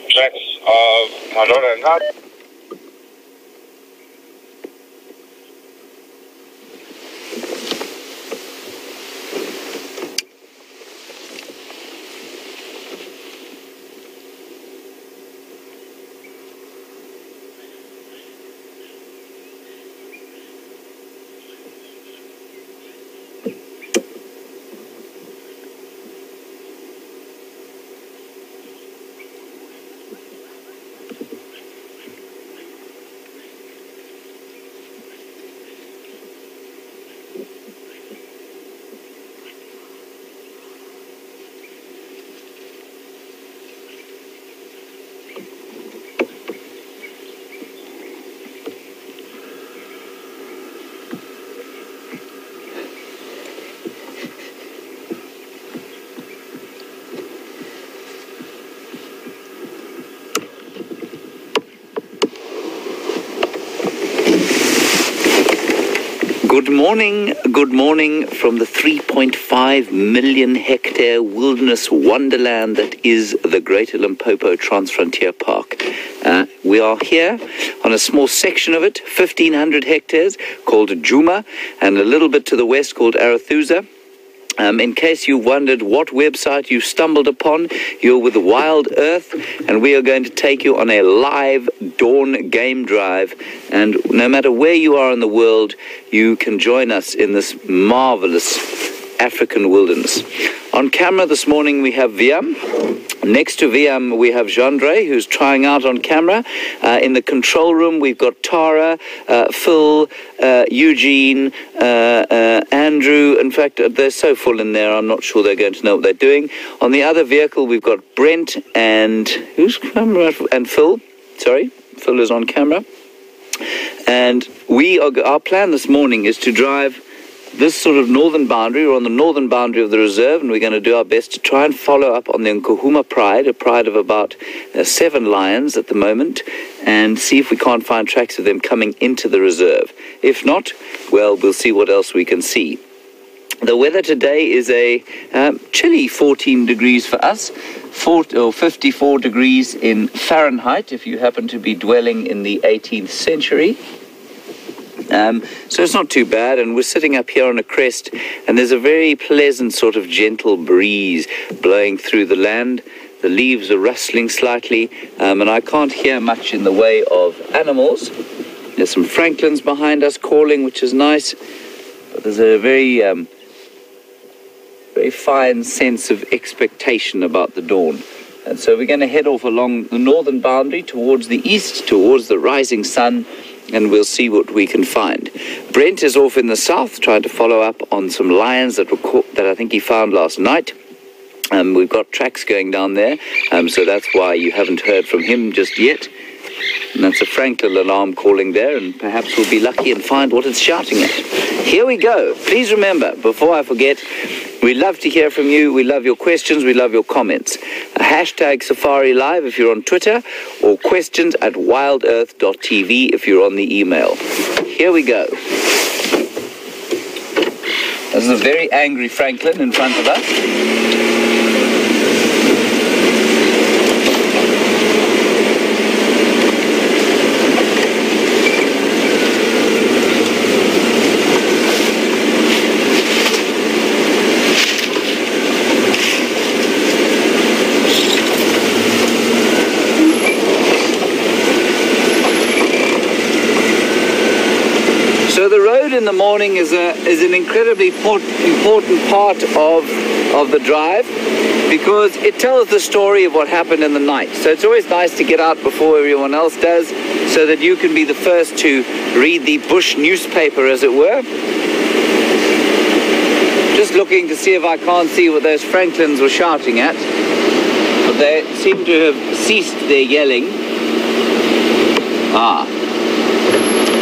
tracks of Pandora and Nut. Good morning from the 3.5 million hectare wilderness wonderland that is the Greater Limpopo Transfrontier Park. We are here on a small section of it, 1,500 hectares, called Juma, and a little bit to the west called Arathusa. In case you wondered what website you stumbled upon, you're with WildEarth, and we are going to take you on a live dawn game drive. And no matter where you are in the world, you can join us in this marvelous African wilderness. On camera this morning we have Wium. Next to Wium we have Jandre, who's trying out on camera. In the control room we've got Tara, Phil, Eugene, Andrew. In fact, they're so full in there, I'm not sure they're going to know what they're doing. On the other vehicle we've got Brent and Phil. Sorry, Phil is on camera. And our plan this morning is to drive this sort of northern boundary. We're on the northern boundary of the reserve, and we're going to do our best to try and follow up on the Nkuhuma pride, a pride of about 7 lions at the moment, and see if we can't find tracks of them coming into the reserve. If not, well, we'll see what else we can see. The weather today is a chilly 14 degrees for us, 54 degrees in Fahrenheit if you happen to be dwelling in the 18th century. So it's not too bad, and we're sitting up here on a crest, and there's a very pleasant sort of gentle breeze blowing through the land. The leaves are rustling slightly, and I can't hear much in the way of animals. There's some Francolins behind us calling, which is nice, but there's a very fine sense of expectation about the dawn. And so we're going to head off along the northern boundary towards the east, towards the rising sun, and we'll see what we can find. Brent is off in the south trying to follow up on some lions that I think he found last night. We've got tracks going down there, so that's why you haven't heard from him just yet. And that's a Francolin alarm calling there, and perhaps we'll be lucky and find what it's shouting at. Here we go. Please remember, before I forget, we love to hear from you. We love your questions. We love your comments. Hashtag Safari Live if you're on Twitter, or questions at wildearth.tv if you're on the email. Here we go. This is a very angry Francolin in front of us. So the road in the morning is an incredibly important part of the drive, because it tells the story of what happened in the night. So it's always nice to get out before everyone else does, so that you can be the first to read the bush newspaper, as it were. Just looking to see if I can't see what those Francolins were shouting at, but they seem to have ceased their yelling. Ah,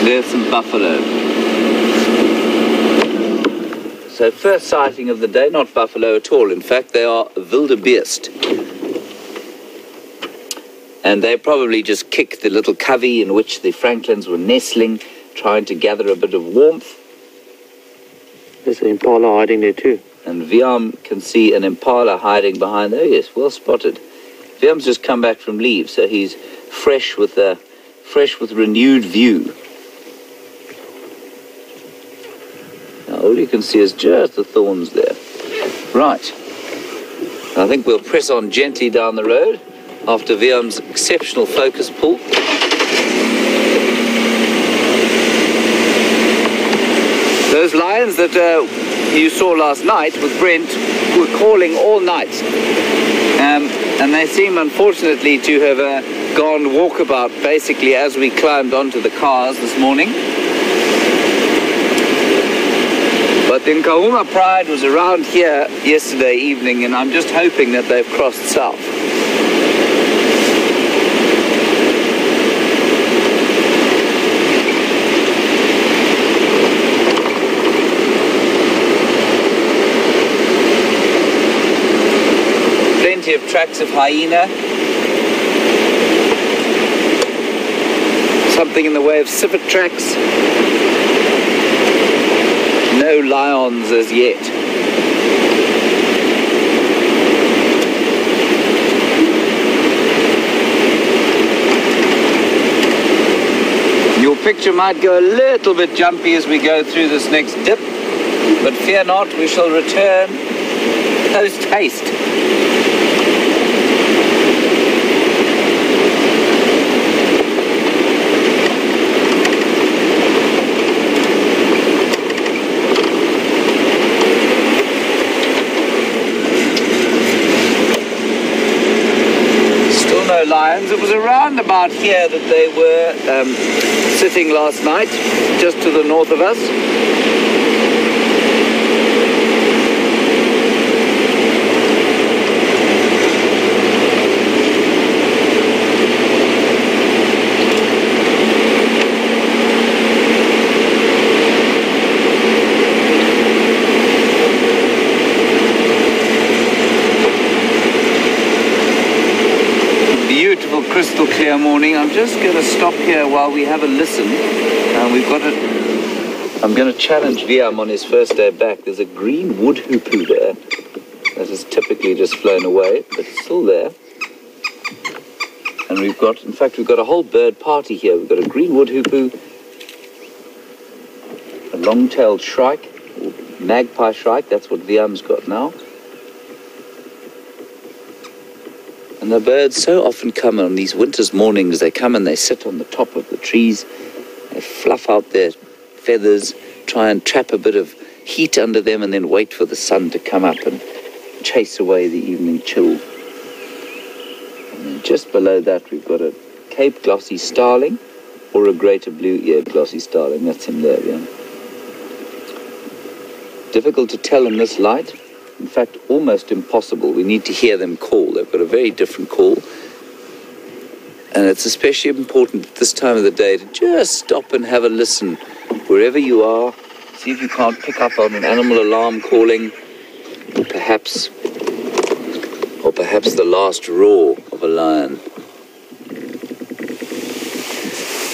there's some buffalo. So first sighting of the day, not buffalo at all. In fact, they are wildebeest. And they probably just kicked the little covey in which the Francolins were nestling, trying to gather a bit of warmth. There's an Impala hiding there too. And Wium can see an Impala hiding behind there. Yes, well spotted. Wium's just come back from leave, so he's fresh with renewed view. Now all you can see is just the thorns there. Right. I think we'll press on gently down the road after Wium's exceptional focus pull. Those lions that you saw last night with Brent were calling all night. And they seem, unfortunately, to have gone walkabout, basically, as we climbed onto the cars this morning. But the Nkahuma Pride was around here yesterday evening, and I'm just hoping that they've crossed south. Plenty of tracks of hyena. Something in the way of civet tracks. No lions as yet. Your picture might go a little bit jumpy as we go through this next dip, but fear not, we shall return post haste. Lions. It was around about here that they were sitting last night, just to the north of us. Crystal clear morning. I'm just going to stop here while we have a listen. I'm going to challenge Wium on his first day back. There's a green wood hoopoo there that has typically just flown away, but it's still there. And we've got a whole bird party here. We've got a green wood hoopoo, a long-tailed shrike, or magpie shrike. That's what Wium's got now. And the birds so often come on these winter's mornings. They come and they sit on the top of the trees. They fluff out their feathers, try and trap a bit of heat under them, and then wait for the sun to come up and chase away the evening chill. And then just below that, we've got a Cape glossy starling, or a greater blue-eared glossy starling. That's him there, yeah. Difficult to tell in this light. In fact, almost impossible. We need to hear them call. They've got a very different call. And it's especially important at this time of the day to just stop and have a listen. Wherever you are, see if you can't pick up on an animal alarm calling, or perhaps the last roar of a lion.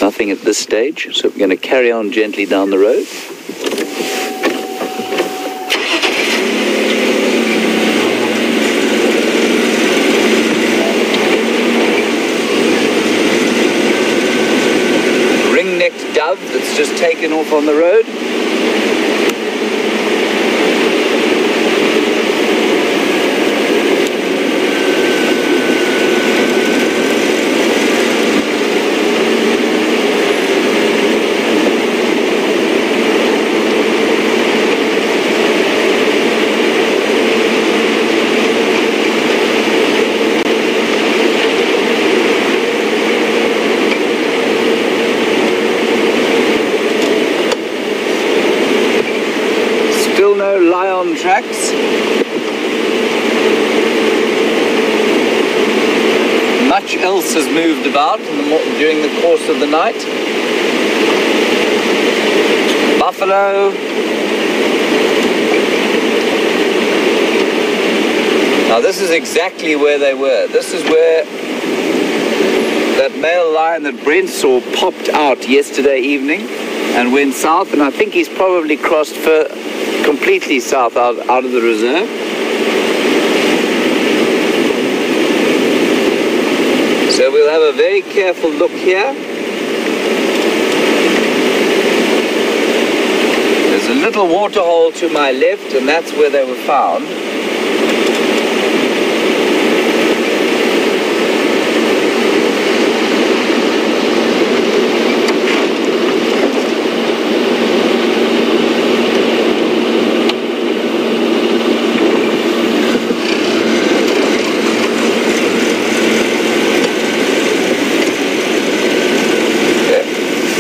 Nothing at this stage, so we're going to carry on gently down the road. Dove that's just taken off on the road. Tracks. Much else has moved about during the course of the night. Buffalo. Now this is exactly where they were. This is where that male lion that Brent saw popped out yesterday evening and went south, and I think he's probably crossed completely south out of the reserve. we'll have a very careful look here. There's a little water hole to my left, and that's where they were found.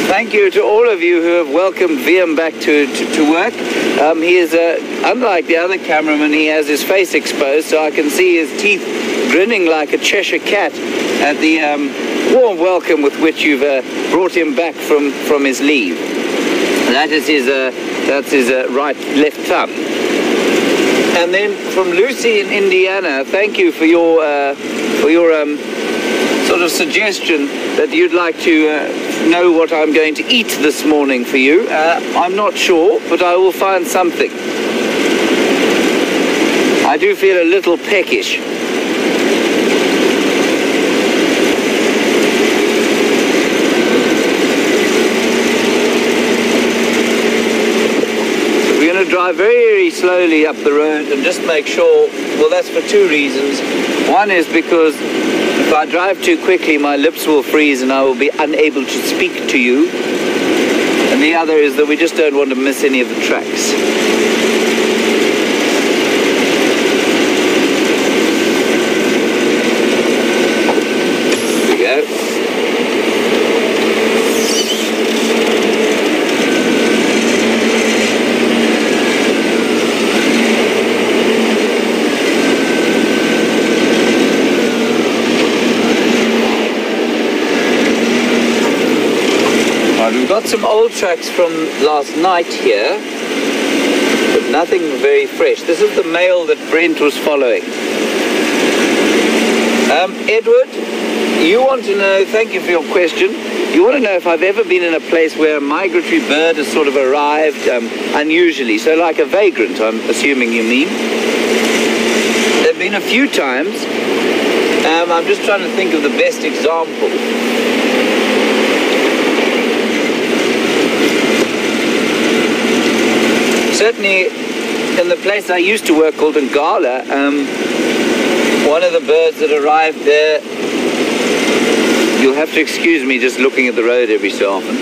Thank you to all of you who have welcomed Wium back to work. He is, unlike the other cameraman, he has his face exposed, so I can see his teeth grinning like a Cheshire cat at the warm welcome with which you've brought him back from his leave. That is his, that's his left thumb. And then from Lucy in Indiana, thank you for your sort of suggestion that you'd like to know what I'm going to eat this morning for you. I'm not sure, but I will find something. I do feel a little peckish. So we're going to drive very slowly up the road and just make sure, well, that's for two reasons. One is because if I drive too quickly, my lips will freeze and I will be unable to speak to you. And the other is that we just don't want to miss any of the tracks. Here we go. We've got some old tracks from last night here, but nothing very fresh. This is the male that Brent was following. Edward, you want to know, thank you for your question, you want to know if I've ever been in a place where a migratory bird has sort of arrived unusually, so like a vagrant, I'm assuming you mean. There have been a few times. I'm just trying to think of the best example. Certainly, in the place I used to work called Impala, one of the birds that arrived there, you'll have to excuse me just looking at the road every so often.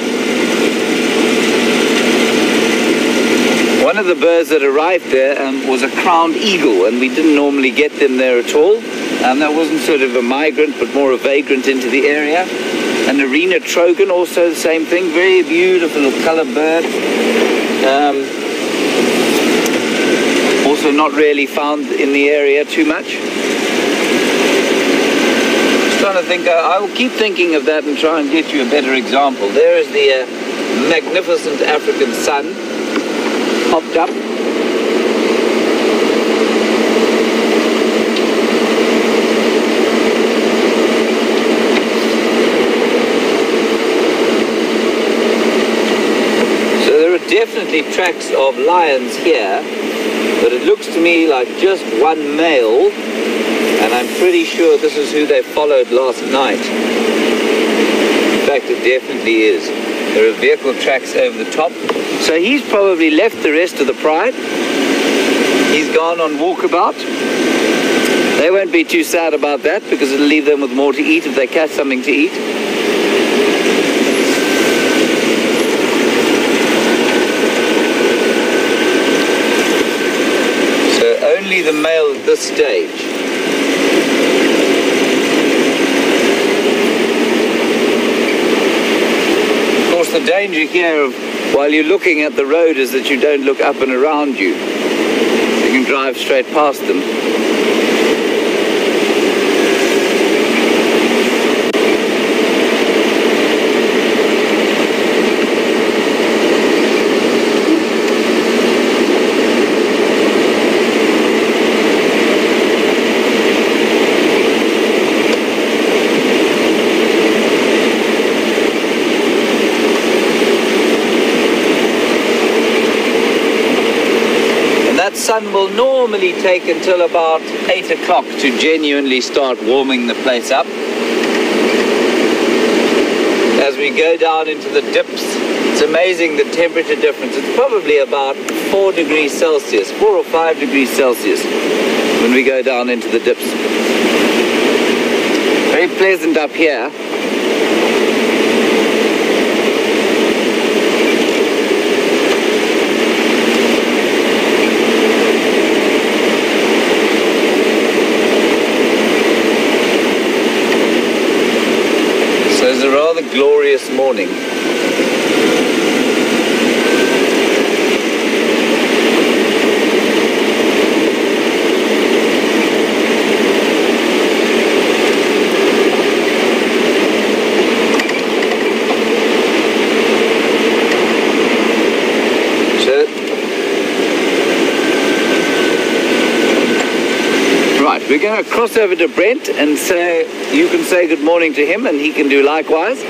One of the birds that arrived there was a crowned eagle, and we didn't normally get them there at all. That wasn't sort of a migrant, but more a vagrant into the area. An arena trogon, also the same thing, very beautiful colored bird. Also not really found in the area too much. Just trying to think, I will keep thinking of that and try and get you a better example. There is the magnificent African sun, popped up. So there are definitely tracks of lions here. But it looks to me like just one male, and I'm pretty sure this is who they followed last night. In fact, it definitely is. There are vehicle tracks over the top. So he's probably left the rest of the pride. He's gone on walkabout. They won't be too sad about that because it'll leave them with more to eat if they catch something to eat. Only the male at this stage. Of course, the danger here of while you're looking at the road is that you don't look up and around you. You can drive straight past them. Sun will normally take until about 8 o'clock to genuinely start warming the place up. as we go down into the dips. It's amazing the temperature difference. It's probably about 4 degrees Celsius, 4 or 5 degrees Celsius when we go down into the dips. Very pleasant up here. So it's a rather glorious morning. Right, we're going to cross over to Brent and say, you can say good morning to him and he can do likewise.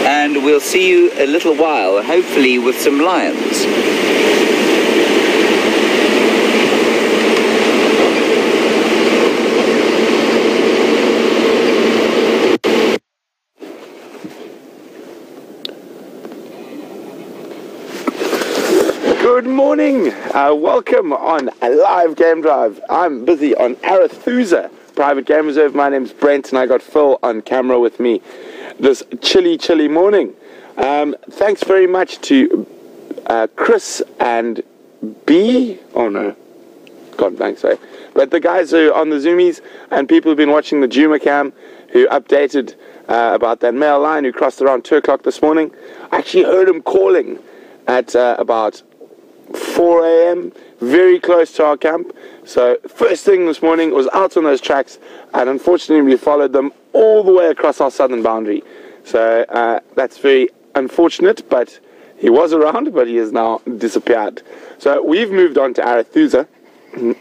And we'll see you a little while, hopefully with some lions. Good morning, welcome on a live game drive. I'm busy on Arathusa Private Game Reserve. My name's Brent and I got Phil on camera with me this chilly morning. Thanks very much to Chris and B, oh no, gone blank, sorry. But the guys who are on the Zoomies and people who've been watching the Juma cam who updated about that male lion who crossed around 2 o'clock this morning. I actually heard him calling at about 4 a.m. very close to our camp. So first thing this morning was out on those tracks, and unfortunately we followed them all the way across our southern boundary. So that's very unfortunate, but he was around, but he has now disappeared. So we've moved on to Arathusa,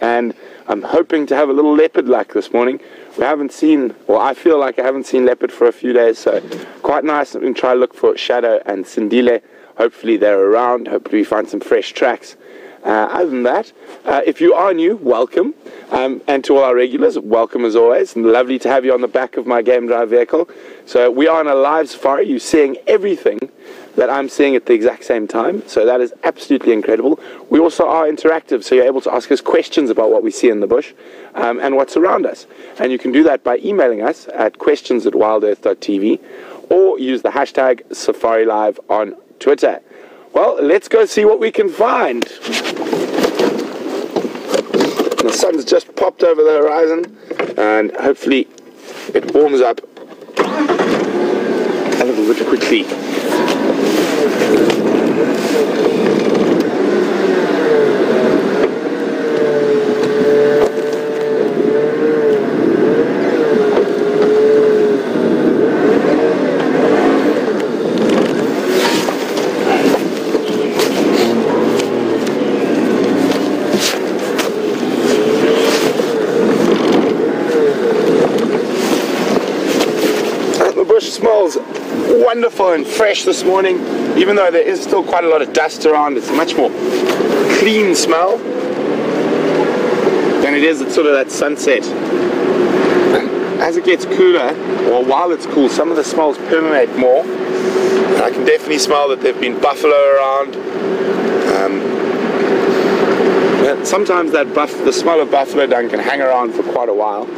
and I'm hoping to have a little leopard luck this morning. We haven't seen, or I feel like I haven't seen leopard for a few days, so quite nice. I'm going to try to look for Shadow and Sindile. Hopefully they're around. Hopefully we find some fresh tracks. Other than that, if you are new, welcome. And to all our regulars, welcome as always. And lovely to have you on the back of my game drive vehicle. So we are on a live safari. You're seeing everything that I'm seeing at the exact same time. So that is absolutely incredible. We also are interactive, so you're able to ask us questions about what we see in the bush and what's around us. And you can do that by emailing us at questions@wildearth.tv or use the hashtag SafariLive on Twitter. Well, let's go see what we can find. The sun's just popped over the horizon, and hopefully it warms up a little bit quickly. Smells wonderful and fresh this morning, even though there is still quite a lot of dust around. It's a much more clean smell than it is at sort of that sunset. And as it gets cooler, or while it's cool, some of the smells permeate more. And I can definitely smell that there've been buffalo around. Sometimes the smell of buffalo dung can hang around for quite a while.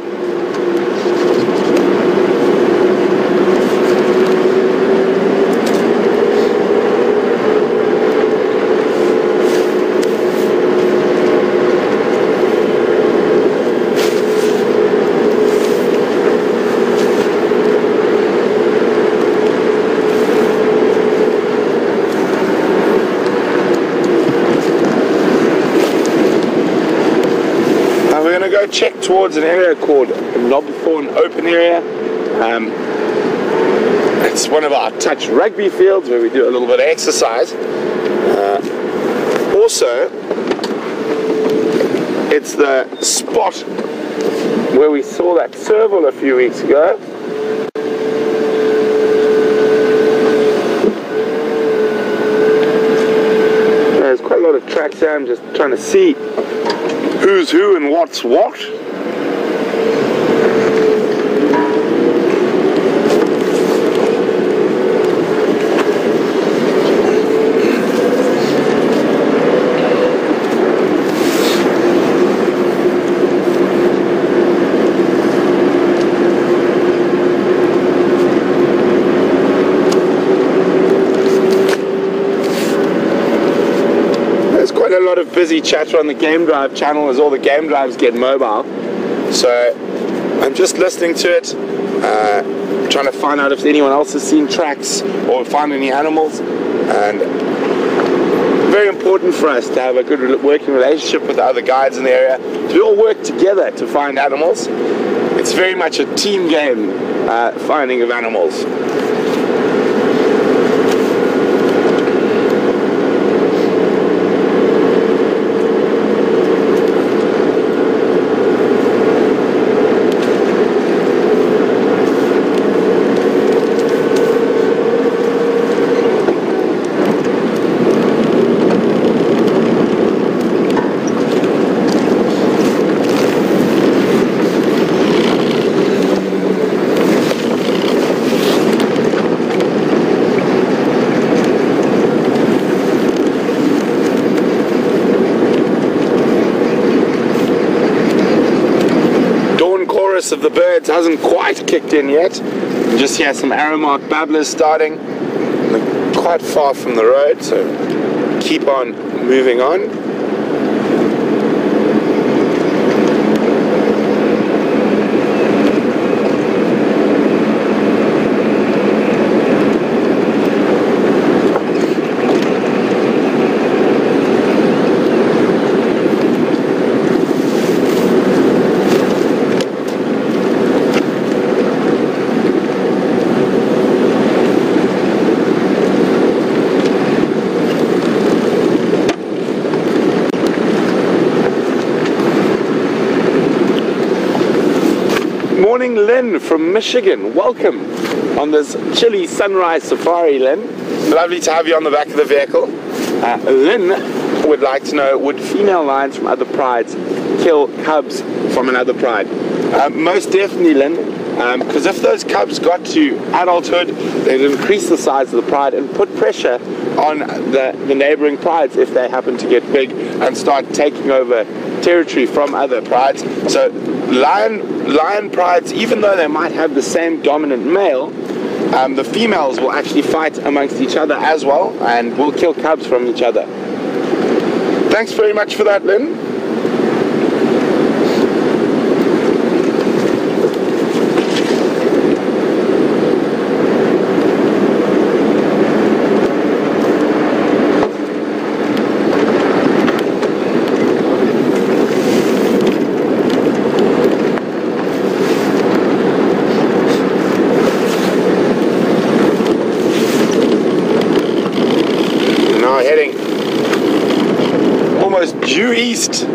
Check towards an area called Knobthorne Open Area. It's one of our touch rugby fields where we do a little bit of exercise. Also, it's the spot where we saw that serval a few weeks ago. There's quite a lot of tracks there. I'm just trying to see who's who and what's what. lot of busy chatter on the Game Drive channel as all the Game Drives get mobile. So I'm just listening to it, trying to find out if anyone else has seen tracks or found any animals. And very important for us to have a good working relationship with the other guides in the area. So we all work together to find animals. It's very much a team game, finding of animals. Of the birds hasn't quite kicked in yet. You just hear some arrow mark babblers starting. They're quite far from the road, so keep on moving on. Morning, Lynn from Michigan. Welcome on this chilly sunrise safari, Lynn. Lovely to have you on the back of the vehicle. Lynn would like to know, would female lions from other prides kill cubs from another pride? Most definitely, Lynn, because if those cubs got to adulthood, they'd increase the size of the pride and put pressure on the neighboring prides if they happen to get big and start taking over territory from other prides. So lion prides, even though they might have the same dominant male, the females will actually fight amongst each other as well and will kill cubs from each other. Thanks very much for that, Lynn. Due east.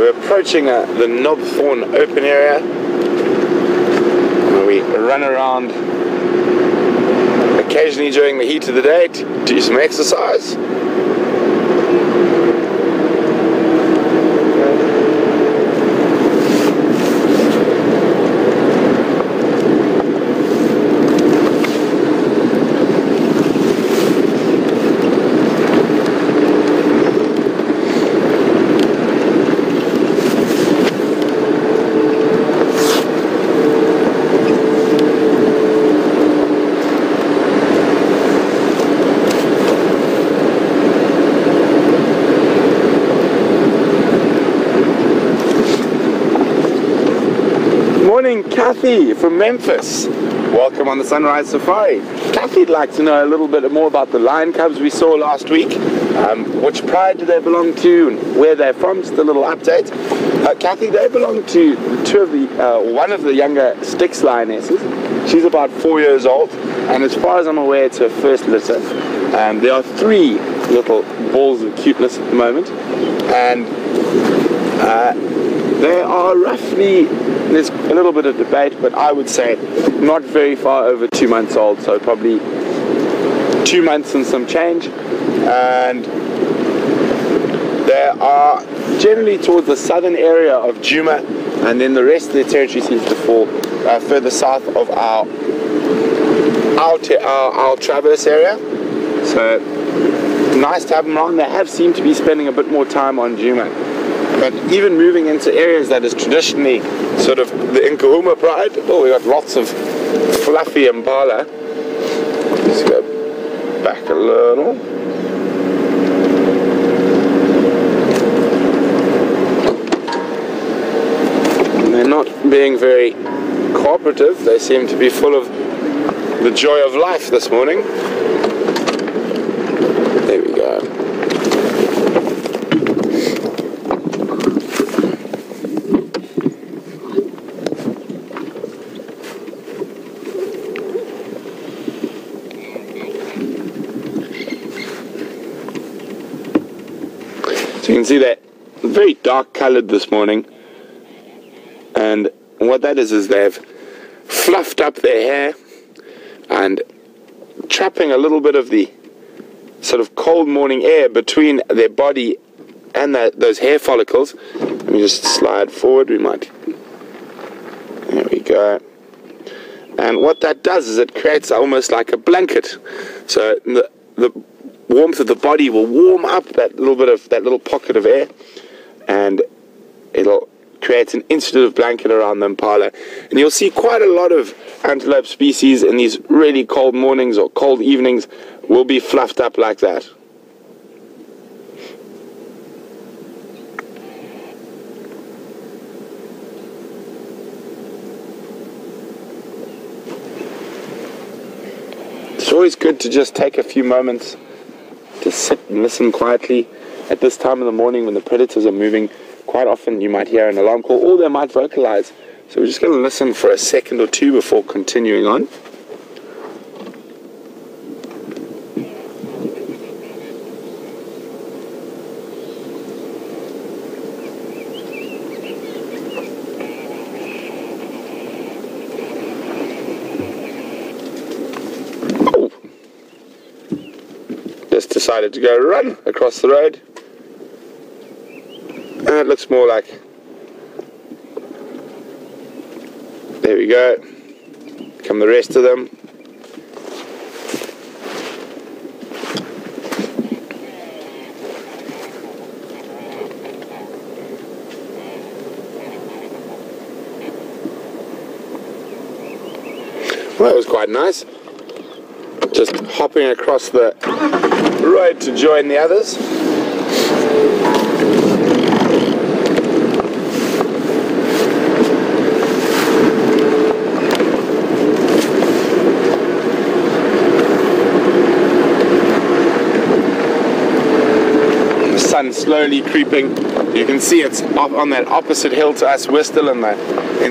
Approaching the knobthorn open area where we run around occasionally during the heat of the day to do some exercise. Morning, Kathy from Memphis. Welcome on the Sunrise Safari. Kathy'd like to know a little bit more about the lion cubs we saw last week. Which pride do they belong to and where they're from? Just a little update. Kathy, they belong to one of the younger Styx lionesses. She's about 4 years old, and as far as I'm aware, it's her first litter. There are 3 little balls of cuteness at the moment, and they are roughly, there's a little bit of debate, but I would say not very far over 2 months old, so probably 2 months and some change. And they are generally towards the southern area of Juma, and then the rest of the territory seems to fall further south of our traverse area. So nice to have them around. They have seemed to be spending a bit more time on Juma, but even moving into areas that is traditionally sort of the Nkahuma pride. Oh, we got lots of fluffy Impala. Let's go back a little. They're not being very cooperative. They seem to be full of the joy of life this morning. There we go. So you can see that very dark colored this morning, and what that is they've fluffed up their hair and trapping a little bit of the sort of cold morning air between their body and those hair follicles. Let me just slide forward. There we go. And what that does is it creates almost like a blanket. So the warmth of the body will warm up that little pocket of air, and it'll create an insulative blanket around the Impala. And you'll see quite a lot of antelope species in these really cold mornings or cold evenings will be fluffed up like that. It's always good to just take a few moments to sit and listen quietly at this time of the morning when the predators are moving. Quite often you might hear an alarm call, or they might vocalize. So we're just going to listen for a second or two before continuing on. Oh! Just decided to go run across the road. And it looks more like, there we go, come the rest of them. Well, that was quite nice. Just hopping across the road to join the others. Slowly creeping. You can see it's up on that opposite hill to us. We're still in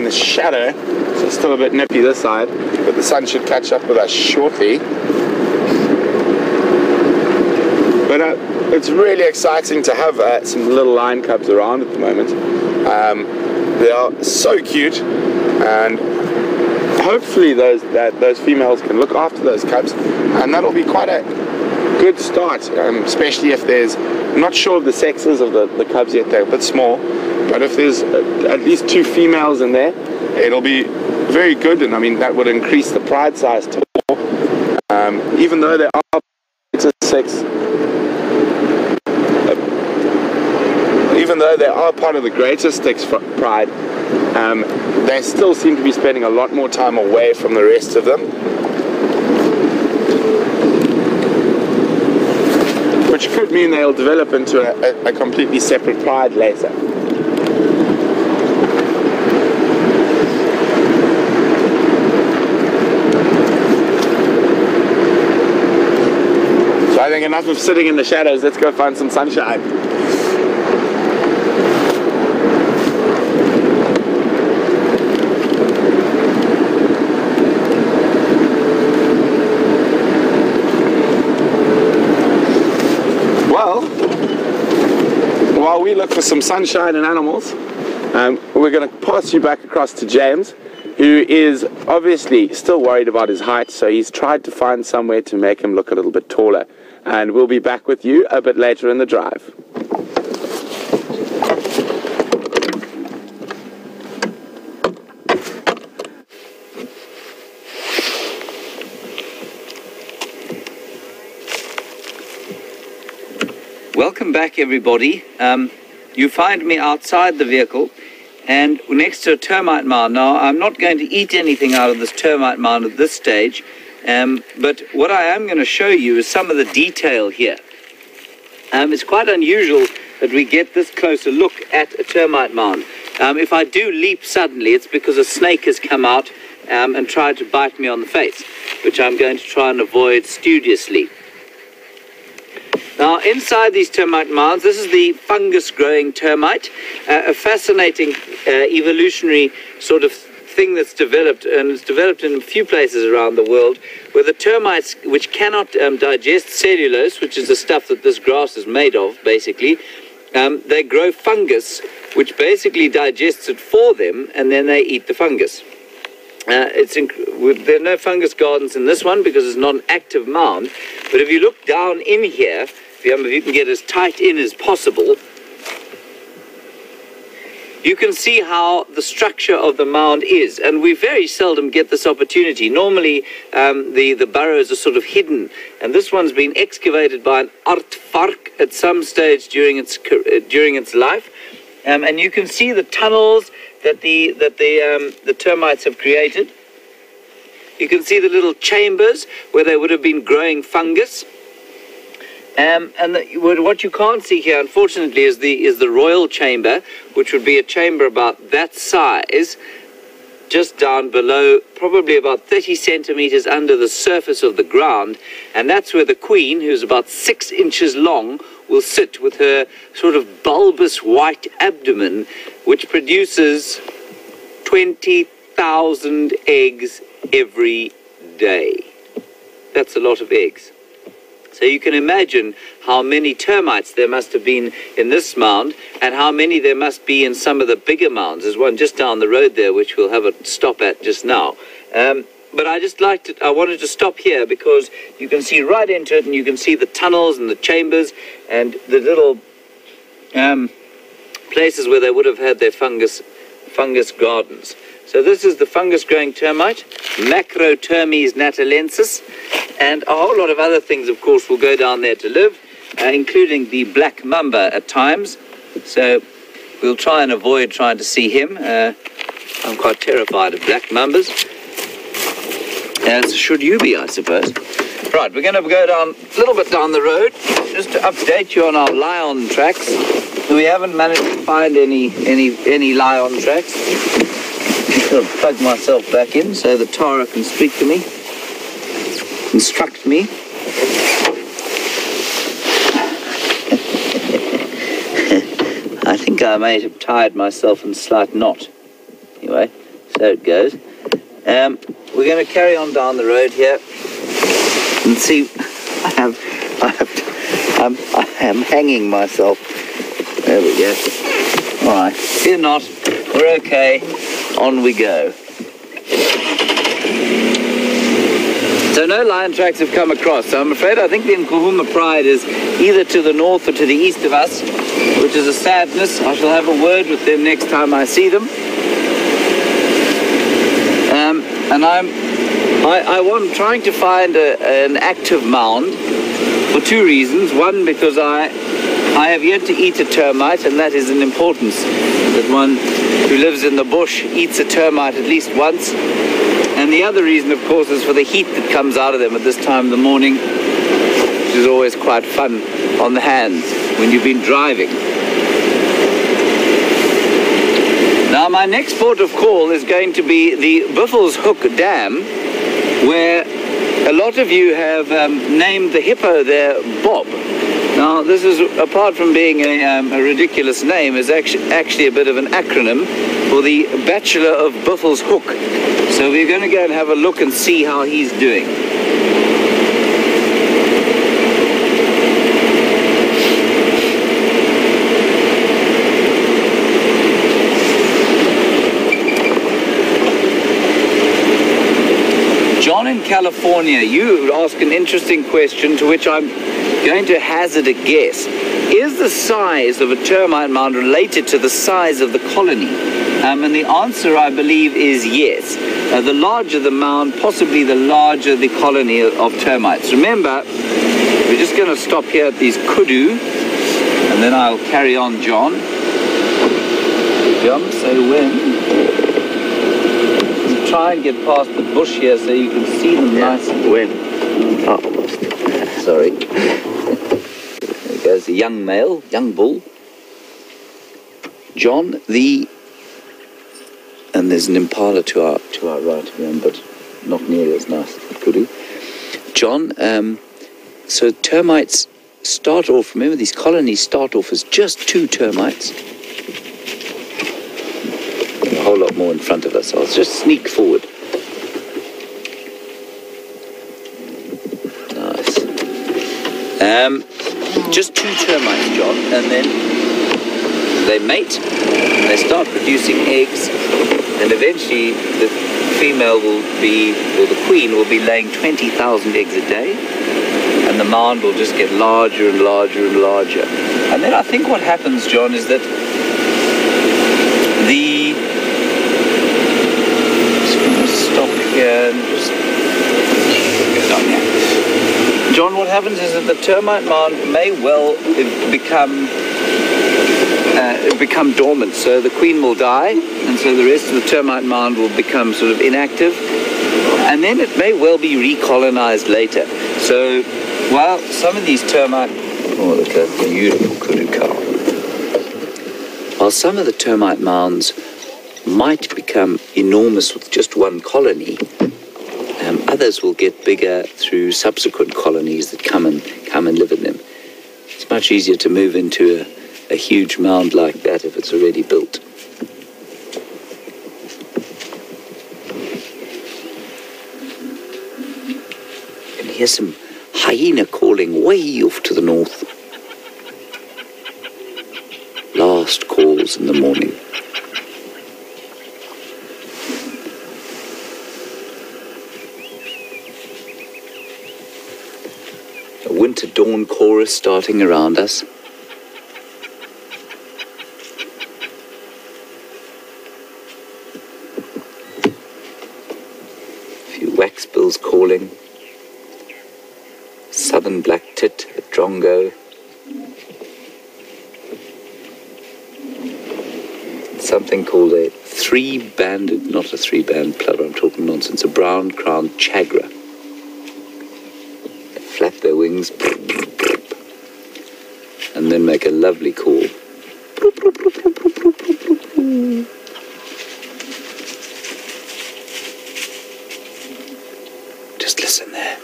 the shadow, so it's still a bit nippy this side, but the sun should catch up with us shortly. But it's really exciting to have some little lion cubs around at the moment. They are so cute, and hopefully those females can look after those cubs, and that'll be quite a good start, especially if there's, I'm not sure of the sexes of the cubs yet, they're a bit small, but if there's at least 2 females in there, it'll be very good, and I mean that would increase the pride size to 4. Even though they are 6, even though they are part of the greater sticks pride, they still seem to be spending a lot more time away from the rest of them, which could mean they'll develop into a completely separate pride later. So I think enough of sitting in the shadows, let's go find some sunshine. While we look for some sunshine and animals, we're going to pass you back across to James, who is obviously still worried about his height, so he's tried to find somewhere to make him look a little bit taller. And we'll be back with you a bit later in the drive. Welcome back, everybody. You find me outside the vehicle and next to a termite mound. Now, I'm not going to eat anything out of this termite mound at this stage, but what I am going to show you is some of the detail here. It's quite unusual that we get this close a look at a termite mound. If I do leap suddenly, it's because a snake has come out and tried to bite me on the face, which I'm going to try and avoid studiously. Now, inside these termite mounds, this is the fungus-growing termite, a fascinating evolutionary sort of thing that's developed, and it's developed in a few places around the world, where the termites, which cannot digest cellulose, which is the stuff that this grass is made of, basically, they grow fungus, which basically digests it for them, and then they eat the fungus. There are no fungus gardens in this one because it's not an active mound, but if you look down in here, if you can get as tight in as possible, you can see how the structure of the mound is, and we very seldom get this opportunity. Normally, the burrows are sort of hidden, and this one's been excavated by an aardvark at some stage during its life, and you can see the tunnels that the termites have created. You can see the little chambers where they would have been growing fungus. What you can't see here, unfortunately, is the royal chamber, which would be a chamber about that size, just down below, probably about 30 centimeters under the surface of the ground, and that's where the queen, who's about 6 inches long, will sit with her sort of bulbous white abdomen, which produces 20,000 eggs every day. That's a lot of eggs. So you can imagine how many termites there must have been in this mound, and how many there must be in some of the bigger mounds. There's one just down the road there, which we'll have a stop at just now. But I wanted to stop here because you can see right into it, and you can see the tunnels and the chambers and the little places where they would have had their fungus gardens. So this is the fungus-growing termite, Macrotermes natalensis, and a whole lot of other things, of course, will go down there to live, including the black mamba at times. So we'll try and avoid trying to see him. I'm quite terrified of black mambas, as should you be, I suppose. Right, we're going to go down a little bit down the road, just to update you on our lion tracks. We haven't managed to find any lion tracks. I'll plug myself back in so the Tara can speak to me, instruct me. I think I may have tied myself in a slight knot. Anyway, so it goes. We're going to carry on down the road here and see. I am hanging myself. There we go. All right, fear not. We're okay. On we go. So no lion tracks have come across. So I'm afraid I think the Nkuhuma Pride is either to the north or to the east of us, which is a sadness. I shall have a word with them next time I see them. And I'm trying to find an active mound for two reasons. One, because I have yet to eat a termite, and that is an importance, that one who lives in the bush eats a termite at least once. And the other reason, of course, is for the heat that comes out of them at this time of the morning, which is always quite fun on the hands when you've been driving. Now, my next port of call is going to be the Buffelshoek Dam, where a lot of you have named the hippo there Bob. Now, this is, apart from being a ridiculous name, is actually a bit of an acronym for the Bachelor of Buffelshoek. So we're going to go and have a look and see how he's doing. John in California, you ask an interesting question to which I'm going to hazard a guess. Is the size of a termite mound related to the size of the colony? And the answer, I believe, is yes. The larger the mound, possibly the larger the colony of termites. Remember, we're just going to stop here at these Kudu, And then I'll carry on, John. John, say when. Try and get past the bush here so you can see them nicely. When? Oh. Sorry. There goes a young male, young bull. John, and there's an Impala to our right, but not nearly as nice as the Kudu. John, so termites start off, remember these colonies start off as just 2 termites. A whole lot more in front of us. I'll just sneak forward. Nice. Just 2 termites, John, and then they mate, they start producing eggs, and eventually the female will be, or the queen will be laying 20,000 eggs a day, and the mound will just get larger and larger and larger. And then I think what happens, John, is that just going to stop here and just go down here. John, what happens is that the termite mound may well become dormant, so the queen will die, and so the rest of the termite mound will become sort of inactive, and then it may well be recolonized later. So while some of these termite, oh look at that beautiful Kudu cow, while some of the termite mounds might become enormous with just one colony, others will get bigger through subsequent colonies that come and live in them. It's much easier to move into a huge mound like that if it's already built. You can hear some hyena calling way off to the north. Last calls in the morning. A winter dawn chorus starting around us. Waxbills calling, southern black tit, a drongo, something called a 3-banded, not a 3-band plover, I'm talking nonsense, a brown-crowned chagra. They flap their wings and then make a lovely call. Just listen there.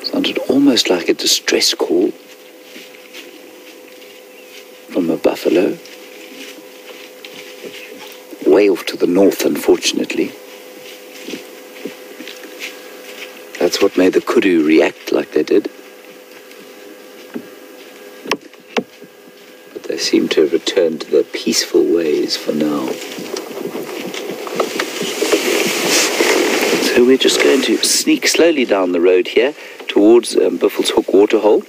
Sounded almost like a distress call from a buffalo. Way off to the north, unfortunately. That's what made the Kudu react like they did. They seem to have returned to their peaceful ways for now. So we're just going to sneak slowly down the road here towards Buffelshoek waterhole.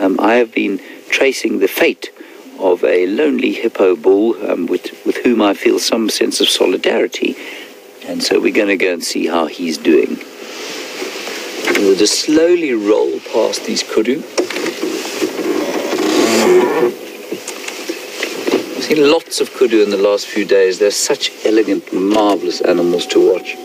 I have been tracing the fate of a lonely hippo bull with whom I feel some sense of solidarity. And so we're going to go and see how he's doing. We'll just slowly roll past these kudu. I've seen lots of kudu in the last few days. They're such elegant, marvelous animals to watch.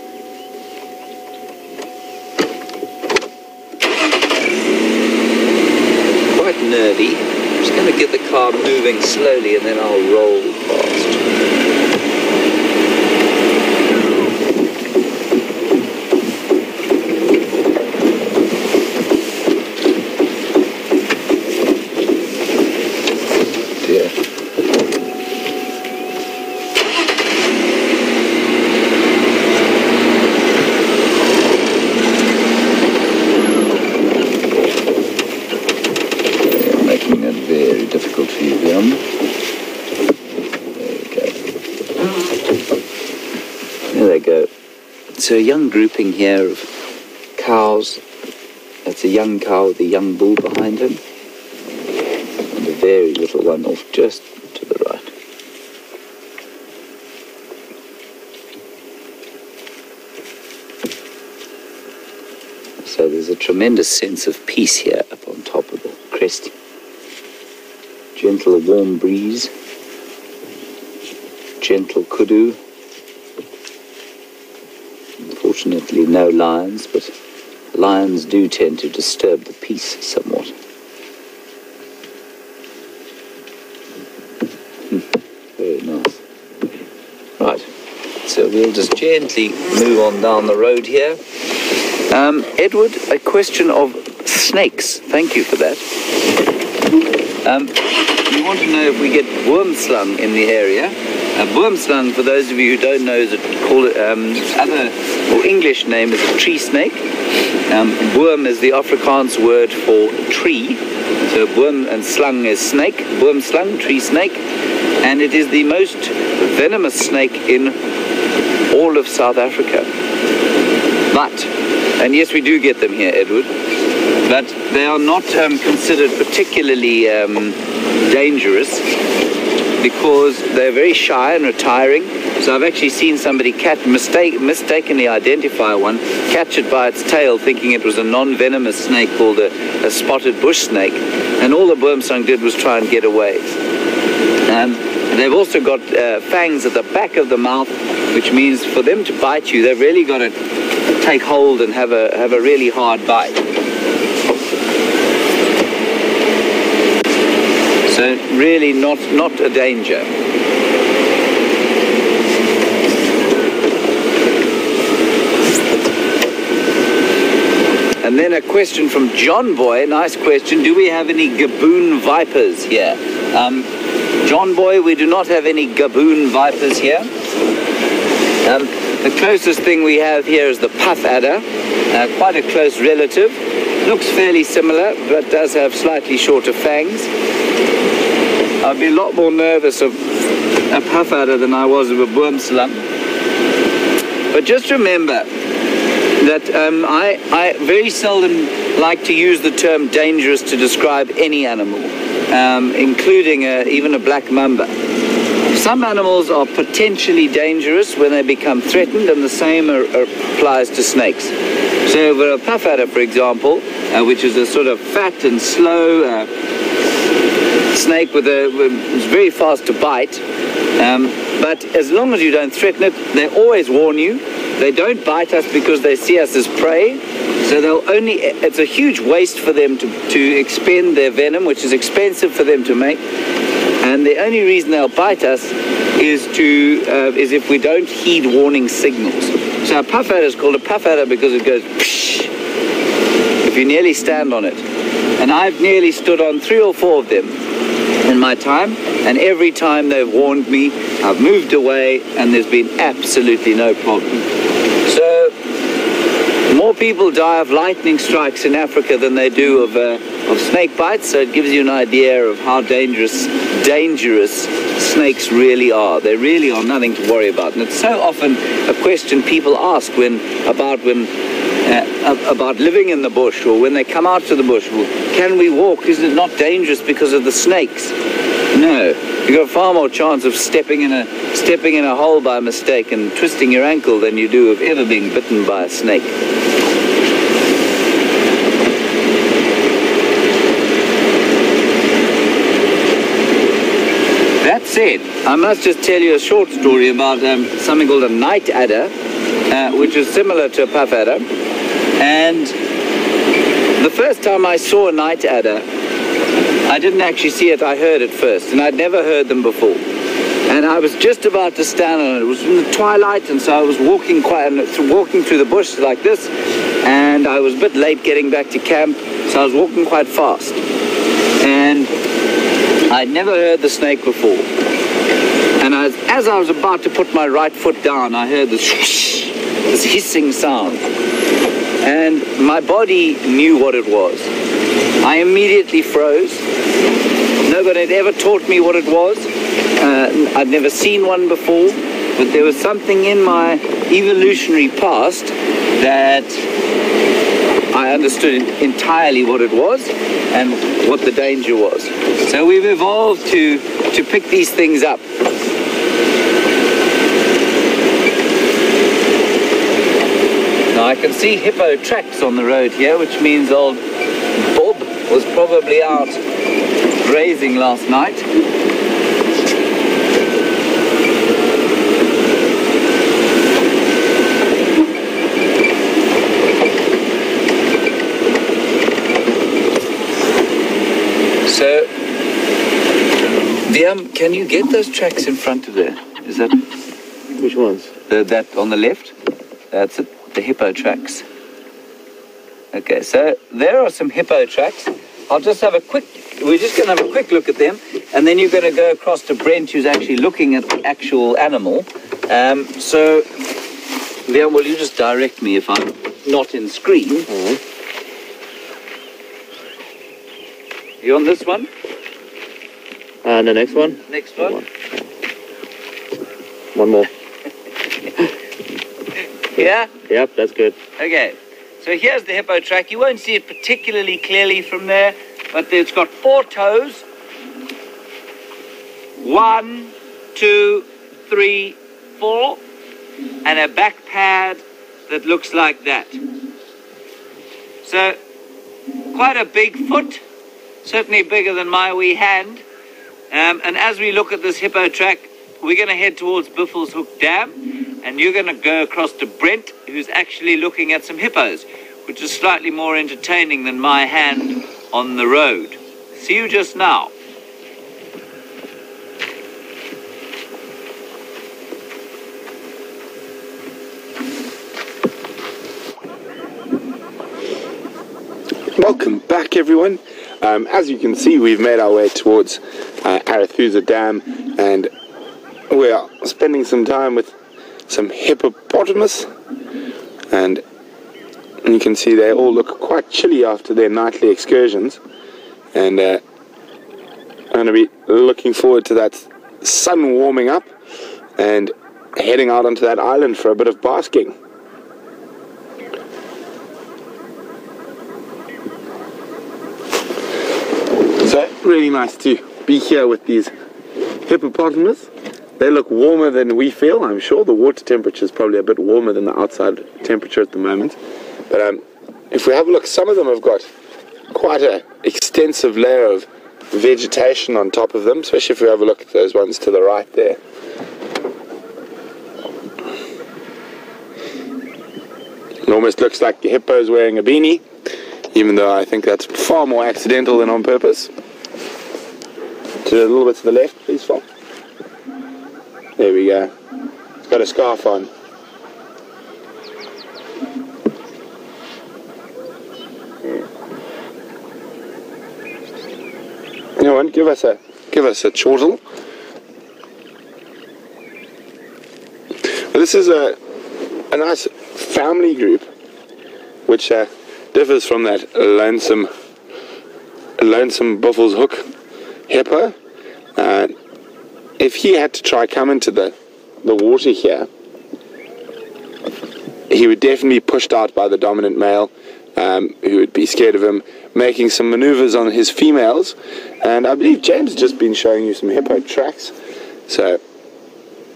Quite nervy. I'm just going to get the car moving slowly and then I'll roll past. So a young grouping here of cows. That's a young cow with a young bull behind him. And a very little one off just to the right. So there's a tremendous sense of peace here up on top of the crest. Gentle warm breeze. Gentle kudu. Unfortunately no lions, but lions do tend to disturb the peace somewhat. Very nice. Right, so we'll just gently move on down the road here. Edward, a question of snakes. Thank you for that. You want to know if we get worm slung in the area. Worm slung, for those of you who don't know, is English name is a tree snake. Worm is the Afrikaans word for tree. So worm and slung is snake. Worm slung, tree snake. And it is the most venomous snake in all of South Africa. But, and yes, we do get them here, Edward, but they are not considered particularly dangerous because they're very shy and retiring. So I've actually seen somebody mistakenly identify one, catch it by its tail, thinking it was a non-venomous snake called a spotted bush snake, and all the worm slung did was try and get away. They've also got fangs at the back of the mouth, which means for them to bite you, they've really got to take hold and have a really hard bite. So really not a danger. And then a question from John Boy, nice question. Do we have any gaboon vipers here? John Boy, we do not have any gaboon vipers here. The closest thing we have here is the puff adder, quite a close relative. Looks fairly similar, but does have slightly shorter fangs. I'd be a lot more nervous of a puff adder than I was of a worm slung. But just remember that I very seldom like to use the term dangerous to describe any animal, including even a black mamba. Some animals are potentially dangerous when they become threatened, and the same applies to snakes. So for a puff adder, for example, which is a sort of fat and slow snake it's very fast to bite, but as long as you don't threaten it, they always warn you. They don't bite us because they see us as prey, so it's a huge waste for them to expend their venom, which is expensive for them to make, and the only reason they'll bite us is if we don't heed warning signals. So a puff adder is called a puff adder because it goes psh if you nearly stand on it. And I've nearly stood on 3 or 4 of them in my time, and every time they've warned me, I've moved away, and there's been absolutely no problem. So more people die of lightning strikes in Africa than they do of snake bites, so it gives you an idea of how dangerous snakes really are. They really are nothing to worry about. And it's so often a question people ask about living in the bush, or when they come out to the bush. Well, can we walk? Is it not dangerous because of the snakes? No. You've got far more chance of stepping in a hole by mistake and twisting your ankle than you do of ever being bitten by a snake. That said, I must just tell you a short story about something called a night adder, which is similar to a puff adder. And the first time I saw a night adder, I didn't actually see it, I heard it first, and I'd never heard them before. And I was just about to stand on it. It was in the twilight, and so I was walking through the bush like this, and I was a bit late getting back to camp, so I was walking quite fast. And I'd never heard the snake before. And as I was about to put my right foot down, I heard this hissing sound. And my body knew what it was. I immediately froze. Nobody had ever taught me what it was. I'd never seen one before, but there was something in my evolutionary past that I understood entirely what it was and what the danger was. So we've evolved to pick these things up. Now I can see hippo tracks on the road here, which means old Bob was probably out grazing last night. So, Wium, can you get those tracks in front of there? Is that... Which ones? That on the left? That's it, the hippo tracks. Okay, so there are some hippo tracks. I'll just have a quick... We're just going to have a quick look at them, and then you're going to go across to Brent, who's actually looking at the actual animal. So, Wium, will you just direct me if I'm not in screen? Mm-hmm. You on this one? And the next one? Next one? One more. Yeah? Yep, that's good. Okay. So here's the hippo track. You won't see it particularly clearly from there, but it's got 4 toes. 1, 2, 3, 4. And a back pad that looks like that. So, quite a big foot. Certainly bigger than my wee hand. And as we look at this hippo track, we're going to head towards Buffelshoek Dam, and you're going to go across to Brent, who's actually looking at some hippos, which is slightly more entertaining than my hand on the road. See you just now. Welcome back, everyone. As you can see, we've made our way towards Arathusa Dam, and we are spending some time with some hippopotamus, and you can see they all look quite chilly after their nightly excursions, and I'm going to be looking forward to that sun warming up and heading out onto that island for a bit of basking. So really nice to be here with these hippopotamus. They look warmer than we feel. I'm sure the water temperature is probably a bit warmer than the outside temperature at the moment. But if we have a look, some of them have got quite an extensive layer of vegetation on top of them, especially if we have a look at those ones to the right there. It almost looks like the hippo is wearing a beanie, even though I think that's far more accidental than on purpose. To a little bit to the left, please, Phil. There we go. It's got a scarf on. Anyone, give us a chortle. Well, this is a nice family group, which differs from that lonesome Buffelshoek hippo. If he had to try come into the water here, he would definitely be pushed out by the dominant male, who would be scared of him, making some maneuvers on his females. And I believe James has just been showing you some hippo tracks. So,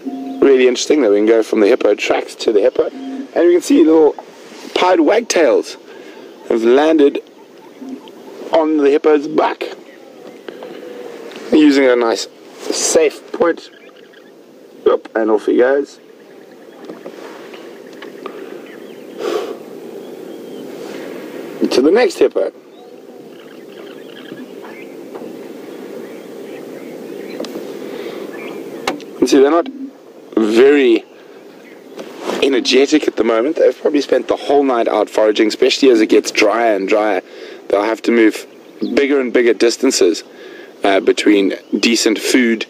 really interesting that we can go from the hippo tracks to the hippo. And you can see little pied wagtails have landed on the hippo's back, using a nice safe point. Up, and off he goes. To the next hippo. And see, they're not very energetic at the moment. They've probably spent the whole night out foraging, especially as it gets drier and drier. They'll have to move bigger and bigger distances between decent food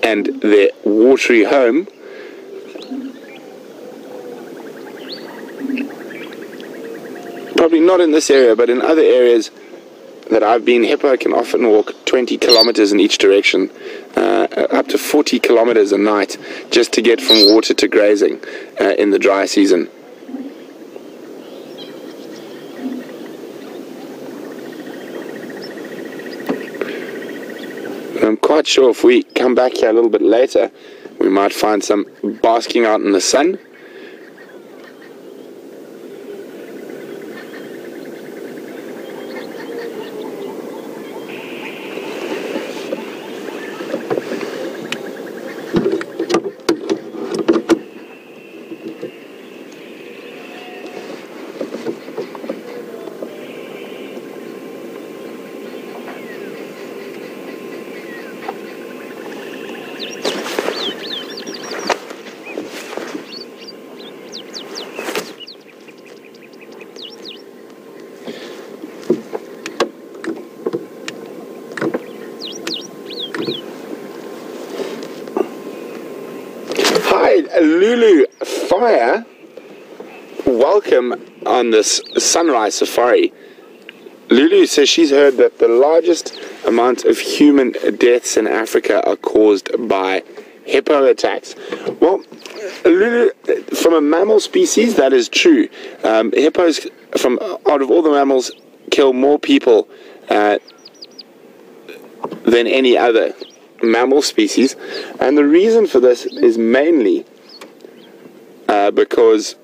and their watery home. Probably not in this area, but in other areas that I've been, hippo can often walk 20 kilometers in each direction, up to 40 kilometers a night, just to get from water to grazing in the dry season. I'm quite sure if we come back here a little bit later, we might find some basking out in the sun. via welcome on this sunrise safari. Lulu says she's heard that the largest amount of human deaths in Africa are caused by hippo attacks. Well, Lulu, from a mammal species, that is true. Hippos, out of all the mammals, kill more people than any other mammal species, and the reason for this is mainly because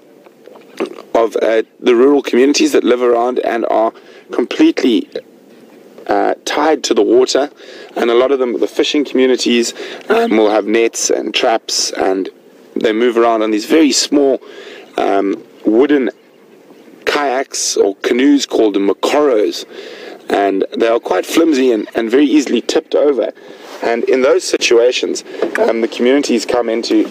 of the rural communities that live around and are completely tied to the water, and a lot of them, the fishing communities, will have nets and traps, and they move around on these very small wooden kayaks or canoes called makoros, and they are quite flimsy and very easily tipped over. And in those situations, the communities come into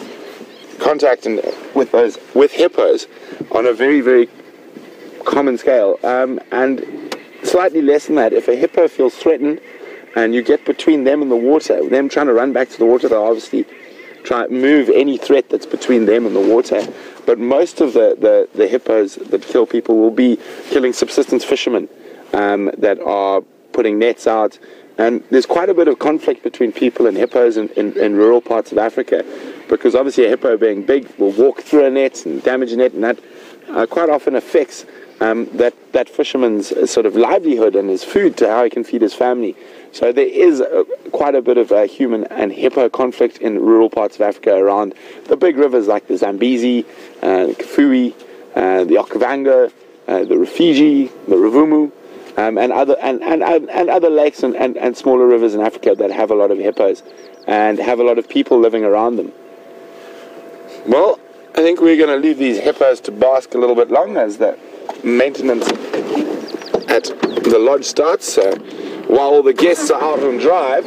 contact with hippos on a very, very common scale, and slightly less than that. If a hippo feels threatened and you get between them and the water, them trying to run back to the water, they'll obviously try to move any threat that's between them and the water. But most of the hippos that kill people will be killing subsistence fishermen that are putting nets out. And there's quite a bit of conflict between people and hippos in rural parts of Africa, because obviously a hippo being big will walk through a net and damage a net, and that quite often affects that fisherman's sort of livelihood and his food to how he can feed his family. So there is quite a bit of human and hippo conflict in rural parts of Africa around the big rivers like the Zambezi, the Kafue, the Okavango, the Rufiji, the Ruvumu, and other lakes and smaller rivers in Africa that have a lot of hippos and have a lot of people living around them. Well, I think we're going to leave these hippos to bask a little bit longer as the maintenance at the lodge starts. So while the guests are out on drive,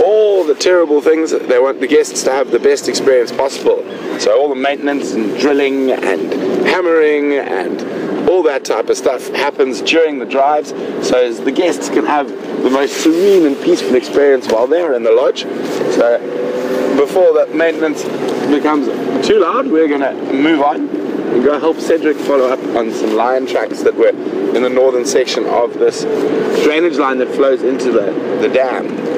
all the terrible things, they want the guests to have the best experience possible. So all the maintenance and drilling and hammering and all that type of stuff happens during the drives, so as the guests can have the most serene and peaceful experience while they're in the lodge. So before that maintenance becomes too loud, we're going to move on and go help Cedric follow up on some lion tracks that were in the northern section of this drainage line that flows into the dam.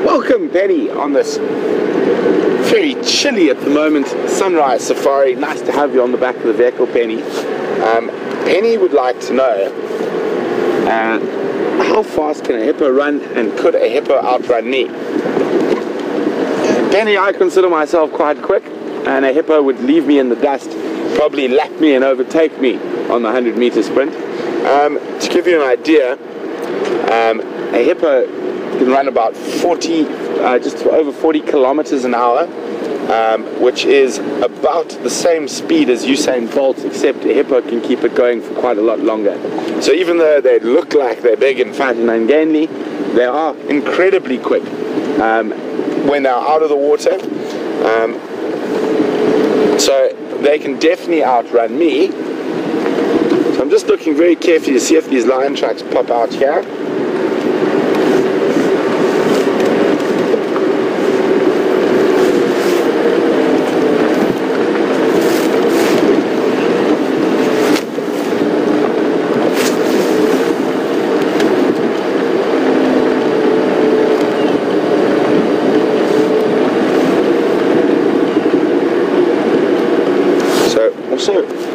Welcome, Penny, on this very chilly at the moment sunrise safari. Nice to have you on the back of the vehicle, Penny. Penny would like to know how fast can a hippo run, and could a hippo outrun me? Penny, I consider myself quite quick, and a hippo would leave me in the dust, probably lap me and overtake me on the 100-meter sprint. To give you an idea, a hippo can run about just over 40 kilometers an hour, which is about the same speed as Usain Bolt, except a hippo can keep it going for quite a lot longer. So even though they look like they're big and fat and ungainly, they are incredibly quick when they're out of the water. So they can definitely outrun me. So I'm just looking very carefully to see if these lion tracks pop out here.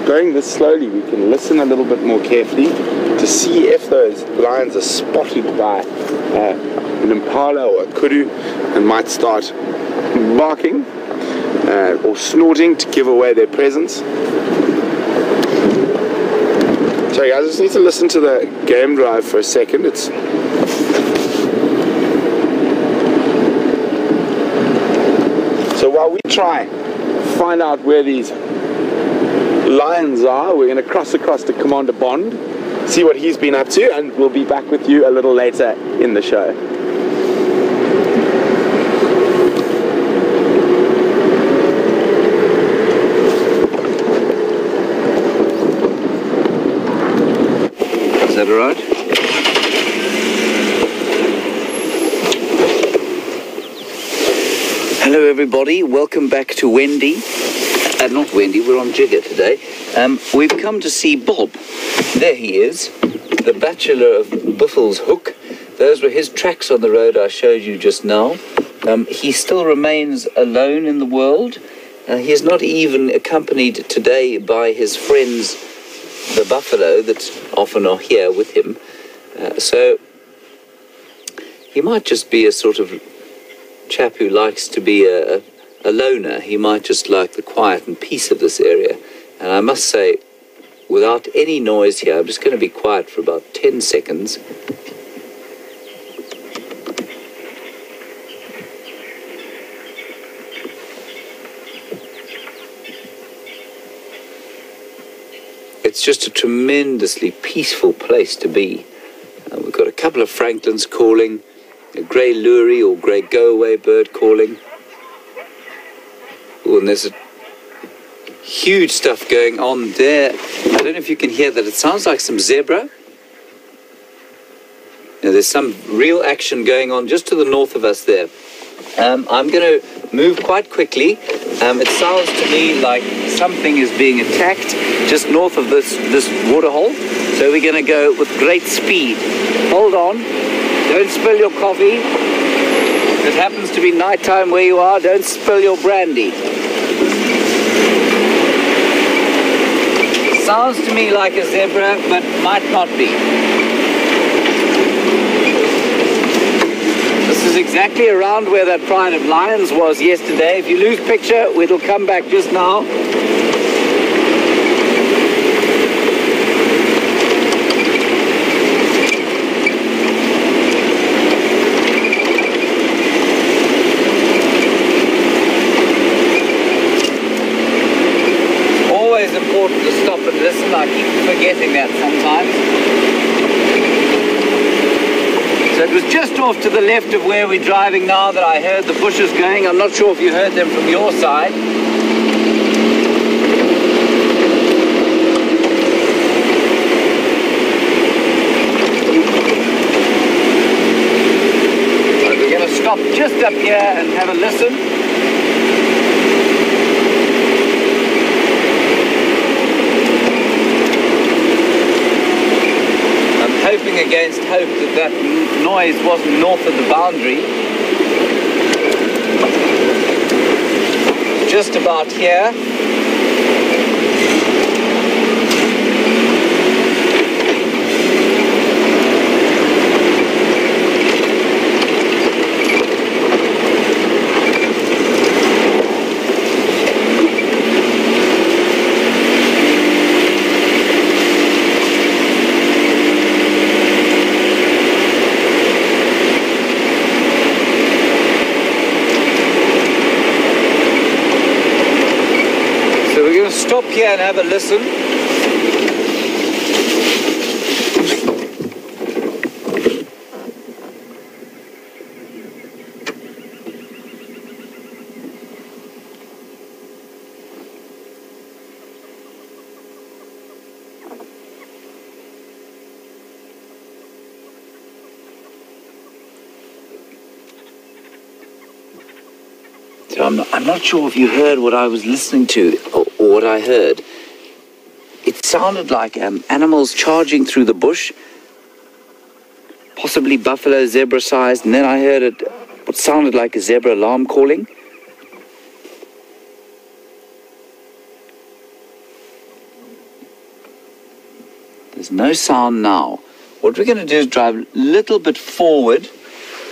Going this slowly, we can listen a little bit more carefully to see if those lions are spotted by an Impala or a Kudu and might start barking or snorting to give away their presence. Sorry guys, I just need to listen to the game drive for a second. It's So while we try find out where these lions are, we're going to cross across to Commander Bond, see what he's been up to, and we'll be back with you a little later in the show. Is that all right? Hello everybody, welcome back to Wendy. Not Wendy, we're on Jigger today. We've come to see Bob. There he is, the bachelor of Buffelshoek. Those were his tracks on the road I showed you just now. He still remains alone in the world. He is not even accompanied today by his friends, the buffalo that often are here with him. So he might just be a sort of chap who likes to be a loner. He might just like the quiet and peace of this area. And I must say, without any noise here, I'm just going to be quiet for about 10 seconds. It's just a tremendously peaceful place to be. We've got a couple of Francolins calling, a grey lurie or grey go-away bird calling. Ooh, and there's a huge stuff going on there. I don't know if you can hear that. It sounds like some zebra. Now, there's some real action going on just to the north of us there. I'm going to move quite quickly. It sounds to me like something is being attacked just north of this waterhole. So we're going to go with great speed. Hold on. Don't spill your coffee. If it happens to be nighttime where you are, don't spill your brandy. Sounds to me like a zebra, but might not be. This is exactly around where that pride of lions was yesterday. If you lose picture, it'll come back just now. Always important to stop and listen. I keep forgetting that sometimes. So it was just off to the left of where we're driving now that I heard the bushes going. I'm not sure if you heard them from your side. So we're going to stop just up here and have a listen. Hoping against hope that noise wasn't north of the boundary. Just about here. Stop here and have a listen. So I'm not sure if you heard what I was listening to or what I heard. It sounded like animals charging through the bush, possibly buffalo, zebra-sized, and then I heard what sounded like a zebra alarm calling. There's no sound now. What we're going to do is drive a little bit forward,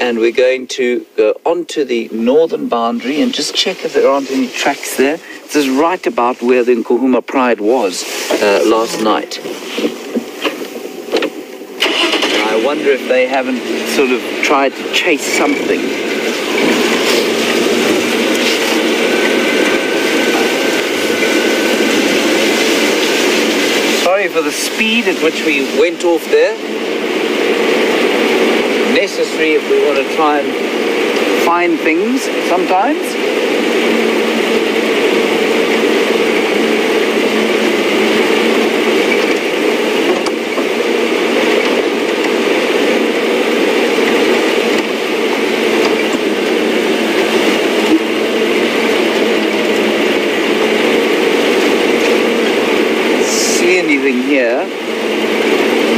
and we're going to go onto the northern boundary and just check if there aren't any tracks there. This is right about where the Nkuhuma Pride was last night. I wonder if they haven't sort of tried to chase something. speed at which we went off there. Necessary if we want to try and find things sometimes. Anything here?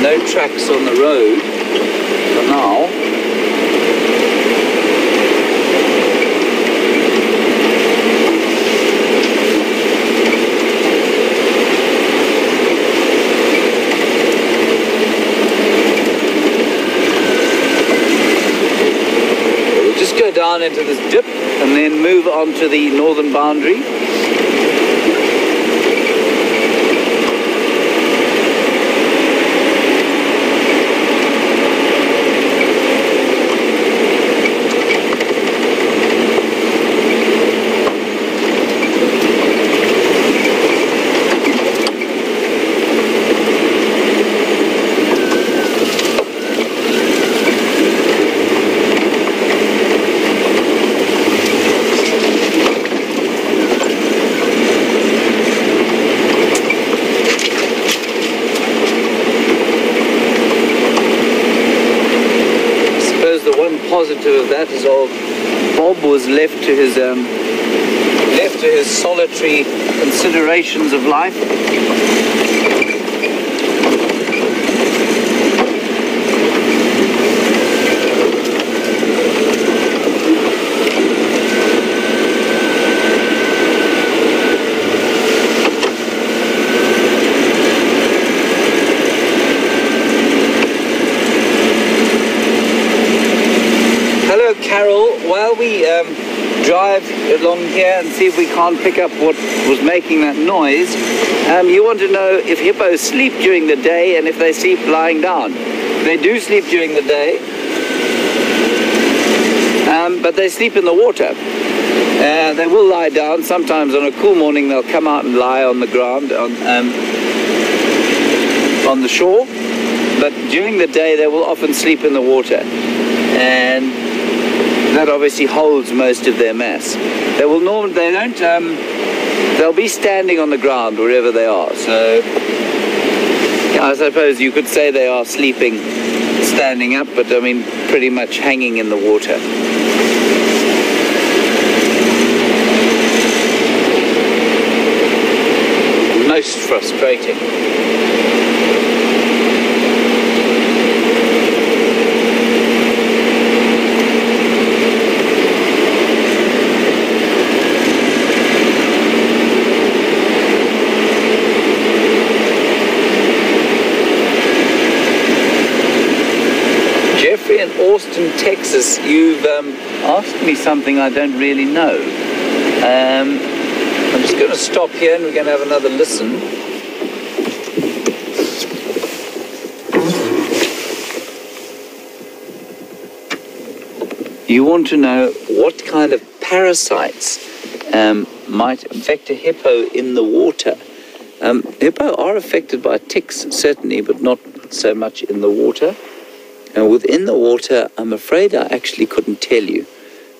No tracks on the road for now. We'll just go down into this dip and then move on to the northern boundary. Positive of that is old Bob was left to his solitary considerations of life. Carol, while we drive along here and see if we can't pick up what was making that noise, you want to know if hippos sleep during the day and if they sleep lying down. They do sleep during the day, but they sleep in the water. They will lie down. Sometimes on a cool morning they'll come out and lie on the ground on the shore, but during the day they will often sleep in the water. And that obviously holds most of their mass. They'll be standing on the ground wherever they are. So yeah, I suppose you could say they are sleeping standing up, but I mean pretty much hanging in the water. Most frustrating. In Austin, Texas, you've asked me something I don't really know. I'm just going to stop here and we're going to have another listen. You want to know what kind of parasites might affect a hippo in the water. Hippo are affected by ticks, certainly, but not so much in the water. And within the water, I'm afraid I actually couldn't tell you.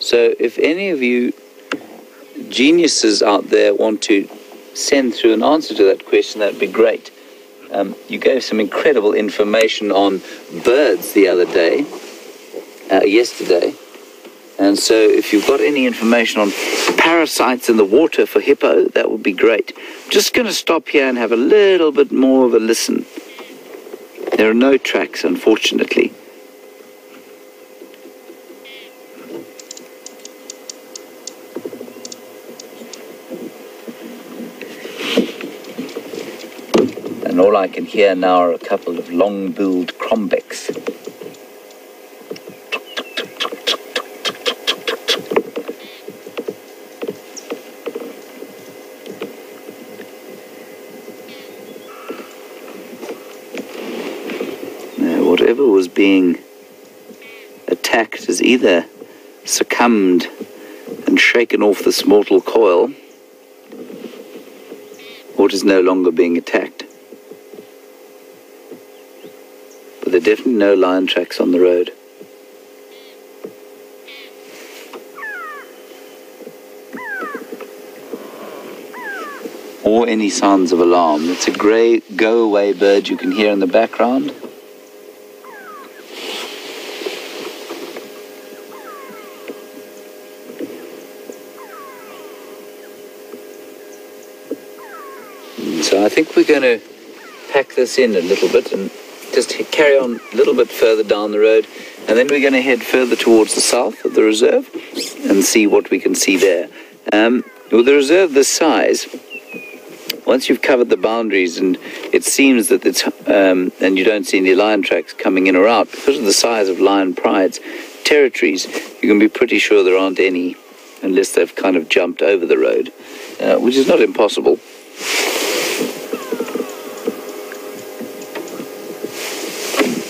So if any of you geniuses out there want to send through an answer to that question, that'd be great. You gave some incredible information on birds the other day, yesterday. And so if you've got any information on parasites in the water for hippo, that would be great. I'm just going to stop here and have a little bit more of a listen. There are no tracks, unfortunately. And all I can hear now are a couple of long-billed cromlechs. Whatever was being attacked has either succumbed and shaken off this mortal coil, or it is no longer being attacked. definitely no lion tracks on the road. Or any sounds of alarm. It's a grey go-away bird you can hear in the background. So I think we're going to pack this in a little bit and just carry on a little bit further down the road, and then we're going to head further towards the south of the reserve and see what we can see there. With the reserve this size, once you've covered the boundaries and it seems that it's and you don't see any lion tracks coming in or out, because of the size of lion pride's territories, you can be pretty sure there aren't any unless they've kind of jumped over the road, which is not impossible.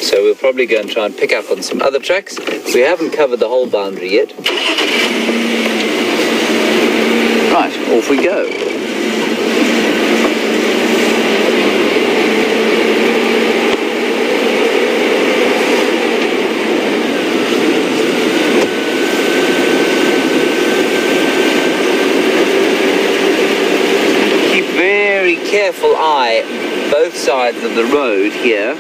So we'll probably go and try and pick up on some other tracks. We haven't covered the whole boundary yet. Right, off we go. Keep very careful eye both sides of the road here.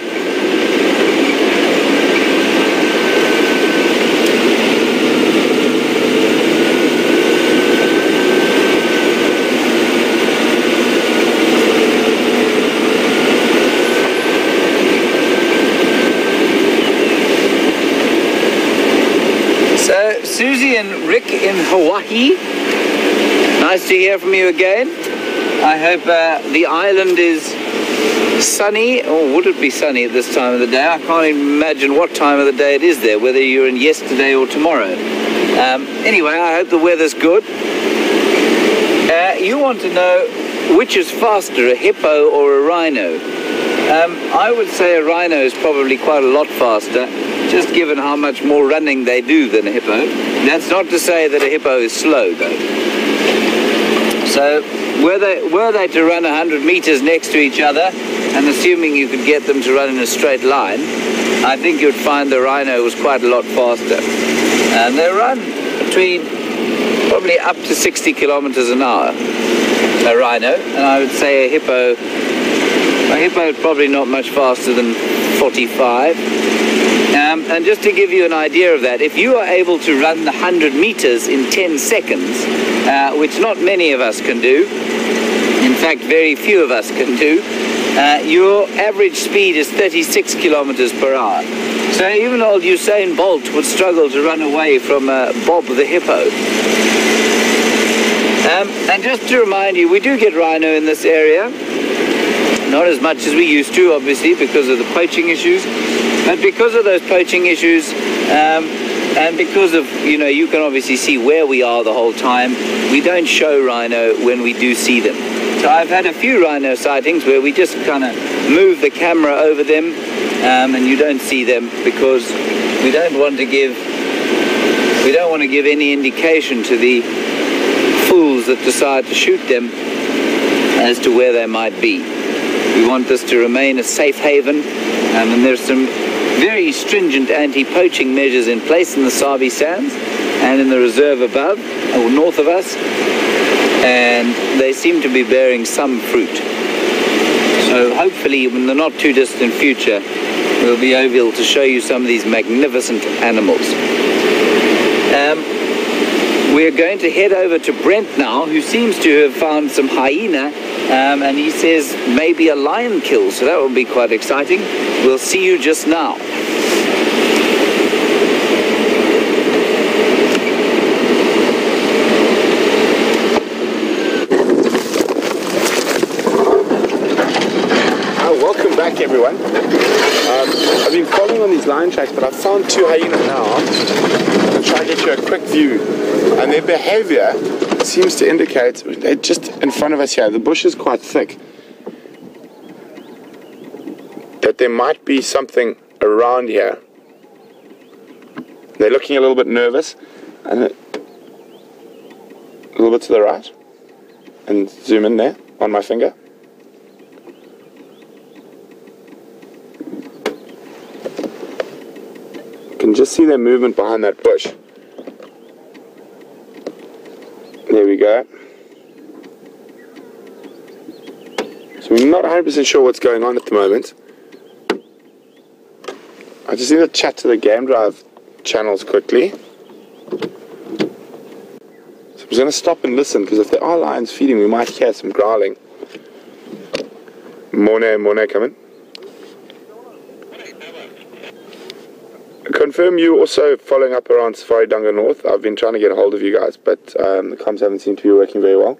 Susie and Rick in Hawaii, nice to hear from you again. I hope the island is sunny, or would it be sunny at this time of the day? I can't even imagine what time of the day it is there, whether you're in yesterday or tomorrow. Anyway, I hope the weather's good. You want to know which is faster, a hippo or a rhino? I would say a rhino is probably quite a lot faster, just given how much more running they do than a hippo. That's not to say that a hippo is slow, though. So, were they to run 100 meters next to each other, and assuming you could get them to run in a straight line, I think you'd find the rhino was quite a lot faster. And they run between probably up to 60 kilometers an hour, a rhino, and I would say a hippo is probably not much faster than 45. And just to give you an idea of that, if you are able to run the 100 meters in 10 seconds, which not many of us can do, in fact very few of us can do, your average speed is 36 kilometers per hour. So even old Usain Bolt would struggle to run away from Bob the hippo. And just to remind you, we do get rhino in this area. Not as much as we used to, obviously, because of the poaching issues. But because of those poaching issues, and because of, you can obviously see where we are the whole time, we don't show rhino when we do see them. So I've had a few rhino sightings where we just kind of move the camera over them, and you don't see them because we don't want to give any indication to the fools that decide to shoot them as to where they might be. We want this to remain a safe haven, and there's some very stringent anti-poaching measures in place in the Sabi Sands and in the reserve above, or north of us, and they seem to be bearing some fruit. So hopefully in the not too distant future we'll be able to show you some of these magnificent animals. We're going to head over to Brent now, who seems to have found some hyena, and he says maybe a lion kill, so that will be quite exciting. We'll see you just now. Welcome back, everyone. I've been following on these lion tracks, but I've found two hyenas now. I'm going to try to get you a quick view. And their behavior seems to indicate, they're just in front of us here, the bush is quite thick, that there might be something around here. They're looking a little bit nervous, and a little bit to the right, and zoom in there on my finger. can just see their movement behind that bush. There we go. So we're not 100% sure what's going on at the moment. I just need to chat to the game drive channels quickly. So I'm just going to stop and listen, because if there are lions feeding, we might hear some growling. Morning, come in. Confirm you also following up around Safari Dunga North. I've been trying to get a hold of you guys, but the comms haven't seemed to be working very well.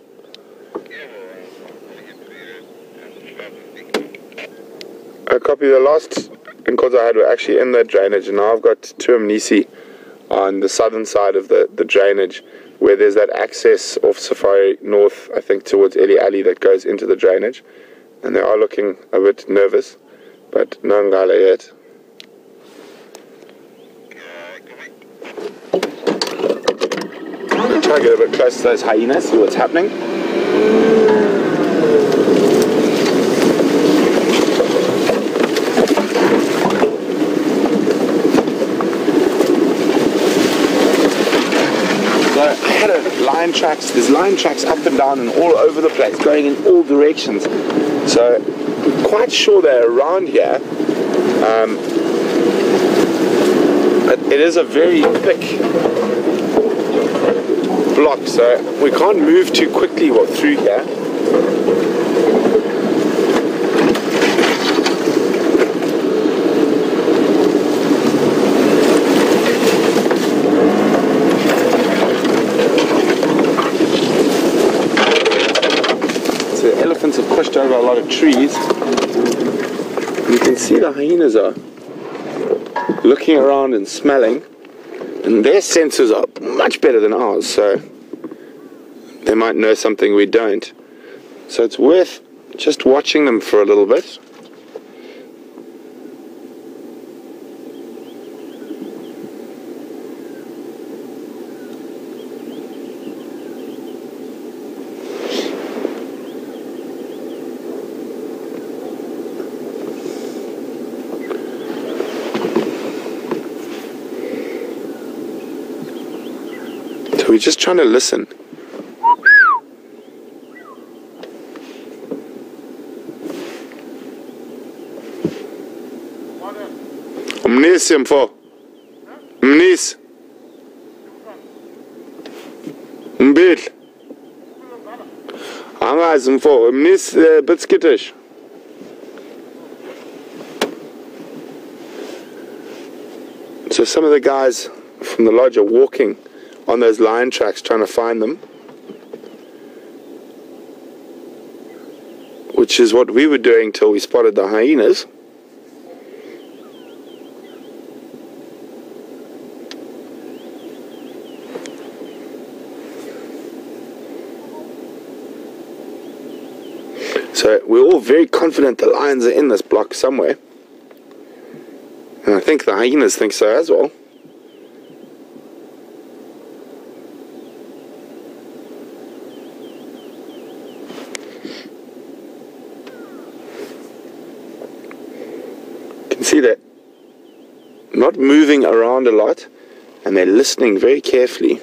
I copy. The last encounters I had were actually in the drainage, and now I've got Tuamnisi on the southern side of the drainage, where there's that access off Safari North, I think, towards Eli Alley that goes into the drainage. And they are looking a bit nervous, but no ngala yet. I'm going to try to get a bit close to those hyenas, see what's happening. So I had lion tracks, there's lion tracks up and down and all over the place, going in all directions. So I'm quite sure they're around here. But it is a very thick block, so we can't move too quickly through here. So the elephants have pushed over a lot of trees. You can see the hyenas are looking around and smelling, and their senses are much better than ours, so they might know something we don't. So it's worth just watching them for a little bit. We're just trying to listen. Mnis mfo. Mnis. Mbil. Angazi mfo. Mnis bit skittish. So some of the guys from the lodge are walking on those lion tracks trying to find them, which is what we were doing till we spotted the hyenas. So we're all very confident the lions are in this block somewhere, and I think the hyenas think so as well. See that not moving around a lot, and they're listening very carefully.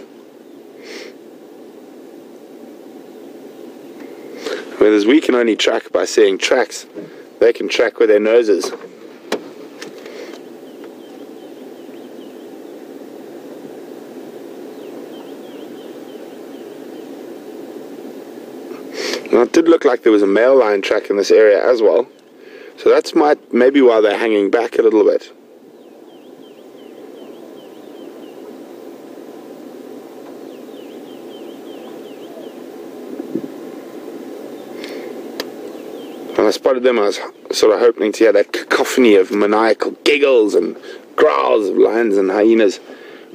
Whereas we can only track by seeing tracks, they can track with their noses. Now it did look like there was a male lion track in this area as well. So that's maybe why they're hanging back a little bit. When I spotted them, I was sort of hoping to hear that cacophony of maniacal giggles and growls of lions and hyenas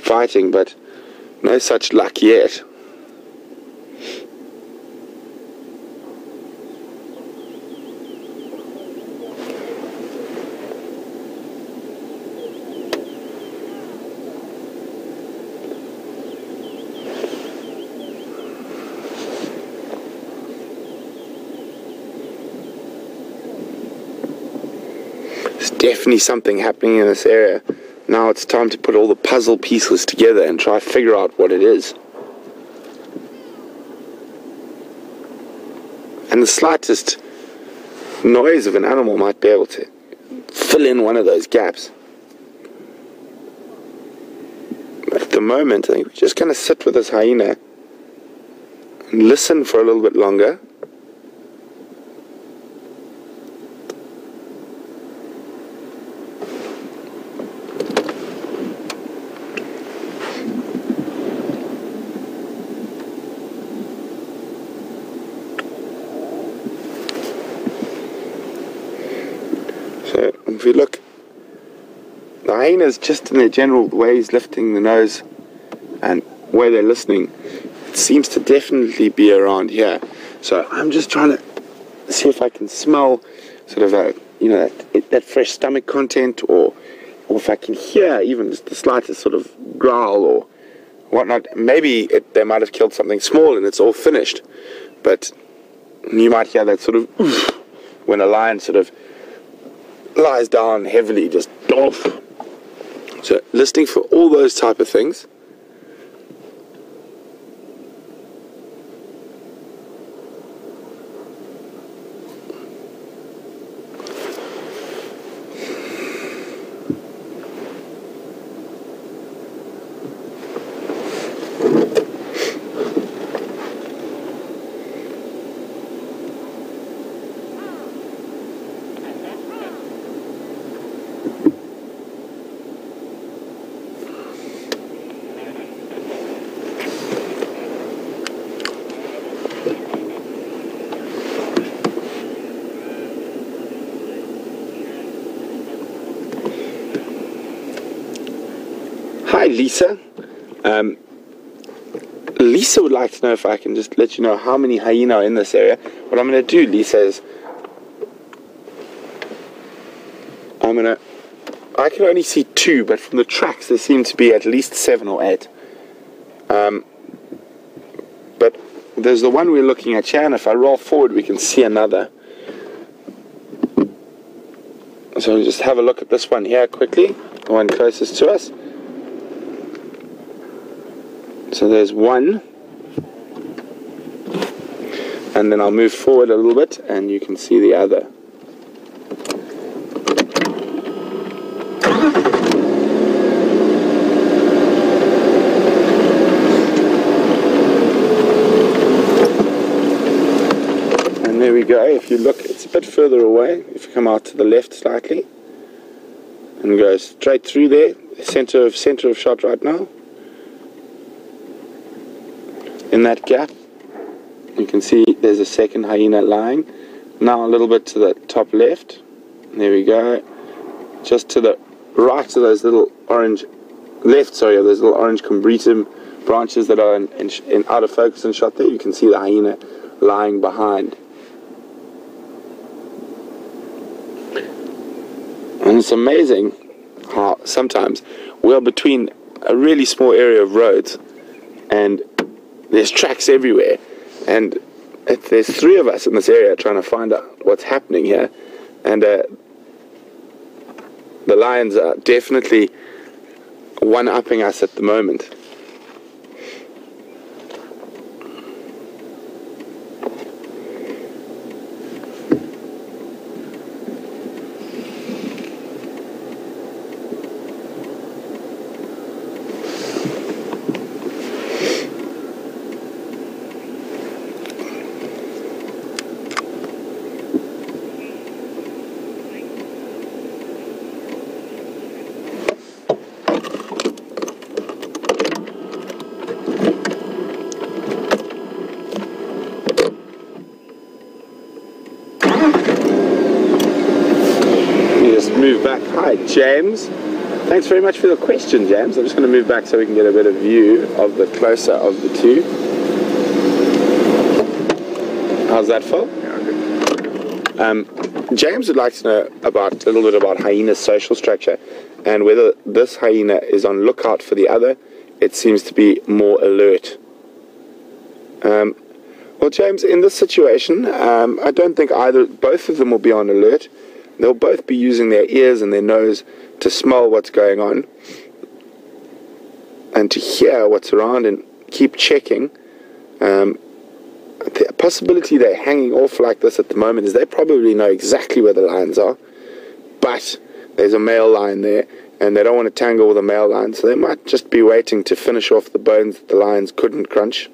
fighting, but no such luck yet. Definitely something happening in this area. Now it's time to put all the puzzle pieces together and try to figure out what it is. And the slightest noise of an animal might be able to fill in one of those gaps. But at the moment, I think we're just going to sit with this hyena and listen for a little bit longer. So if we look, the hyenas, just in their general way he's lifting the nose and where they're listening, it seems to definitely be around here. So I'm just trying to see if I can smell sort of that fresh stomach content, or if I can hear even just the slightest sort of growl or whatnot. Maybe they might have killed something small and it's all finished, but you might hear that sort of oof, when a lion sort of lies down heavily, just off. So listening for all those type of things. Hi Lisa. Lisa would like to know if I can just let you know how many hyena are in this area. What I'm going to do, Lisa, is I can only see 2, but from the tracks there seem to be at least 7 or 8. But there's the one we're looking at here, and if I roll forward we can see another. So we'll just have a look at this one here quickly, the one closest to us. So there's one, and then I'll move forward a little bit and you can see the other. And there we go. If you look, it's a bit further away. If you come out to the left slightly and go straight through there, center of shot right now. In that gap, you can see there's a second hyena lying. Now a little bit to the top left. There we go. Just to the right of those little orange, those little orange combretum branches that are in out of focus and shot there, you can see the hyena lying behind. And it's amazing how sometimes we're between a really small area of roads and there's tracks everywhere, and there's 3 of us in this area trying to find out what's happening here, and the lions are definitely one-upping us at the moment. Move back. Hi James, thanks very much for the question, James. I'm just going to move back so we can get a better view of the closer of the 2. How's that, Phil? James would like to know a little bit about hyena's social structure and whether this hyena is on lookout for the other. It seems to be more alert. Well, James, in this situation, I don't think both of them will be on alert. They'll both be using their ears and their nose to smell what's going on and to hear what's around and keep checking. The possibility they're hanging off like this at the moment is they probably know exactly where the lions are, but there's a male lion there and they don't want to tangle with a male lion, so they might just be waiting to finish off the bones that the lions couldn't crunch.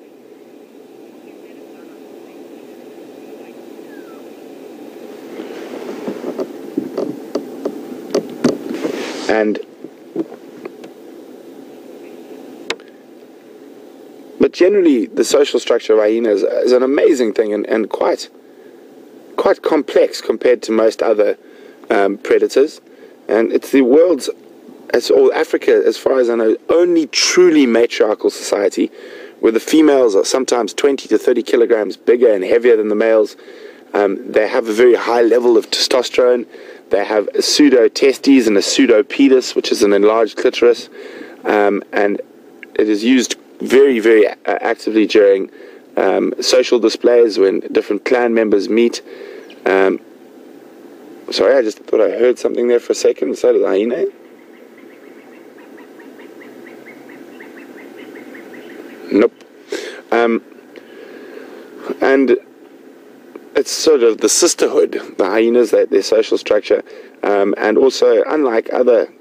But generally, the social structure of hyenas is an amazing thing and quite complex compared to most other predators. And it's the world's, or Africa, as far as I know, only truly matriarchal society, where the females are sometimes 20 to 30 kilograms bigger and heavier than the males. They have a very high level of testosterone. They have a pseudo-testes and a pseudo-pedis, which is an enlarged clitoris, and it is used very, very actively during social displays when different clan members meet. Sorry, I just thought I heard something there for a second. So did the hyena. Nope. And it's sort of the sisterhood, the hyenas, their social structure, and also, unlike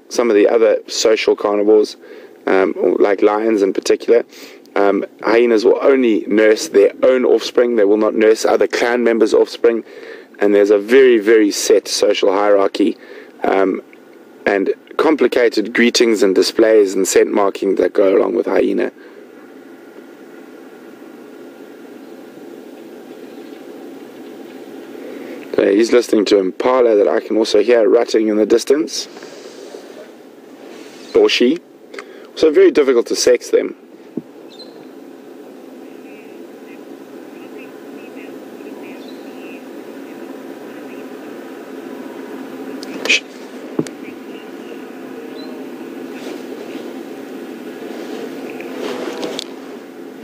some of the other social carnivores, like lions in particular, hyenas will only nurse their own offspring. They will not nurse other clan members' offspring, and there's a very, very set social hierarchy and complicated greetings and displays and scent marking that go along with hyena. So he's listening to Impala that I can also hear rutting in the distance, or she. So very difficult to sex them.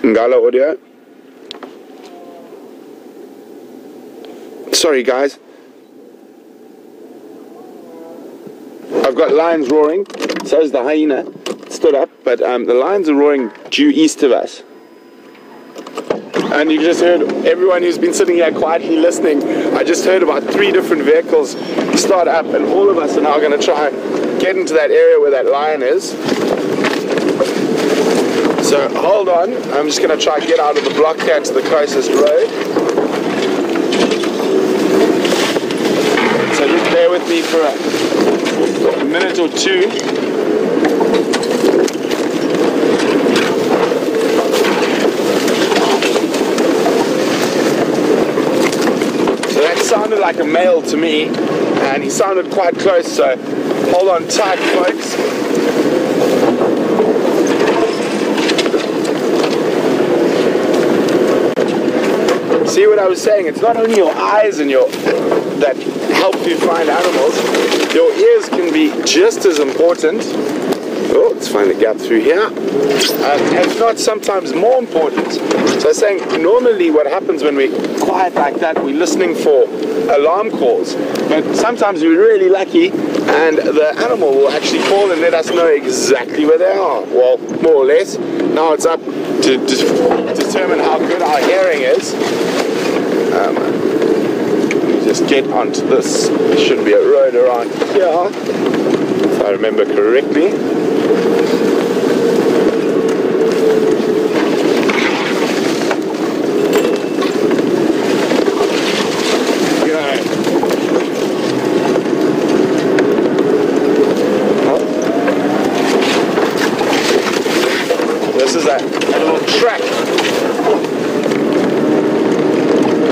Ngala audio. Sorry guys, I've got lions roaring, so is the hyena. Stood up, but the lions are roaring due east of us. And you just heard everyone who's been sitting here quietly listening. I just heard about 3 different vehicles start up, and all of us are now going to try and get into that area where that lion is. So hold on, I'm just going to try and get out of the block here to the closest road. So just bear with me for a minute or two. So that sounded like a male to me, and he sounded quite close, so hold on tight, folks. See what I was saying? It's not only your eyes and that help you find animals. Your ears can be just as important. Oh, let's find a gap through here. If not sometimes more important. So I was saying, normally what happens when we're quiet like that, we're listening for alarm calls. But sometimes we're really lucky and the animal will actually call and let us know exactly where they are. Well, more or less. Now it's up to determine how good our hearing is. Let me just get onto this. There should be a road around here, if I remember correctly. This is a little track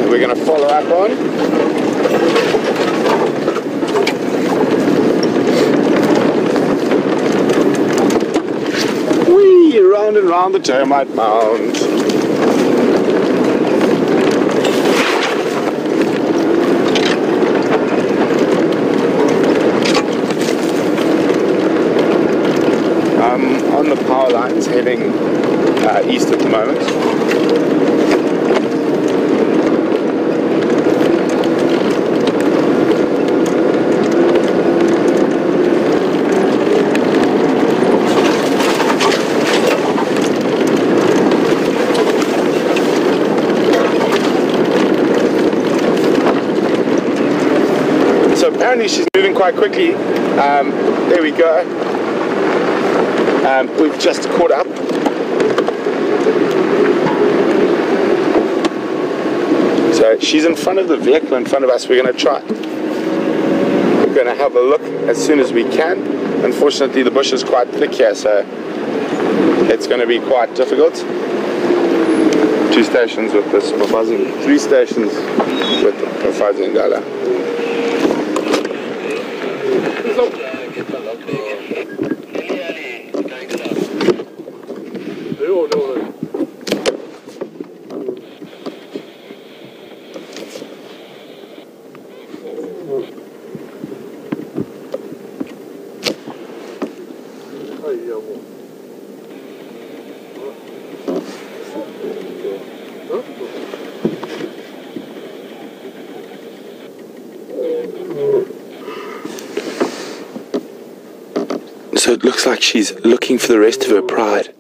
we're going to follow up on. Whee! Round and round the termite mound. On the power lines heading east at the moment. apparently she's moving quite quickly. There we go. We've just caught up. So she's in front of the vehicle in front of us. We're going to have a look as soon as we can. Unfortunately, the bush is quite thick here, so it's going to be quite difficult. 2 stations with this buzzing, 3 stations with the buzzing dollar. So it looks like she's looking for the rest of her pride.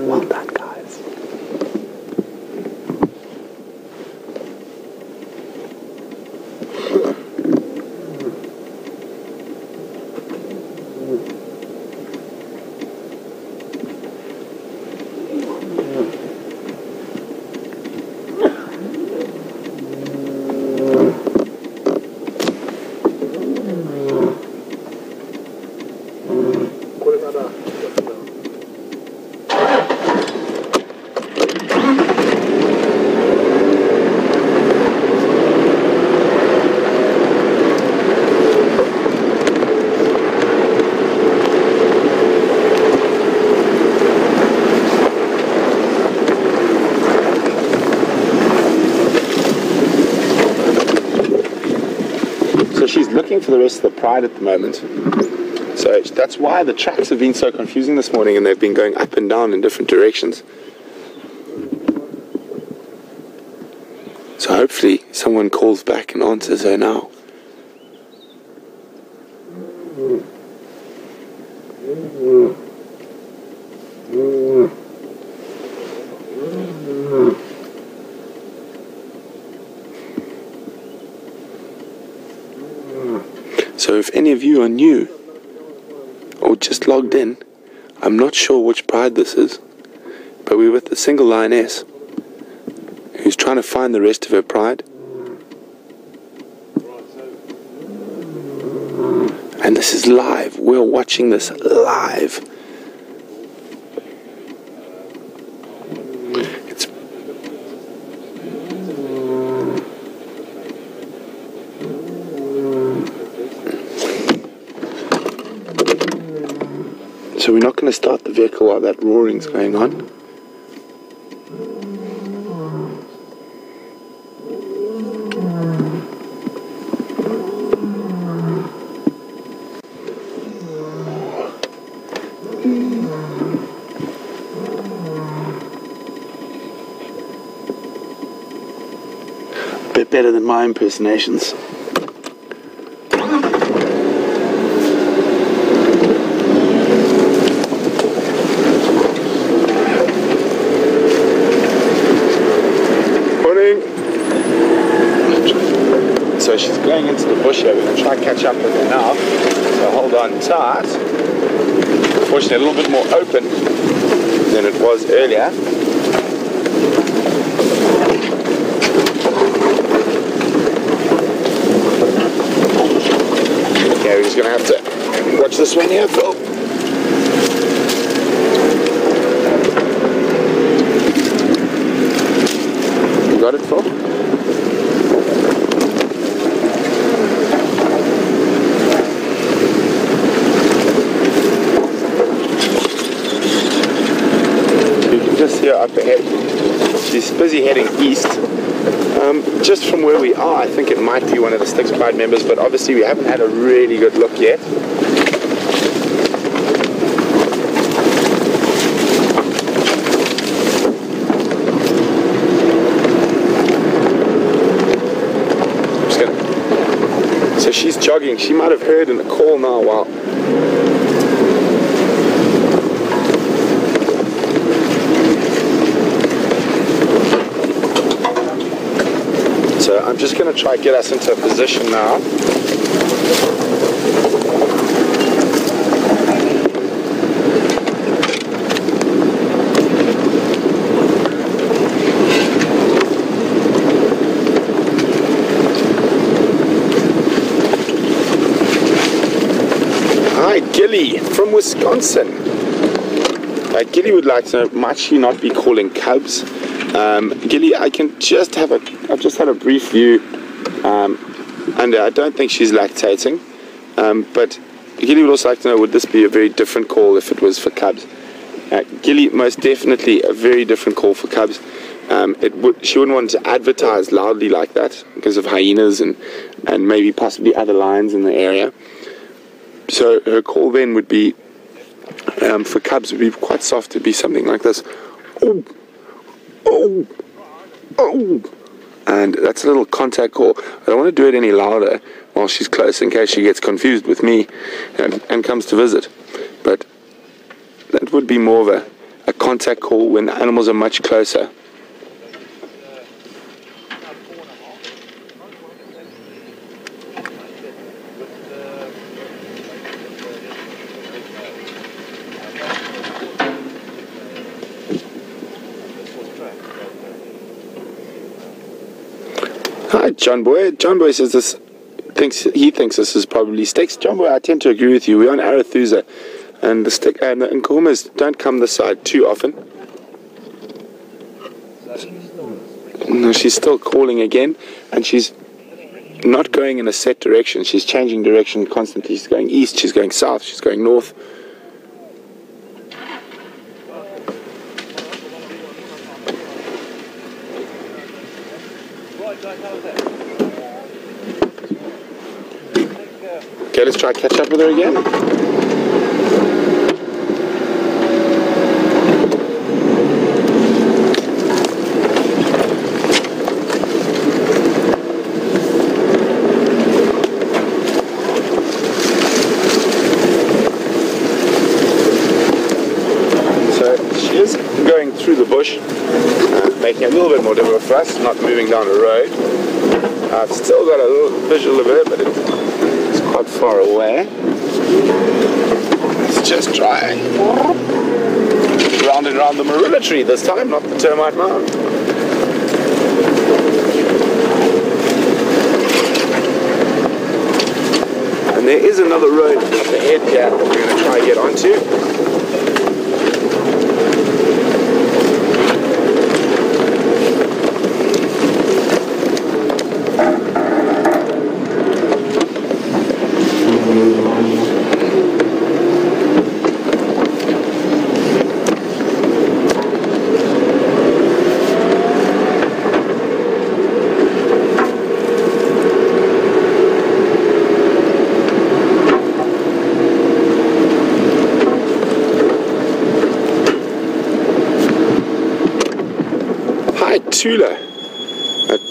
Well done, guys. So she's looking for the rest of the pride at the moment. So that's why the tracks have been so confusing this morning, and they've been going up and down in different directions. So hopefully someone calls back and answers her now. So if any of you are new or just logged in, I'm not sure which pride this is, but we're with a single lioness who's trying to find the rest of her pride. And this is live. We're watching this live. So we're not going to start the vehicle while that roaring's going on. A bit better than my impersonations. So she's going into the bush here. We're going to try and catch up with her now. So hold on tight. Unfortunately, a little bit more open than it was earlier. Okay, we're just going to have to watch this one here, Phil. You got it, Phil? Here up ahead. She's busy heading east. Just from where we are, I think it might be one of the Styx Pride members, but obviously we haven't had a really good look yet. So she's jogging. She might have heard in a call now. Wow. So I'm just going to try to get us into a position now. Gilly from Wisconsin. Gilly would like to know, might she not be calling cubs? Gilly, I've just had a brief view, and I don't think she's lactating, but Gilly would also like to know, would this be a very different call if it was for cubs? Gilly, most definitely a very different call for cubs. She wouldn't want to advertise loudly like that because of hyenas and maybe possibly other lions in the area. So her call then would be, for cubs, would be quite soft. It'd be something like this. Oh, oh, oh. And that's a little contact call. I don't want to do it any louder while she's close in case she gets confused with me and comes to visit. But that would be more of a contact call when animals are much closer. Hi, John Boy. John Boy says he thinks this is probably sticks. John Boy, I tend to agree with you. We're on Arathusa, and the stick and the nkuhumas don't come this side too often. No, she's still calling again, and she's not going in a set direction. She's changing direction constantly. She's going east, she's going south, she's going north. Okay, let's try to catch up with her again. So she is going through the bush, making it a little bit more difficult for us, not moving down the road. I've still got a little visual of her, but it's quite far away. Let's just try round and round the marula tree this time, not the termite mound. And there is another road up ahead here that we're going to try and get onto.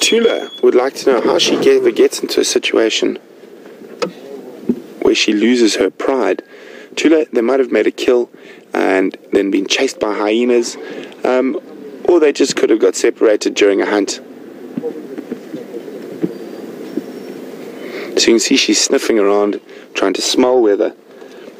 Tula would like to know how she ever gets into a situation where she loses her pride. Tula, they might have made a kill and then been chased by hyenas, or they just could have got separated during a hunt. So you can see she's sniffing around, trying to smell where the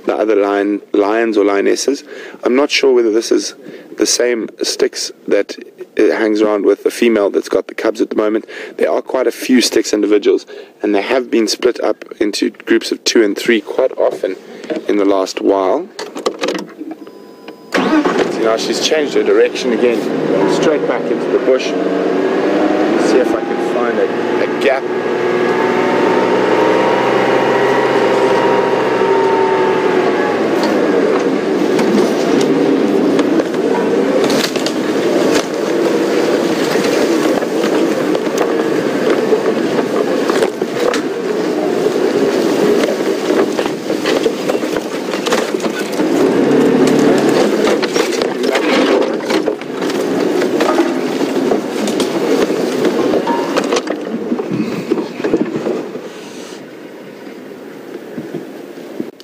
other lions or lionesses. I'm not sure whether this is the same sticks that it hangs around with the female that's got the cubs at the moment. There are quite a few sticks individuals, and they have been split up into groups of 2 and 3 quite often in the last while. See, now she's changed her direction again, straight back into the bush. See if I can find a gap.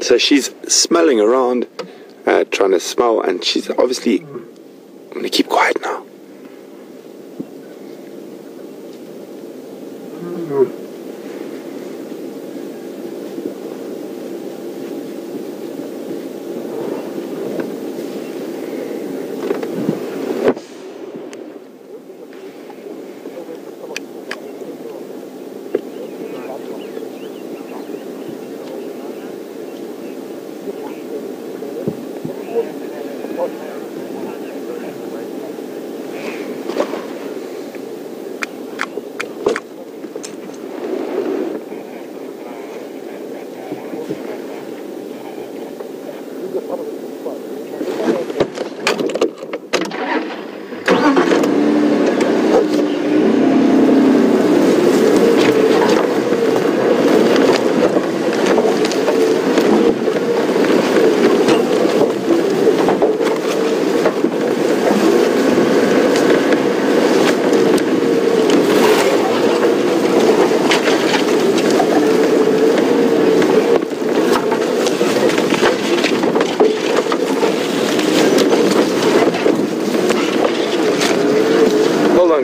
So she's smelling around, trying to smell, and she's obviously... I'm going to keep quiet now.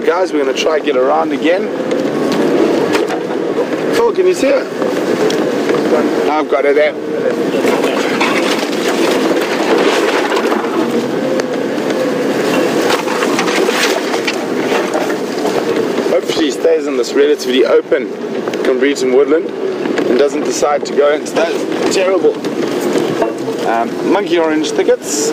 Guys, we're going to try to get around again. Phil, can you see it? I've got it there. Hopefully she stays in this relatively open Cambridgeian woodland and doesn't decide to go into those terrible monkey orange thickets.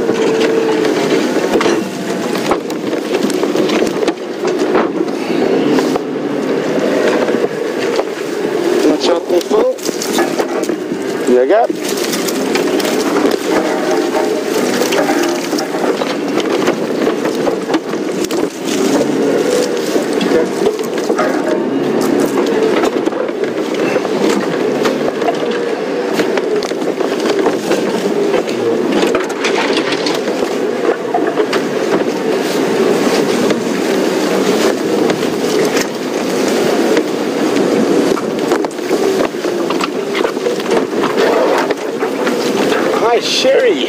There you go. Sherry.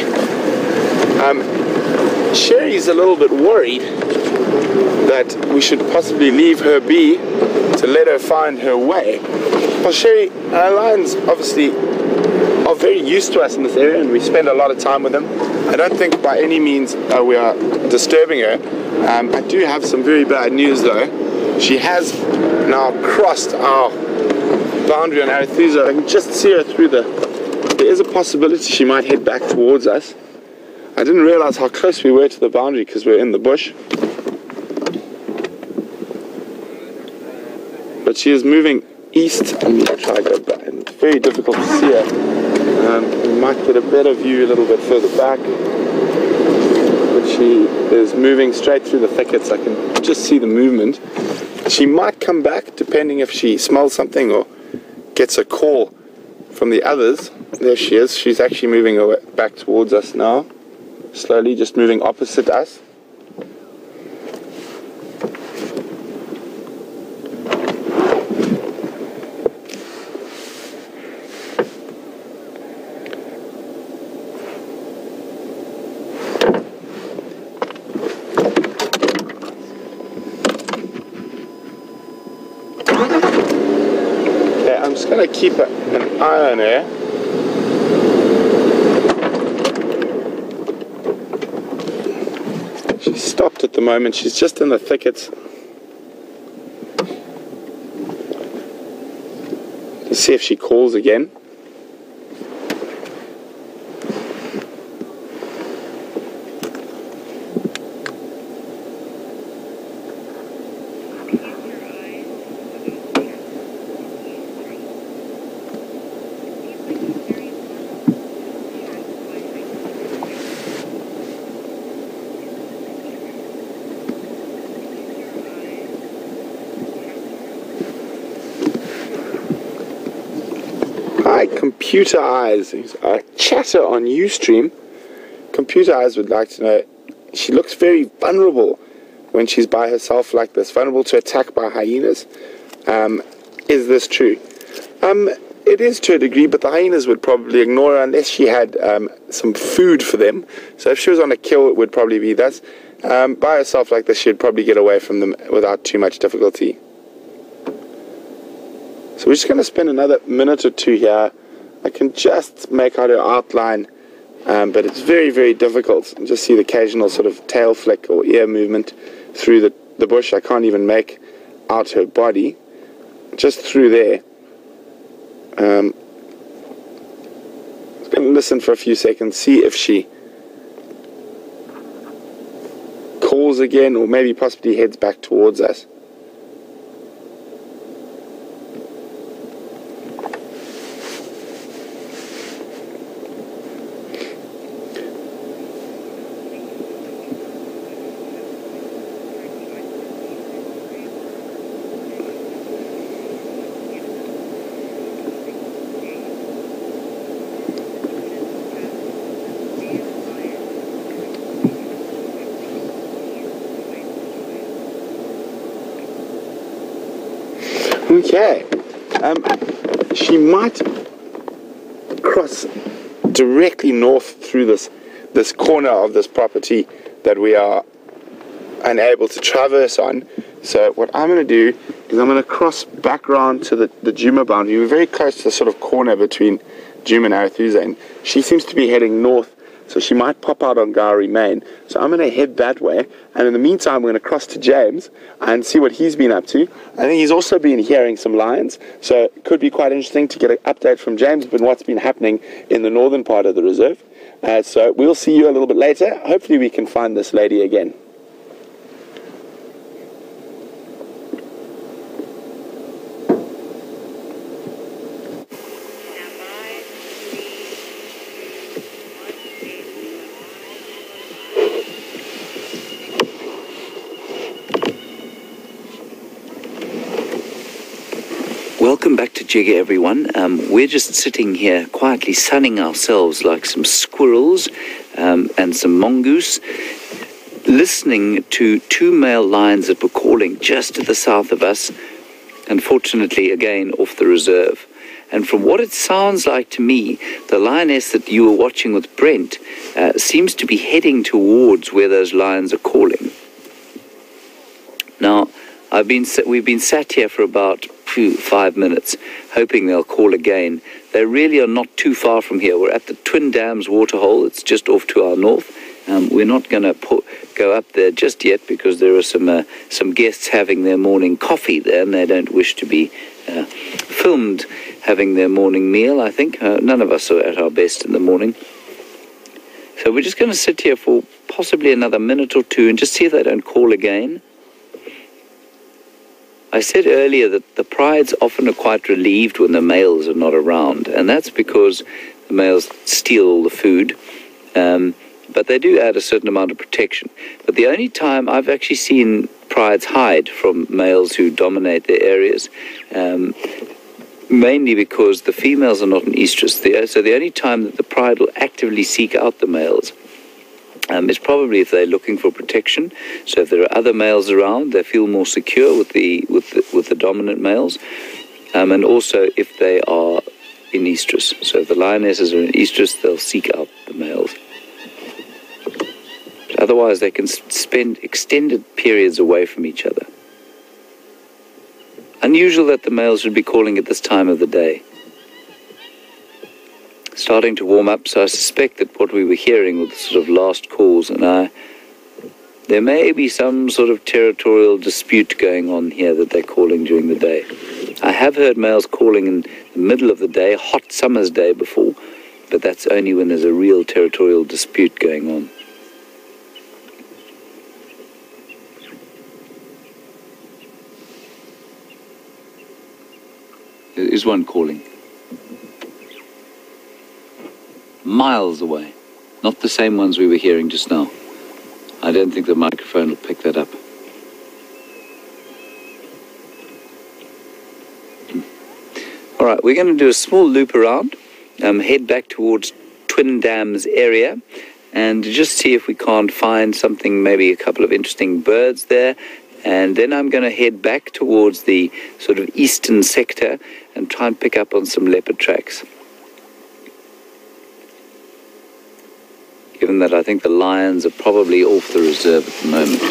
Sherry's a little bit worried that we should possibly leave her be to let her find her way. Well, Sherry, lions obviously are very used to us in this area and we spend a lot of time with them. I don't think by any means we are disturbing her. I do have some very bad news though. She has now crossed our boundary on Arathusa. I can just see her through there is a possibility she might head back towards us. I didn't realize how close we were to the boundary because we're in the bush. But she is moving east. I'm going to try to go back. It's very difficult to see her. We might get a better view a little bit further back. But she is moving straight through the thickets. I can just see the movement. She might come back depending if she smells something or gets a call from the others. There she is. She's actually moving back towards us now. Slowly, just moving opposite us. Okay, I'm just going to keep an eye on her. She's stopped at the moment. She's just in the thickets. Let's see if she calls again. Computer Eyes, a chatter on Ustream. Computer Eyes would like to know, she looks very vulnerable when she's by herself like this, vulnerable to attack by hyenas. Is this true? it is to a degree, but the hyenas would probably ignore her unless she had some food for them. So if she was on a kill, it would probably be thus. By herself like this, she'd probably get away from them without too much difficulty. So we're just going to spend another minute or two here. I can just make out her outline, but it's very, very difficult. You just see the occasional sort of tail flick or ear movement through the bush. I can't even make out her body. Just through there. I'm going to listen for a few seconds, see if she calls again or maybe possibly heads back towards us. Okay, she might cross directly north through this corner of this property that we are unable to traverse on. So what I'm going to do is I'm going to cross back around to the Juma boundary. We're very close to the sort of corner between Juma and Arathusa, and she seems to be heading north, so she might pop out on Gowrie Main. So I'm going to head that way, and in the meantime we're going to cross to James and see what he's been up to. I think he's also been hearing some lions, so it could be quite interesting to get an update from James about what's been happening in the northern part of the reserve. So we'll see you a little bit later. Hopefully we can find this lady again. Welcome back to Jigger, everyone. We're just sitting here quietly sunning ourselves like some squirrels and some mongoose, listening to two male lions that were calling just to the south of us, unfortunately again off the reserve. And from what it sounds like to me, the lioness that you were watching with Brent seems to be heading towards where those lions are calling. Now, we've been sat here for about 5 minutes, hoping they'll call again. They really are not too far from here. We're at the Twin Dams waterhole. It's just off to our north. We're not going to go up there just yet because there are some guests having their morning coffee there, and they don't wish to be filmed having their morning meal, I think. None of us are at our best in the morning. So we're just going to sit here for possibly another minute or two and just see if they don't call again. I said earlier that the prides often are quite relieved when the males are not around, and that's because the males steal all the food, but they do add a certain amount of protection. But the only time I've actually seen prides hide from males who dominate their areas, mainly because the females are not in estrus. So the only time that the pride will actively seek out the males is probably if they're looking for protection. So if there are other males around, they feel more secure with the dominant males, and also if they are in estrus. So if the lionesses are in estrus, they'll seek out the males. But otherwise, they can spend extended periods away from each other. Unusual that the males would be calling at this time of the day. Starting to warm up, so I suspect that what we were hearing were the sort of last calls, and there may be some sort of territorial dispute going on here that they're calling during the day. I have heard males calling in the middle of the day, hot summer's day before, but that's only when there's a real territorial dispute going on. There is one calling. Miles away. Not the same ones we were hearing just now. I don't think the microphone will pick that up. All right, we're going to do a small loop around, head back towards Twin Dams area, and just see if we can't find something, maybe a couple of interesting birds there, And then I'm going to head back towards the sort of eastern sector and try and pick up on some leopard tracks. Given that I think the lions are probably off the reserve at the moment.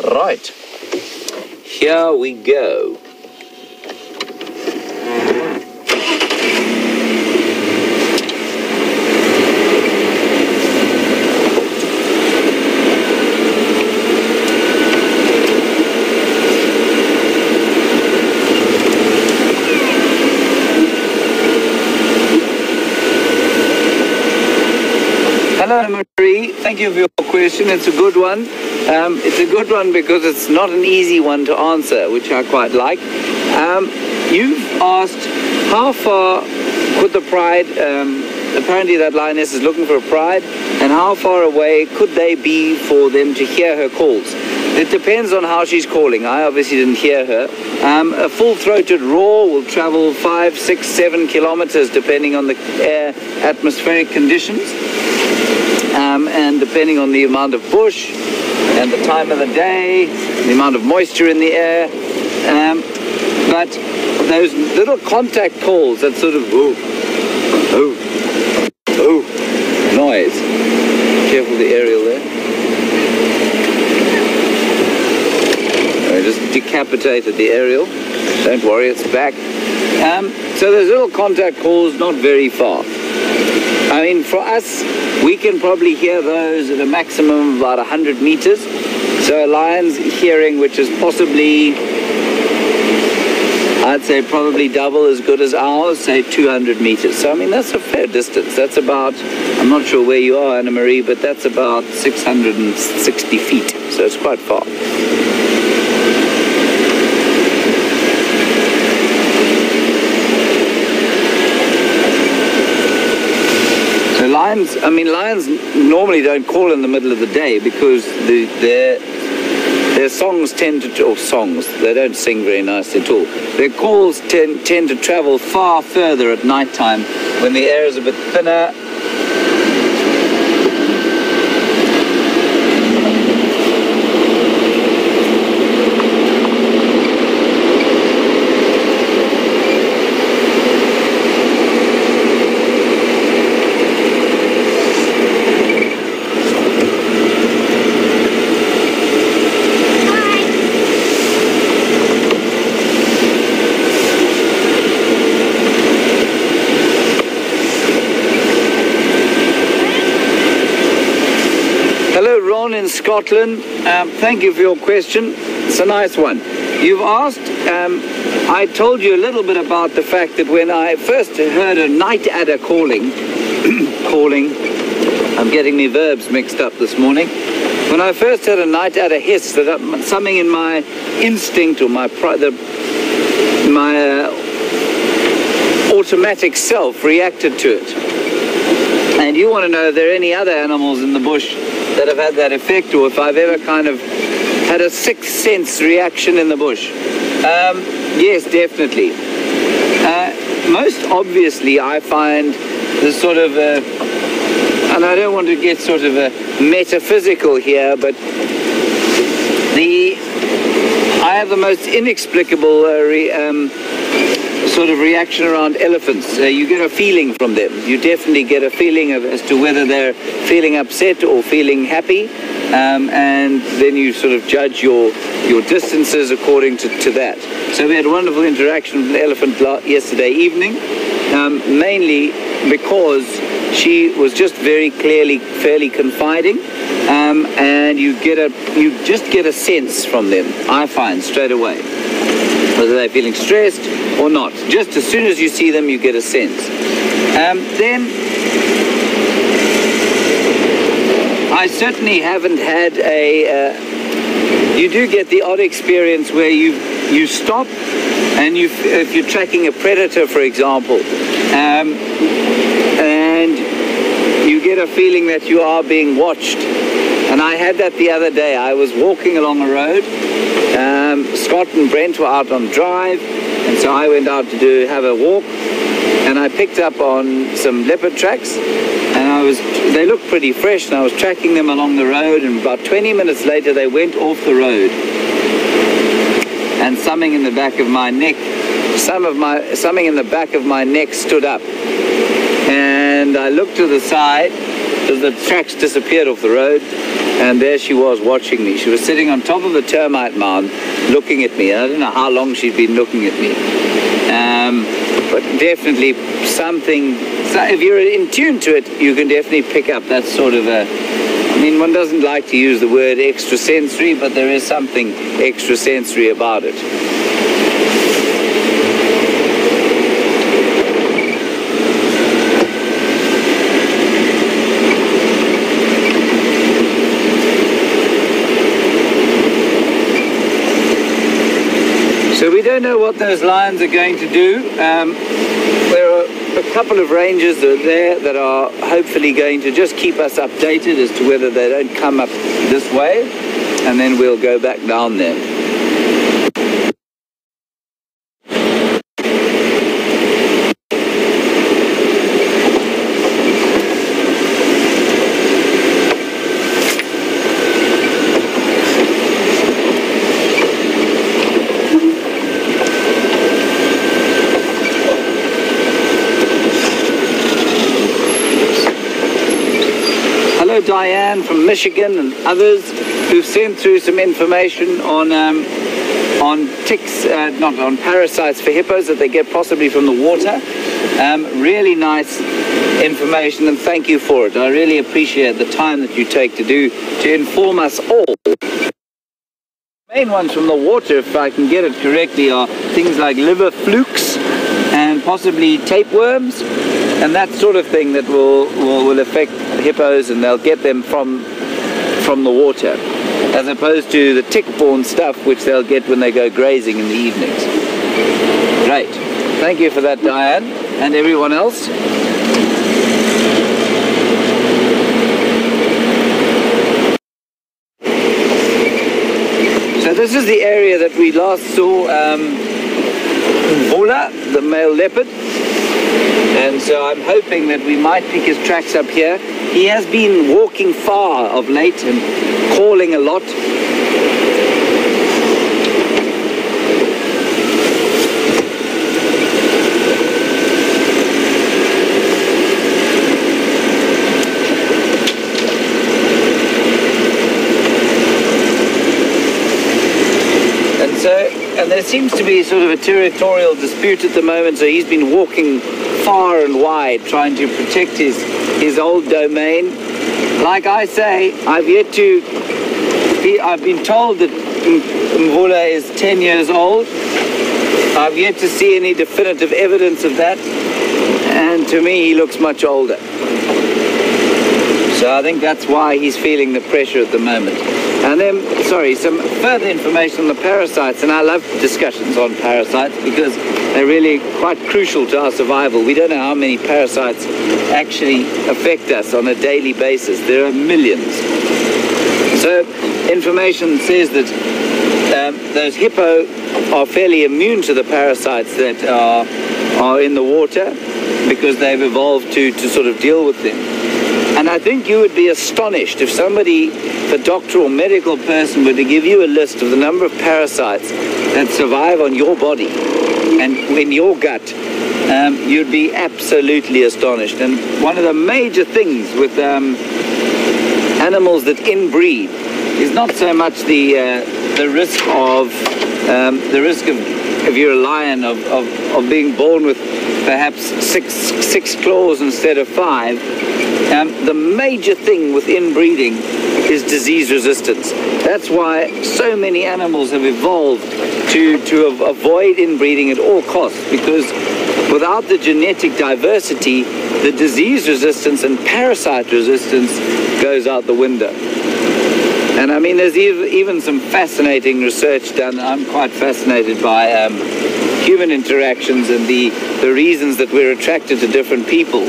Right. Here we go. Hello, Marie. Thank you for your question. It's a good one. It's a good one because it's not an easy one to answer, which I quite like. You've asked how far could the pride, apparently that lioness is looking for a pride, and how far away could they be for them to hear her calls? It depends on how she's calling. I obviously didn't hear her. A full-throated roar will travel 5, 6, 7 kilometers depending on the atmospheric conditions. And depending on the amount of bush and the time of the day, the amount of moisture in the air. But those little contact calls, that sort of noise. Careful the aerial there. I just decapitated the aerial. Don't worry, it's back. So those little contact calls, not very far. I mean, for us, we can probably hear those at a maximum of about 100 meters. So a lion's hearing, which is possibly, I'd say probably double as good as ours, say 200 meters. So, I mean, that's a fair distance. That's about, I'm not sure where you are, Anna Marie, but that's about 660 feet. So it's quite far. Lions normally don't call in the middle of the day because their songs tend to, or songs, they don't sing very nicely at all. Their calls tend to travel far further at night time when the air is a bit thinner. In Scotland, thank you for your question. It's a nice one. You've asked, I told you a little bit about the fact that when I first heard a night adder calling, I'm getting my verbs mixed up this morning. When I first heard a night adder hiss, that something in my instinct or my automatic self reacted to it. And you want to know if there are any other animals in the bush that have had that effect, or if I've ever kind of had a sixth sense reaction in the bush. Yes, definitely. Most obviously, I find the sort of, and I don't want to get sort of metaphysical here, but I have the most inexplicable sort of reaction around elephants. You get a feeling from them. You definitely get a feeling as to whether they're feeling upset or feeling happy, and then you sort of judge your distances according to that. So we had a wonderful interaction with the elephant yesterday evening, mainly because she was just very clearly fairly confiding, and you just get a sense from them, I find, straight away, whether they're feeling stressed or not. Just as soon as you see them, you get a sense. Then I certainly haven't had you do get the odd experience where you stop and if you're tracking a predator, for example, and you get a feeling that you are being watched. And I had that the other day. I was walking along a road. Scott and Brent were out on drive, and so I went out to have a walk, and I picked up on some leopard tracks, and they looked pretty fresh, and I was tracking them along the road, and about 20 minutes later they went off the road. and something in the back of my neck, something in the back of my neck stood up. And I looked to the side, as the tracks disappeared off the road, and there she was watching me. She was sitting on top of a termite mound looking at me. I don't know how long she'd been looking at me. But definitely something, so if you're in tune to it, you can definitely pick up that sort of a, I mean, one doesn't like to use the word extrasensory, but there is something extrasensory about it. So we don't know what those lions are going to do. There are a couple of rangers there that are hopefully going to just keep us updated as to whether they don't come up this way, and then we'll go back down there. Diane from Michigan and others who've sent through some information on ticks, not on parasites for hippos that they get possibly from the water. Really nice information, and thank you for it. I really appreciate the time that you take to inform us all. The main ones from the water, if I can get it correctly, are things like liver flukes and possibly tapeworms and that sort of thing that will affect hippos, and they'll get them from the water, as opposed to the tick-borne stuff which they'll get when they go grazing in the evenings. Great. Thank you for that, Diane, and everyone else. So this is the area that we last saw Vola, the male leopard. And so I'm hoping that we might pick his tracks up here. He has been walking far of late and calling a lot. And there seems to be sort of a territorial dispute at the moment, so he's been walking far and wide trying to protect his old domain. Like I say, I've been told that Mvula is 10 years old. I've yet to see any definitive evidence of that, and to me he looks much older. So I think that's why he's feeling the pressure at the moment. And then, some further information on the parasites, and I love discussions on parasites because they're really quite crucial to our survival. We don't know how many parasites actually affect us on a daily basis. There are millions. So information says that those hippo are fairly immune to the parasites that are in the water because they've evolved to sort of deal with them. And I think you would be astonished if somebody, a doctor or medical person, were to give you a list of the number of parasites that survive on your body and in your gut. You'd be absolutely astonished. And one of the major things with animals that inbreed is not so much the risk of if you're a lion of being born with perhaps six claws instead of 5. The major thing with inbreeding is disease resistance. That's why so many animals have evolved to avoid inbreeding at all costs, because without the genetic diversity, the disease resistance and parasite resistance goes out the window. And I mean, there's even some fascinating research done. I'm quite fascinated by human interactions and the reasons that we're attracted to different people.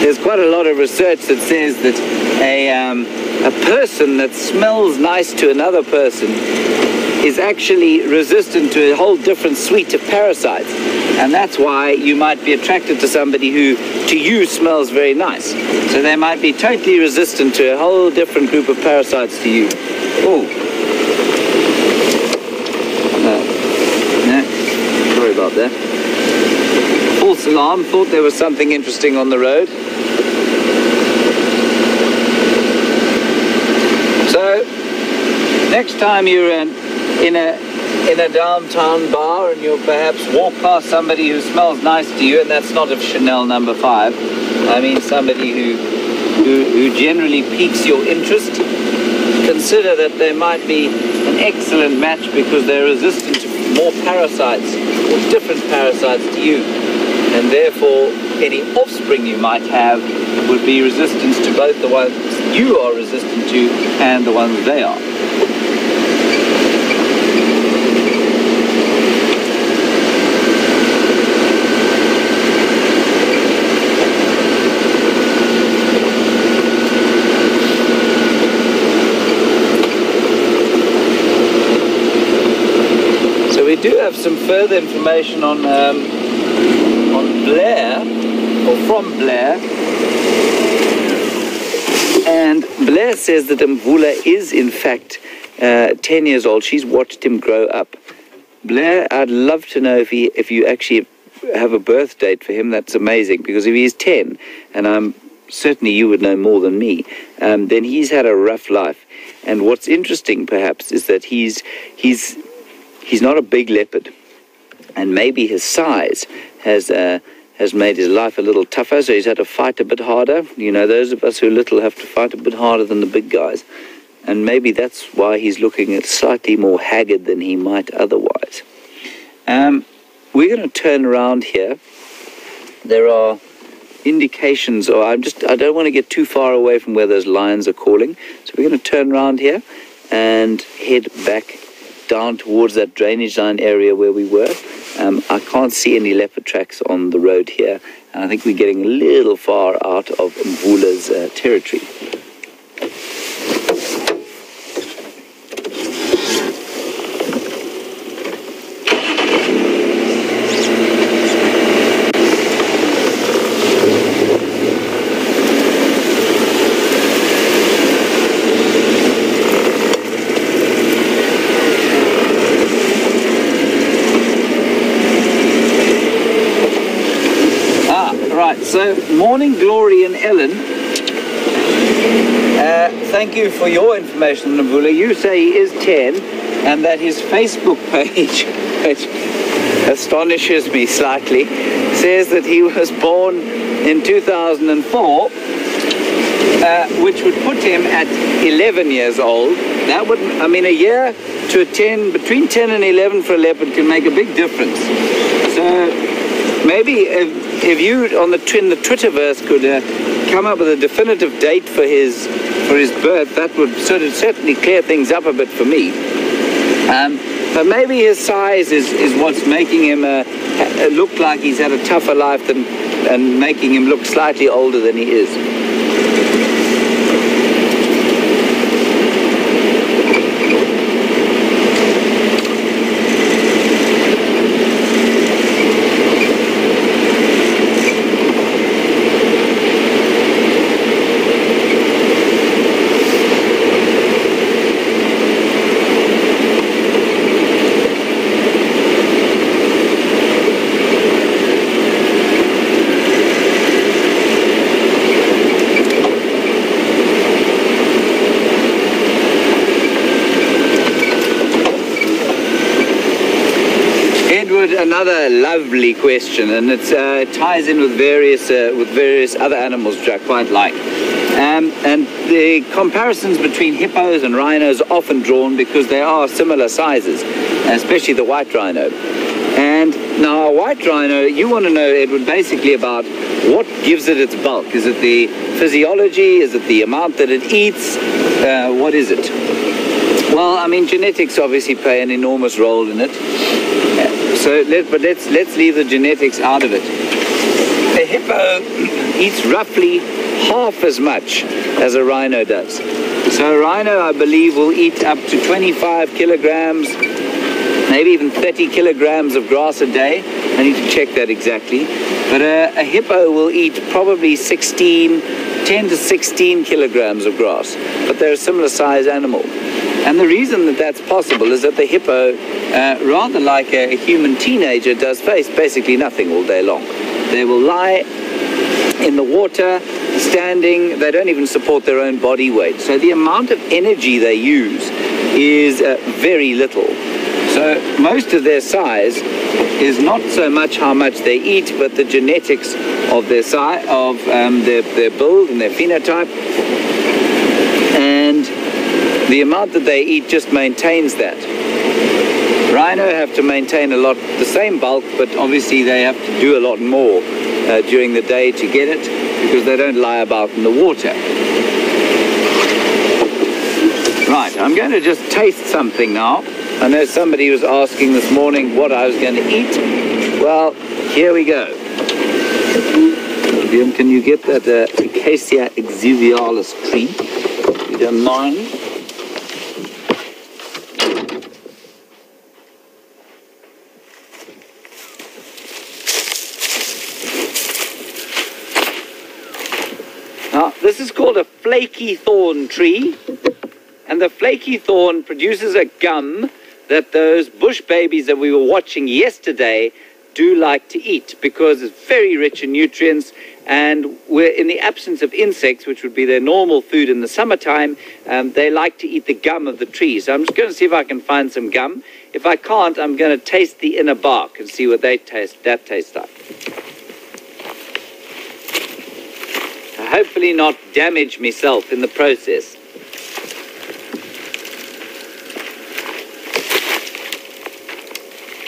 There's quite a lot of research that says that a person that smells nice to another person is actually resistant to a whole different suite of parasites. And that's why you might be attracted to somebody who, to you, smells very nice. So they might be totally resistant to a whole different group of parasites to you. Oh. Sorry about that. False alarm. Thought there was something interesting on the road. So, next time you're in a downtown bar and you'll perhaps walk past somebody who smells nice to you, and that's not of Chanel number 5. I mean somebody who generally piques your interest. Consider that they might be an excellent match because they're resistant to more parasites or different parasites to you, and therefore any offspring you might have would be resistant to both the ones you are resistant to and the ones they are. We do have some further information on Blair, or from Blair, and Blair says that Mvula is in fact 10 years old. She's watched him grow up. Blair, I'd love to know if you actually have a birth date for him. That's amazing, because if he's 10, and certainly you would know more than me, then he's had a rough life. And what's interesting perhaps is that he's not a big leopard, and maybe his size has made his life a little tougher, so he's had to fight a bit harder. You know, those of us who are little have to fight a bit harder than the big guys, and maybe that's why he's looking slightly more haggard than he might otherwise. We're going to turn around here. There are indications, or I don't want to get too far away from where those lions are calling, so we're going to turn around here and head back down towards that drainage line area where we were. I can't see any leopard tracks on the road here, and I think we're getting a little far out of Mvula's territory. So, morning, Glory and Ellen. Thank you for your information, Mvula. You say he is 10, and that his Facebook page, which astonishes me slightly, says that he was born in 2004, which would put him at 11 years old. That would, I mean, a year to a 10, between 10 and 11 for a leopard can make a big difference. So, maybe if you in the Twitterverse could come up with a definitive date for his birth, that would certainly clear things up a bit for me. But maybe his size is what's making him look like he's had a tougher life and making him look slightly older than he is. Another lovely question, and it ties in with various other animals which I quite like. And the comparisons between hippos and rhinos are often drawn because they are similar sizes, especially the white rhino. And now a white rhino, you want to know, Edward, basically about what gives it its bulk. Is it the physiology? Is it the amount that it eats? What is it? Well, I mean, genetics obviously play an enormous role in it. But let's leave the genetics out of it. A hippo eats roughly half as much as a rhino does. So a rhino, I believe, will eat up to 25 kilograms, maybe even 30 kilograms of grass a day. I need to check that exactly. But a hippo will eat probably 10 10 to 16 kilograms of grass, but they're a similar size animal. And the reason that that's possible is that the hippo, rather like a human teenager, does face basically nothing all day long. They will lie in the water, standing. They don't even support their own body weight. So the amount of energy they use is very little. So most of their size is not so much how much they eat, but the genetics of their size, of their build and their phenotype. And the amount that they eat just maintains that. Rhino have to maintain a lot, the same bulk, but obviously they have to do a lot more during the day to get it, because they don't lie about in the water. Right, I'm going to just taste something now. I know somebody was asking this morning what I was going to eat. Well, here we go. Wium, can you get that Acacia exuvialis tree? If you don't mind. Now, this is called a flaky thorn tree, and the flaky thorn produces a gum that those bush babies that we were watching yesterday do like to eat, because it's very rich in nutrients, and we're in the absence of insects, which would be their normal food in the summertime. They like to eat the gum of the tree. So I'm just going to see if I can find some gum. If I can't, I'm going to taste the inner bark and see what that tastes like. Hopefully not damage myself in the process.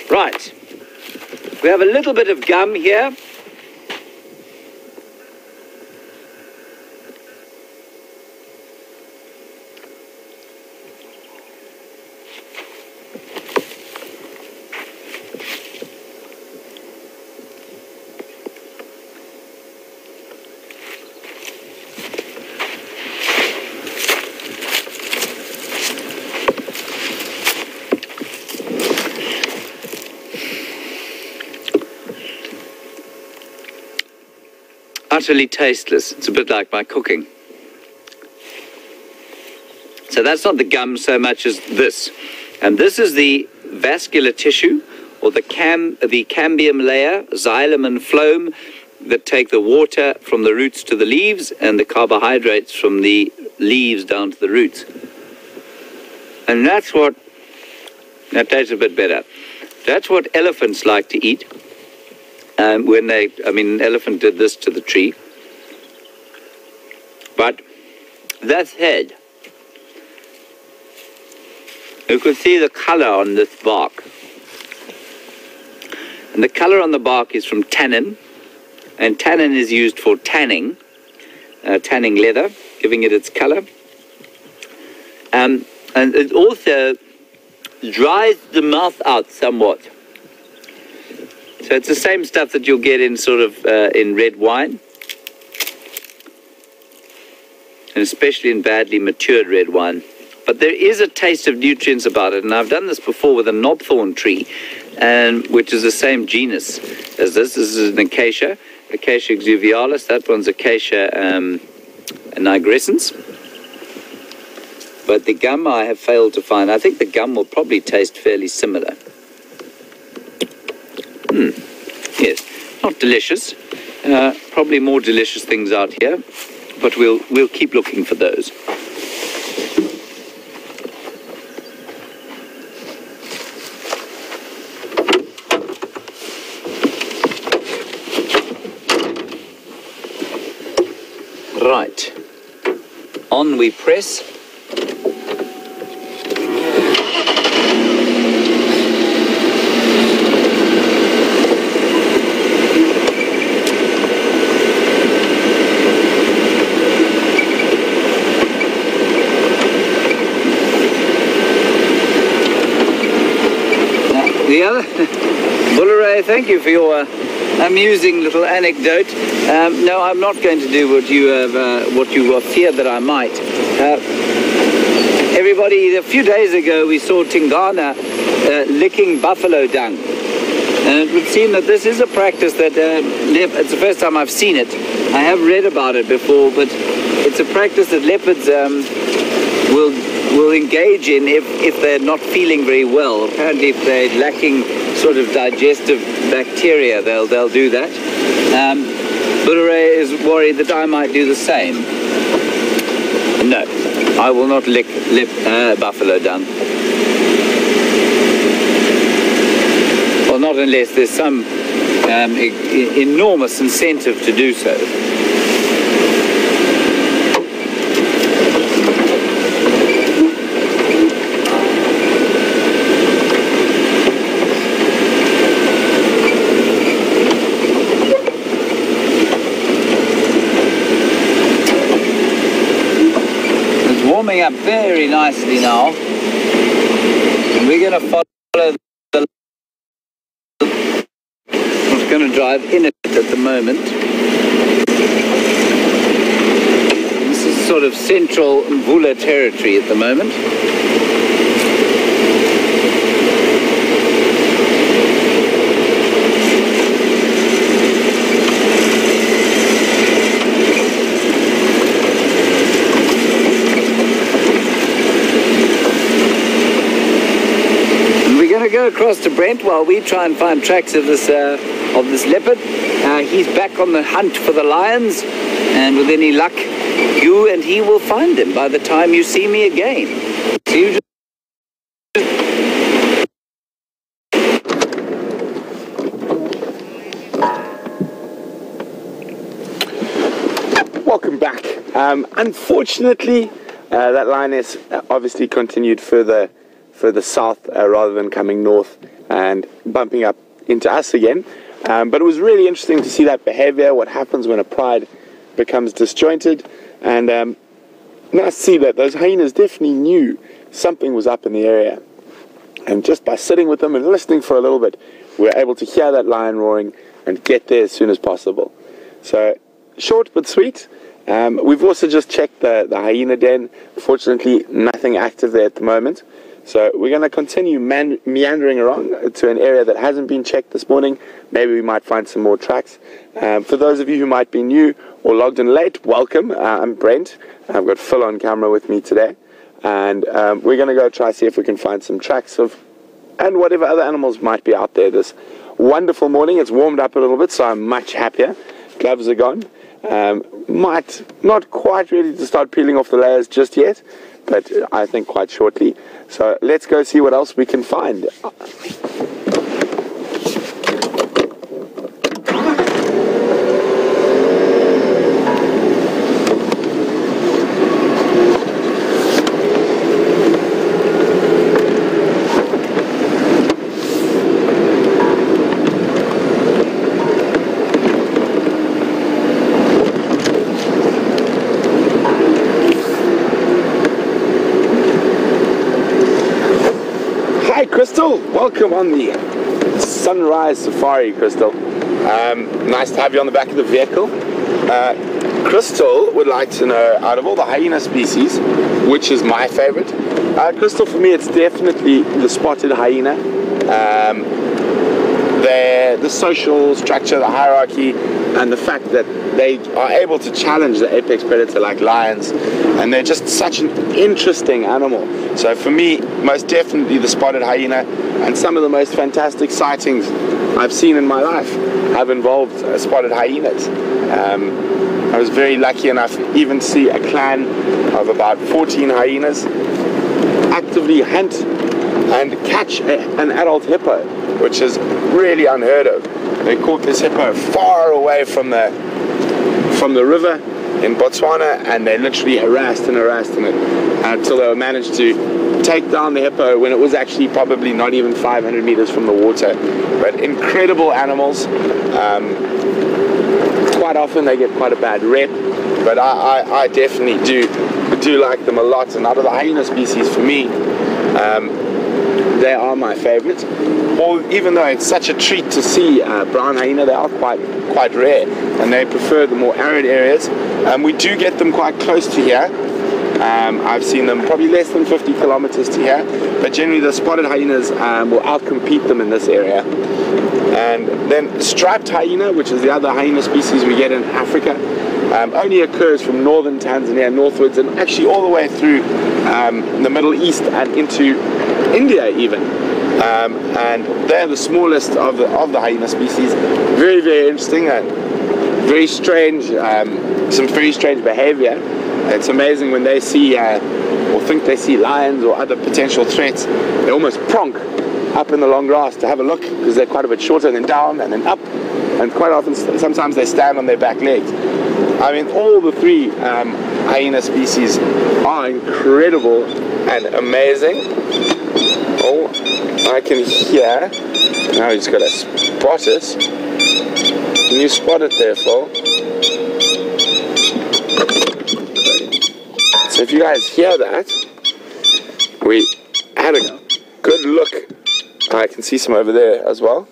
Right, we have a little bit of gum here. Utterly tasteless. It's a bit like my cooking. So that's not the gum so much as this. And this is the vascular tissue, or the cambium layer, xylem and phloem, that take the water from the roots to the leaves and the carbohydrates from the leaves down to the roots. And that tastes a bit better. That's what elephants like to eat. When an elephant did this to the tree. But that said, you could see the color on this bark. And the color on the bark is from tannin. And tannin is used for tanning leather, giving it its color. And it also dries the mouth out somewhat. So it's the same stuff that you'll get in in red wine, and especially in badly matured red wine. But there is a taste of nutrients about it, and I've done this before with a knobthorn tree, which is the same genus as this. This is an Acacia exuvialis. That one's Acacia nigrescens. But the gum I have failed to find. I think the gum will probably taste fairly similar. Yes, not delicious. Probably more delicious things out here, but we'll keep looking for those. Right, on we press. The other, Bulleray, thank you for your amusing little anecdote. No, I'm not going to do what you feared that I might. Everybody, a few days ago we saw Tingana licking buffalo dung. And it would seem that this is a practice that, it's the first time I've seen it, I have read about it before, but it's a practice that leopards will engage in if they're not feeling very well. Apparently, if they're lacking sort of digestive bacteria, they'll do that. Budere is worried that I might do the same. No, I will not lick buffalo dung. Well, not unless there's some enormous incentive to do so. It's warming up very nicely now, and we're going to follow the... going to drive in it at the moment. This is sort of central Mvula territory at the moment. And we're going to go across to Brent while we try and find tracks of this leopard. He's back on the hunt for the lions, and with any luck, you and he will find them by the time you see me again. So you Welcome back. Unfortunately, that lioness obviously continued further south rather than coming north and bumping up into us again. But it was really interesting to see that behavior, what happens when a pride becomes disjointed. And now I see that those hyenas definitely knew something was up in the area. And just by sitting with them and listening for a little bit, we were able to hear that lion roaring and get there as soon as possible. So, short but sweet. We've also just checked the hyena den. Fortunately, nothing active there at the moment. So we're going to continue meandering around to an area that hasn't been checked this morning. Maybe we might find some more tracks. For those of you who might be new or logged in late, welcome. I'm Brent. I've got Phil on camera with me today. And we're going to go try see if we can find some tracks and whatever other animals might be out there this wonderful morning. It's warmed up a little bit, so I'm much happier. Gloves are gone. Might not quite ready to start peeling off the layers just yet, but I think quite shortly. So let's go see what else we can find. Crystal, welcome on the Sunrise Safari, Crystal. Nice to have you on the back of the vehicle. Crystal would like to know, out of all the hyena species, which is my favorite? Crystal, for me, it's definitely the spotted hyena. The social structure, the hierarchy, and the fact that they are able to challenge the apex predator like lions, and they're just such an interesting animal. So for me, most definitely the spotted hyena, and some of the most fantastic sightings I've seen in my life have involved spotted hyenas. I was very lucky enough even to see a clan of about 14 hyenas actively hunt and catch an adult hippo, which is really unheard of. They caught this hippo far away from the river in Botswana, and they literally harassed it until they managed to take down the hippo when it was actually probably not even 500 meters from the water. But incredible animals. Quite often they get quite a bad rep, but I definitely do like them a lot. And out of the hyena species, for me, they are my favorite. Even though it's such a treat to see brown hyena, they are quite rare, and they prefer the more arid areas. We do get them quite close to here. I've seen them probably less than 50 kilometers to here, but generally the spotted hyenas will outcompete them in this area. And then striped hyena, which is the other hyena species we get in Africa, only occurs from northern Tanzania northwards, and actually all the way through the Middle East and into India even. And they're the smallest of the hyena species. Very, very interesting and very strange, some very strange behavior. It's amazing when they see or think they see lions or other potential threats, they almost pronk up in the long grass to have a look, because they're quite a bit shorter, and then down and then up, and quite often sometimes they stand on their back legs. I mean, all the three hyena species are incredible and amazing. Oh, I can hear. Now you just got to spot it. Can you spot it there, Phil? So if you guys hear that, we had a good look. I can see some over there as well.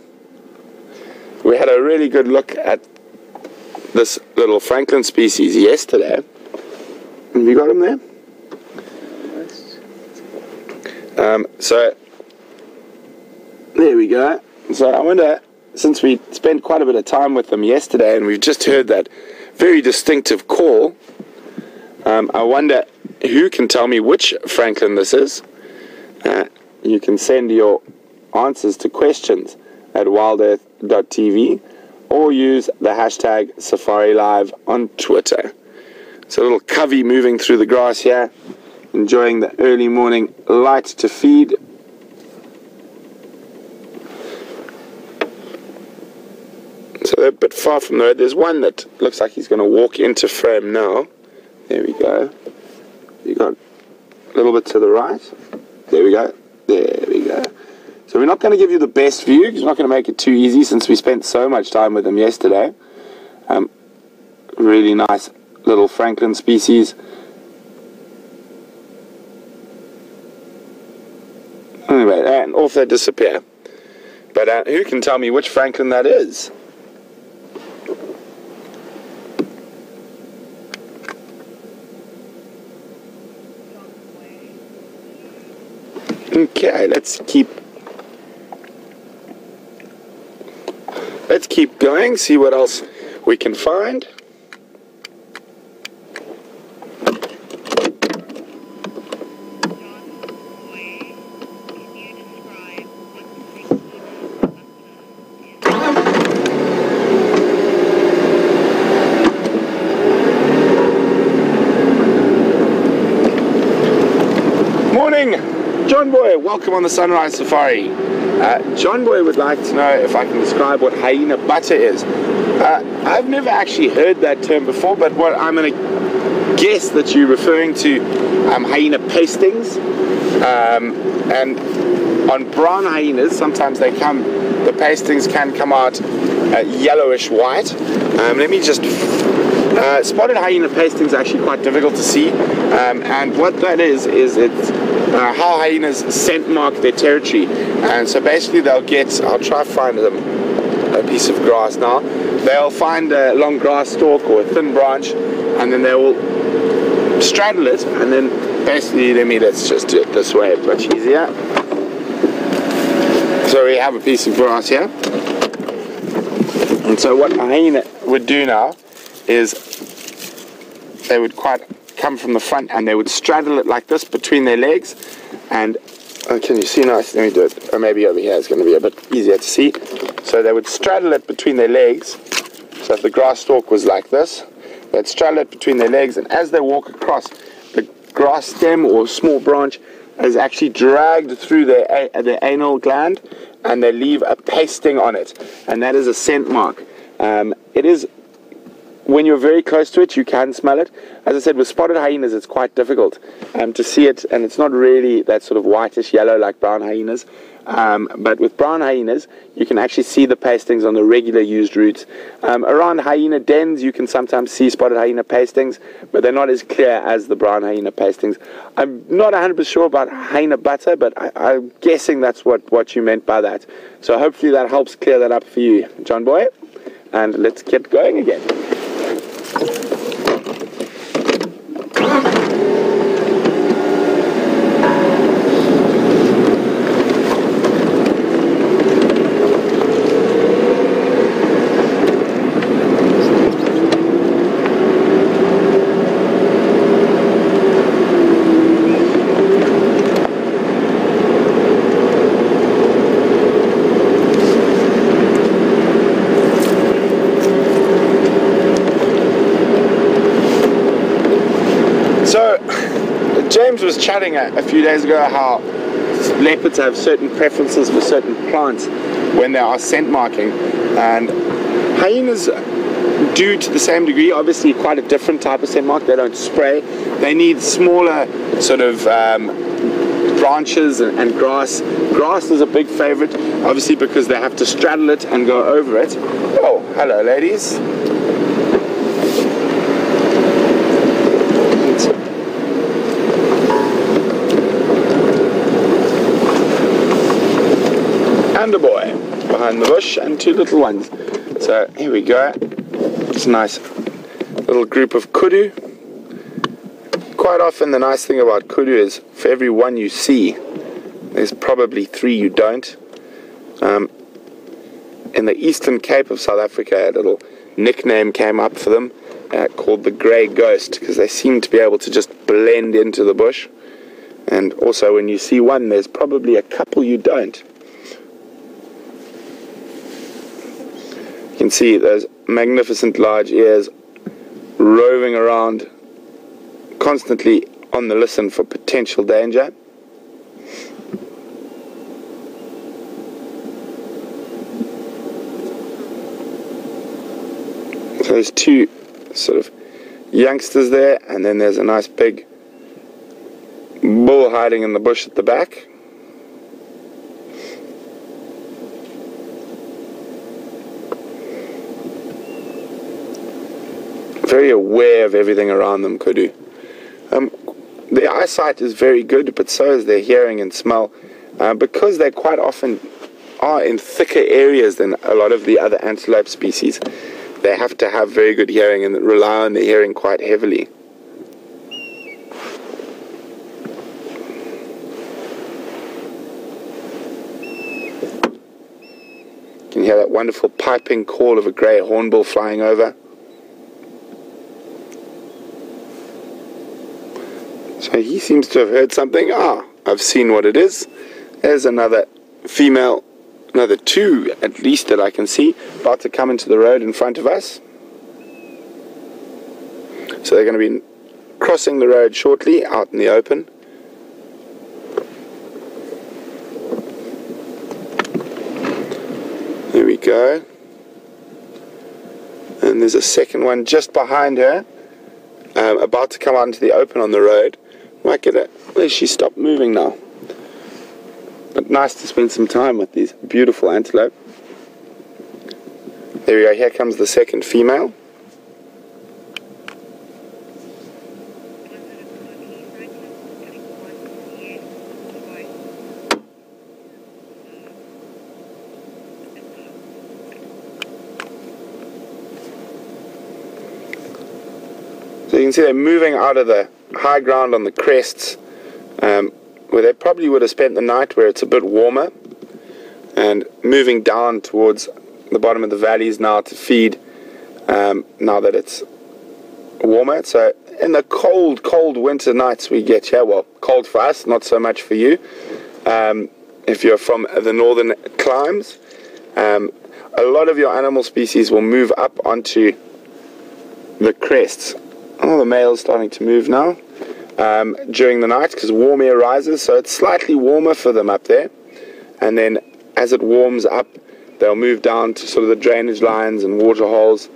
We had a really good look at this little Francolin species yesterday. Have you got him there? So there we go. So I wonder, since we spent quite a bit of time with them yesterday and we've just heard that very distinctive call, I wonder who can tell me which Francolin this is. You can send your answers to questions at wildearth.tv or use the hashtag SafariLive on Twitter. It's a little covey moving through the grass here, enjoying the early morning light to feed. So they're a bit far from the road. There's one that looks like he's going to walk into frame now. There we go. You got a little bit to the right. There we go. There we go. So we're not going to give you the best view, because we're not going to make it too easy since we spent so much time with them yesterday. Really nice little Francolin species. Anyway, and off they disappear. But who can tell me which Francolin that is? Okay, let's keep going, see what else we can find. Morning, John Boy, welcome on the Sunrise Safari. John Boy would like to know if I can describe what hyena butter is. I've never actually heard that term before, but what I'm going to guess that you're referring to hyena pastings. And on brown hyenas, sometimes the pastings can come out yellowish white. Let me just... spotted hyena pasting is actually quite difficult to see, and what that is it's how hyenas scent mark their territory. And so basically they'll get, I'll try to find them a piece of grass now, they'll find a long grass stalk or a thin branch, and then they will straddle it, and then basically, let's just do it this way, much easier. So we have a piece of grass here, and so what a hyena would do now is they would come from the front and they would straddle it like this between their legs. And can you see now? Let me do it. Or maybe over here it's going to be a bit easier to see. So they would straddle it between their legs. So if the grass stalk was like this, they'd straddle it between their legs, and as they walk across, the grass stem or small branch is actually dragged through their anal gland, and they leave a pasting on it, and that is a scent mark. It is, when you're very close to it, you can smell it. As I said, with spotted hyenas, it's quite difficult to see it, and it's not really that sort of whitish yellow like brown hyenas. But with brown hyenas, you can actually see the pastings on the regular used routes. Around hyena dens, you can sometimes see spotted hyena pastings, but they're not as clear as the brown hyena pastings. I'm not 100% sure about hyena butter, but I'm guessing that's what you meant by that. So hopefully that helps clear that up for you, John Boy. And let's get going again. James was chatting a few days ago how leopards have certain preferences for certain plants when they are scent marking, and hyenas do to the same degree. Obviously quite a different type of scent mark. They don't spray. They need smaller sort of branches and grass. Grass is a big favorite, obviously, because they have to straddle it and go over it. Oh, hello ladies. And a boy behind the bush and two little ones. So here we go. It's a nice little group of kudu. Quite often the nice thing about kudu is for every one you see, there's probably 3 you don't. In the Eastern Cape of South Africa, a little nickname came up for them called the grey ghost, because they seem to be able to just blend into the bush. And also when you see one, there's probably a couple you don't. You can see those magnificent large ears roving around, constantly on the listen for potential danger. So there's 2 sort of youngsters there, and then there's a nice big bull hiding in the bush at the back. Very aware of everything around them, kudu. Their eyesight is very good, but so is their hearing and smell, because they quite often are in thicker areas than a lot of the other antelope species. They have to have very good hearing and rely on their hearing quite heavily. You can hear that wonderful piping call of a grey hornbill flying over. So he seems to have heard something. I've seen what it is. There's another female, another 2 at least that I can see, about to come into the road in front of us. So they're going to be crossing the road shortly, out in the open. There we go. And there's a second one just behind her, about to come out into the open on the road. Might get it. Where's she stopped moving now? But nice to spend some time with these beautiful antelope. There we go. Here comes the second female. So you can see they're moving out of the high ground on the crests, where they probably would have spent the night, where it's a bit warmer, and moving down towards the bottom of the valleys now to feed, now that it's warmer. So in the cold winter nights we get here, well, cold for us, not so much for you, if you're from the northern climes, a lot of your animal species will move up onto the crests. Oh, the male's starting to move now during the night, because warm air rises, so it's slightly warmer for them up there. And then as it warms up, they'll move down to sort of the drainage lines and water holes,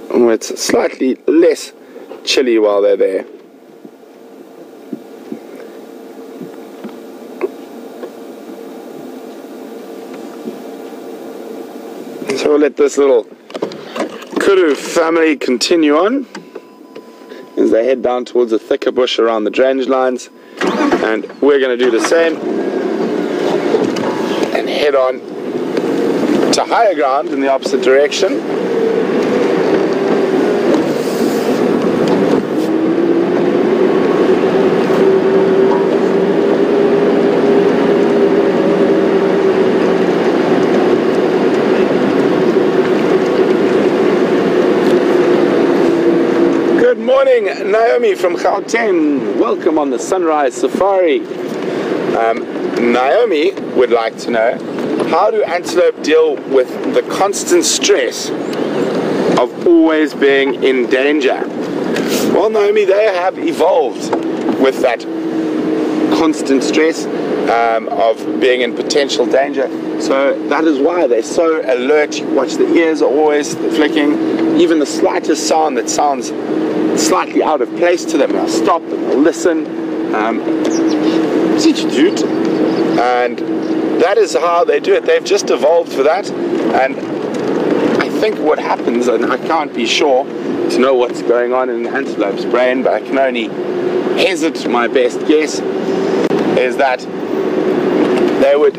where it's slightly less chilly while they're there. So we'll let this little Kudu family continue on as they head down towards a thicker bush around the drainage lines, and we're going to do the same and head on to higher ground in the opposite direction. Good morning, Naomi from Gauteng. Welcome on the Sunrise Safari. Naomi would like to know, how do antelope deal with the constant stress of always being in danger? Well, Naomi, they have evolved with that constant stress of being in potential danger. So that is why they're so alert. You watch the ears are always flicking. Even the slightest sound that sounds slightly out of place to them, they'll stop and they'll listen. And that is how they do it. They've just evolved for that. And I think what happens, and I can't be sure to know what's going on in an antelope's brain, but I can only hazard my best guess, is that they would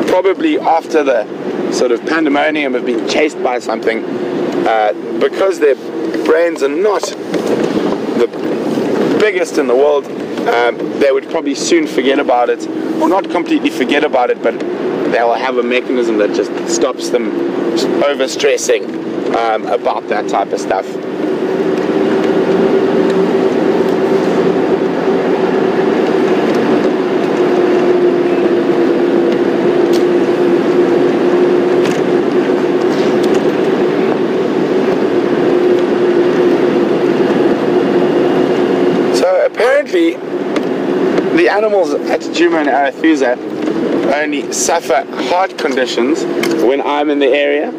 probably, after the sort of pandemonium of being chased by something, because their brains are not the biggest in the world, they would probably soon forget about it, or not completely forget about it, but they'll have a mechanism that just stops them overstressing about that type of stuff. So apparently the animals at Juma and Arathusa only suffer heart conditions when I'm in the area,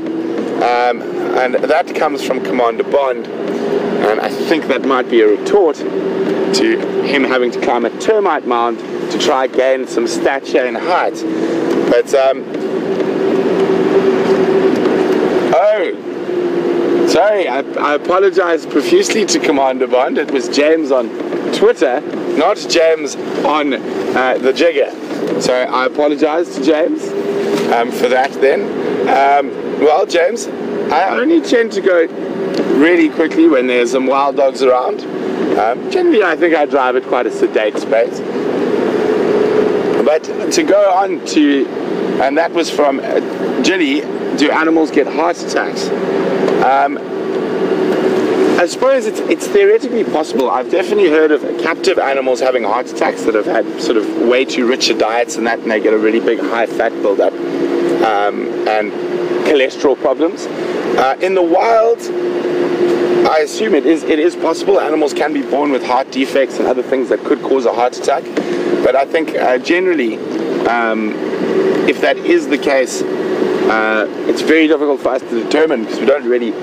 and that comes from Commander Bond, and I think that might be a retort to him having to climb a termite mound to try gain some stature and height. But oh, sorry, I apologize profusely to Commander Bond. It was James on Twitter, not James on the jigger. So I apologize to James for that then. Well, James, I only tend to go really quickly when there's some wild dogs around. Generally, I think I drive at quite a sedate pace. But to go on to, and that was from Gilly, do animals get heart attacks? I suppose it's theoretically possible. I've definitely heard of captive animals having heart attacks that have had sort of way too rich a diets and that, and they get a really big high fat buildup and cholesterol problems. In the wild, I assume it is possible. Animals can be born with heart defects and other things that could cause a heart attack. But I think generally, if that is the case, it's very difficult for us to determine because we don't really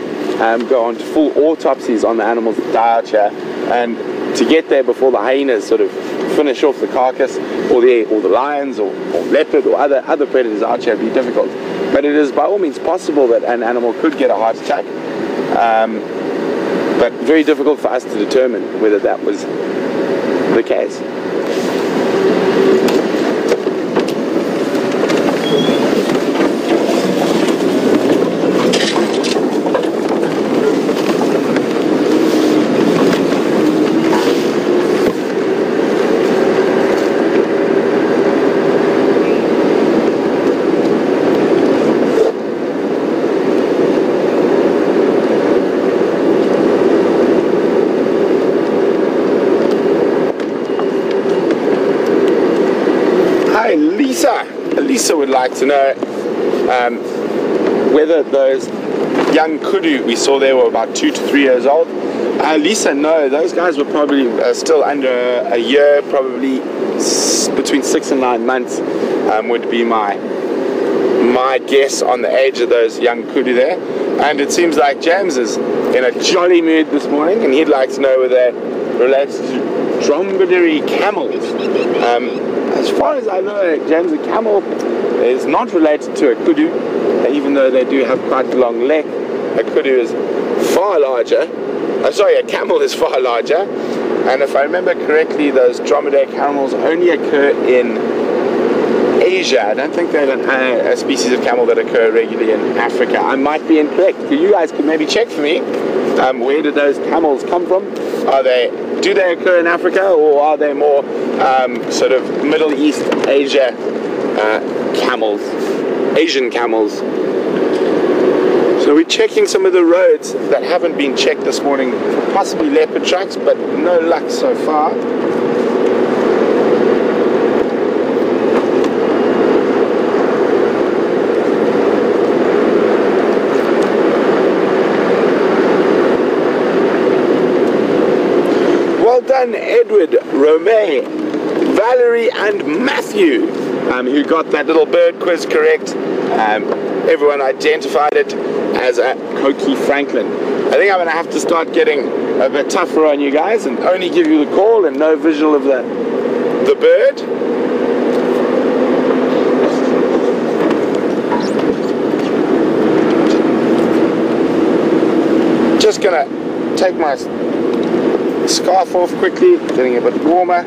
go on to full autopsies on the animals that die out here, and to get there before the hyenas sort of finish off the carcass, or the lions or leopard or other predators out here, would be difficult. But it is by all means possible that an animal could get a heart attack, but very difficult for us to determine whether that was the case. Lisa would like to know whether those young kudu we saw there were about 2 to 3 years old. Lisa, no, those guys were probably still under a year, probably between 6 and 9 months would be my guess on the age of those young kudu there. And it seems like James is in a jolly mood this morning, and he'd like to know whether they're related to dromedary camels. As far as I know, James, a camel is not related to a kudu, even though they do have quite a long neck. A kudu is far larger. A camel is far larger. And if I remember correctly, those dromedary camels only occur in Asia. I don't think they're a species of camel that occur regularly in Africa. I might be incorrect. You guys could maybe check for me. Where did those camels come from? Do they occur in Africa, or are they more sort of Middle East, Asia camels, Asian camels? So we're checking some of the roads that haven't been checked this morning, possibly leopard tracks, but no luck so far. done, Edward, Romay, Valerie, and Matthew, who got that little bird quiz correct. Everyone identified it as a Coqui Francolin. I think I'm going to have to start getting a bit tougher on you guys and only give you the call and no visual of the bird. Just going to take my scarf off quickly, getting a bit warmer.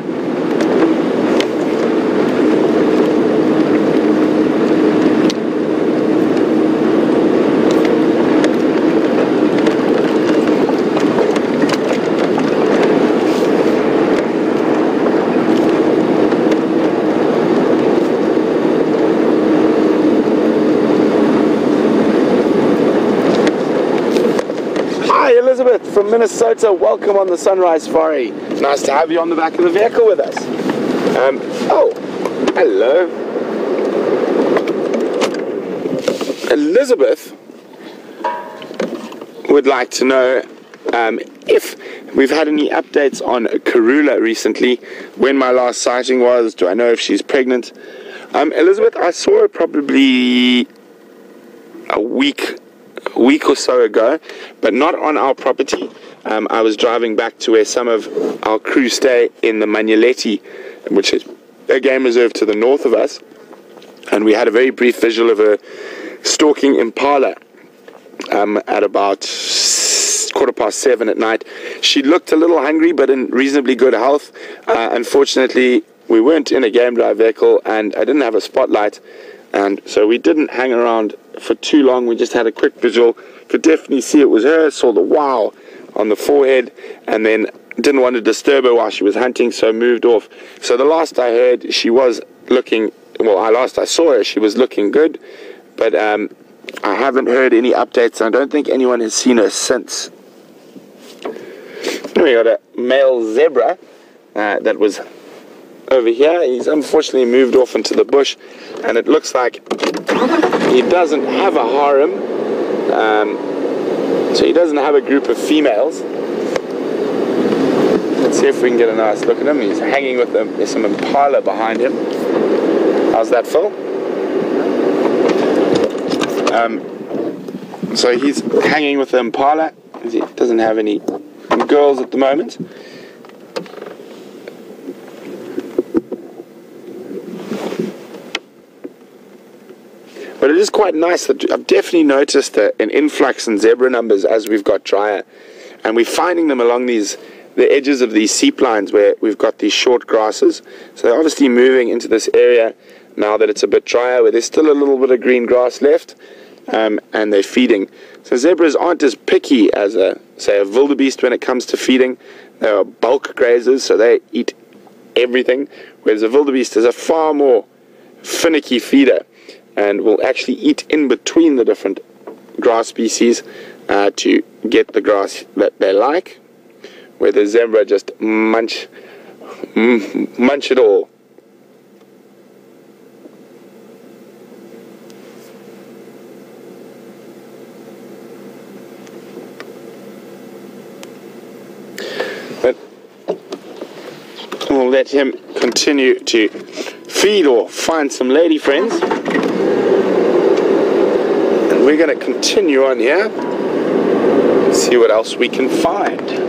Elizabeth from Minnesota, welcome on the Sunrise Safari. Nice to have you on the back of the vehicle with us. Oh, hello. Elizabeth would like to know if we've had any updates on Karula recently, when my last sighting was, do I know if she's pregnant? Elizabeth, I saw her probably a week or so ago, but not on our property. I was driving back to where some of our crew stay in the Magnoleti, which is a game reserve to the north of us, and we had a very brief visual of a stalking Impala at about 7:15 at night. She looked a little hungry, but in reasonably good health. Unfortunately, we weren't in a game drive vehicle, and I didn't have a spotlight, and so we didn't hang around for too long. We just had a quick visual, could definitely see it was her, saw the wow on the forehead, and then didn't want to disturb her while she was hunting, so moved off. So the last I heard, she was looking, last I saw her, she was looking good, but I haven't heard any updates. I don't think anyone has seen her since. We got a male zebra that was over here. He's unfortunately moved off into the bush, and it looks like he doesn't have a harem, so he doesn't have a group of females. Let's see if we can get a nice look at him. He's hanging with them. There's some Impala behind him. How's that, Phil? So he's hanging with the Impala. He doesn't have any girls at the moment. But it is quite nice that I've definitely noticed an influx in zebra numbers as we've got drier, and we're finding them along the edges of these seep lines where we've got these short grasses. So they're obviously moving into this area now that it's a bit drier, where there's still a little bit of green grass left, and they're feeding. So zebras aren't as picky as say a wildebeest when it comes to feeding. They are bulk grazers, so they eat everything, whereas a wildebeest is a far more finicky feeder and will actually eat in between the different grass species to get the grass that they like, where the zebra just munch it all. But we'll let him continue to feed or find some lady friends. And we're going to continue on here and see what else we can find.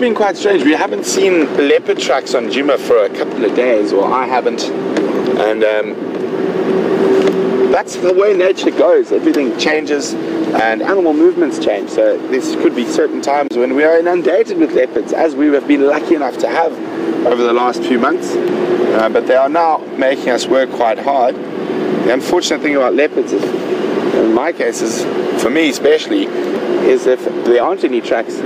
Been quite strange. We haven't seen leopard tracks on Juma for a couple of days, or I haven't, and that's the way nature goes. Everything changes and animal movements change, so this could be certain times when we are inundated with leopards, as we have been lucky enough to have over the last few months, but they are now making us work quite hard. The unfortunate thing about leopards is, in my case, is, for me especially, is if there aren't any tracks,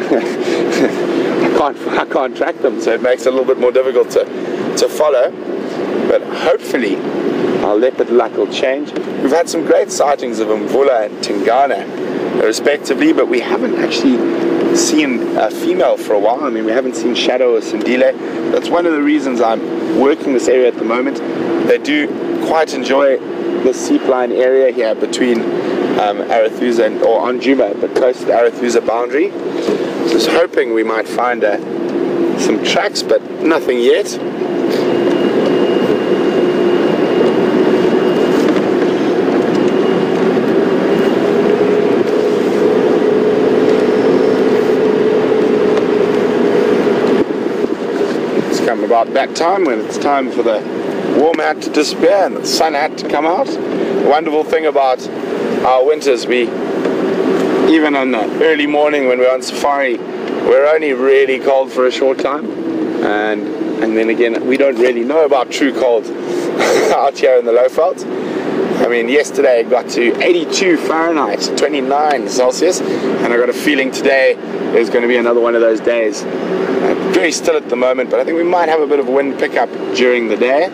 I can't track them, so it makes it a little bit more difficult to follow. But hopefully our leopard luck will change. We've had some great sightings of Mvula and Tingana, respectively, but we haven't actually seen a female for a while. I mean, we haven't seen Shadow or Sindile. That's one of the reasons I'm working this area at the moment. They do quite enjoy the seapline area here between Arathusa or Anjuma, but close to the Arathusa boundary. Just hoping we might find some tracks, but nothing yet. It's come about that time when it's time for the warm hat to disappear and the sun hat to come out. The wonderful thing about our winters, even on the early morning when we're on safari, we're only really cold for a short time, and then again we don't really know about true cold out here in the low veld. I mean, yesterday it got to 82 Fahrenheit, 29 Celsius, and I got a feeling today is going to be another one of those days. Very still at the moment, but I think we might have a bit of wind pickup during the day.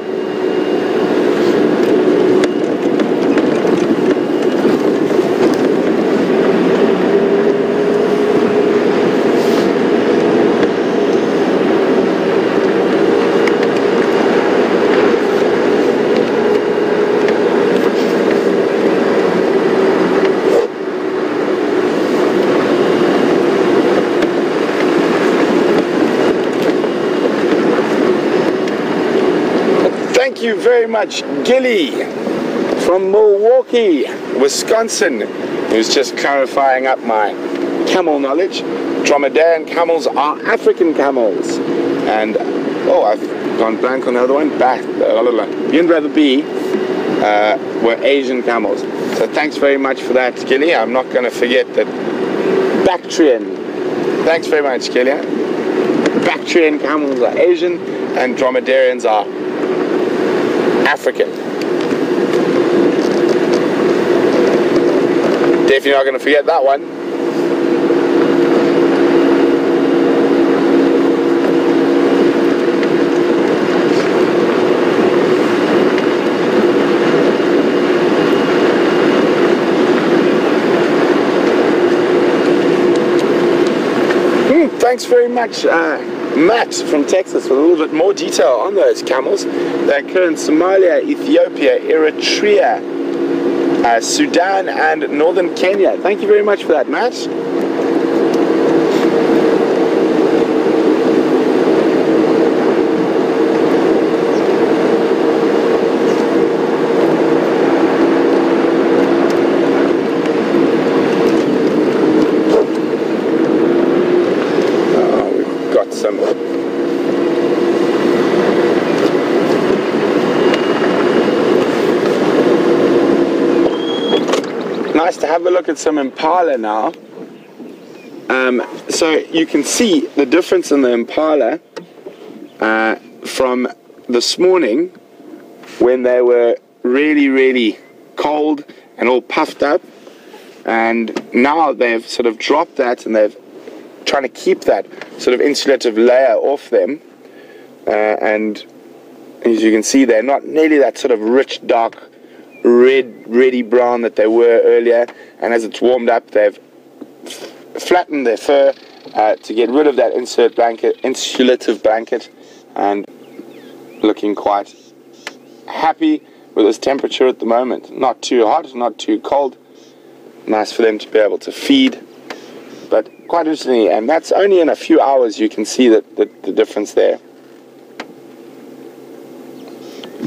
Thank you very much, Gilly from Milwaukee, Wisconsin, who's just clarifying up my camel knowledge. Dromedarian camels are African camels, and oh, I've gone blank on the other one. Were Asian camels. So thanks very much for that, Gilly. I'm not going to forget that. Bactrian. Thanks very much, Gilly. Bactrian camels are Asian, and dromedarians are African. Definitely not going to forget that one. Thanks very much, Matt from Texas, with a little bit more detail on those camels. They occur in Somalia, Ethiopia, Eritrea, Sudan, and northern Kenya. Thank you very much for that, Matt. Nice to have a look at some Impala now. So you can see the difference in the Impala from this morning when they were really, really cold and all puffed up, and now they've sort of dropped that and they've trying to keep that sort of insulative layer off them, and as you can see, they're not nearly that sort of rich, dark red, reddy brown that they were earlier, and as it's warmed up, they've flattened their fur to get rid of that insulative blanket, and looking quite happy with this temperature at the moment. Not too hot, not too cold. Nice for them to be able to feed, but quite interesting, and that's only in a few hours you can see the difference there.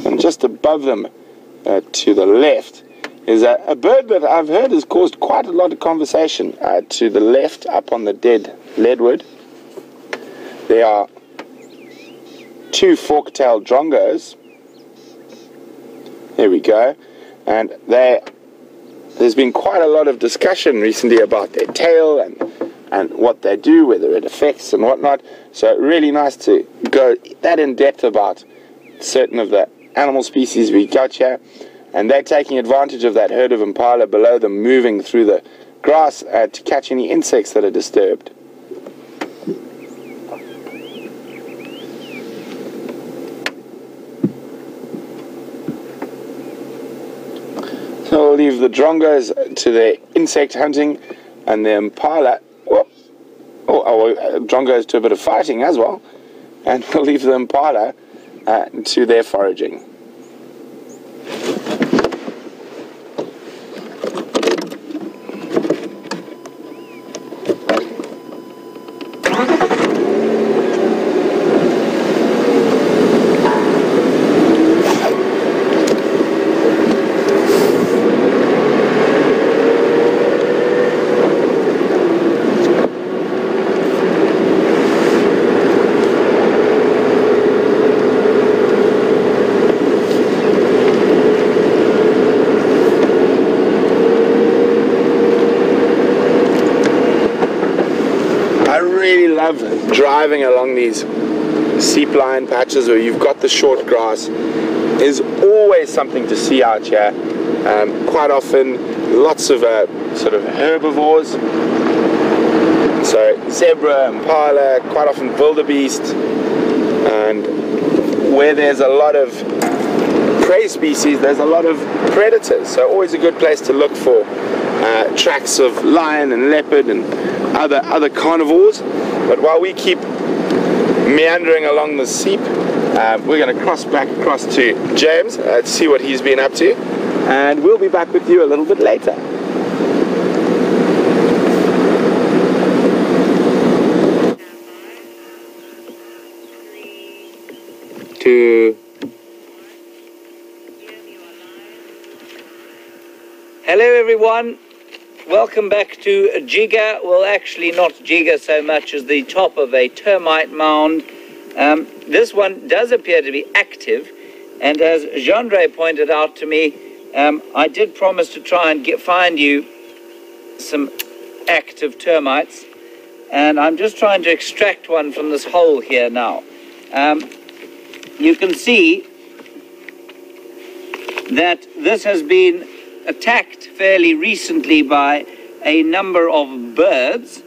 And just above them, to the left, is a bird that I've heard has caused quite a lot of conversation. To the left, up on the dead leadwood, there are two fork-tailed drongos. There we go. And there's been quite a lot of discussion recently about their tail and what they do, whether it affects and whatnot. So really nice to go that in depth about certain of the animal species we got here, and they're taking advantage of that herd of impala below them moving through the grass to catch any insects that are disturbed. We'll leave the drongos to their insect hunting, and the Impala, drongos to a bit of fighting as well, and we'll leave the Impala to their foraging. Driving along these seep line patches where you've got the short grass is always something to see out here. Quite often lots of sort of herbivores, so zebra, impala, quite often wildebeest, and where there's a lot of prey species there's a lot of predators, so always a good place to look for tracks of lion and leopard and other carnivores. But while we keep meandering along the seep, we're going to cross back across to James to see what he's been up to, and we'll be back with you a little bit later. Hello everyone, welcome back to Giga. Well, actually not Giga so much as the top of a termite mound. This one does appear to be active, and as Jean-Ray pointed out to me, I did promise to try and find you some active termites, and I'm just trying to extract one from this hole here now. You can see that this has been attacked fairly recently by a number of birds,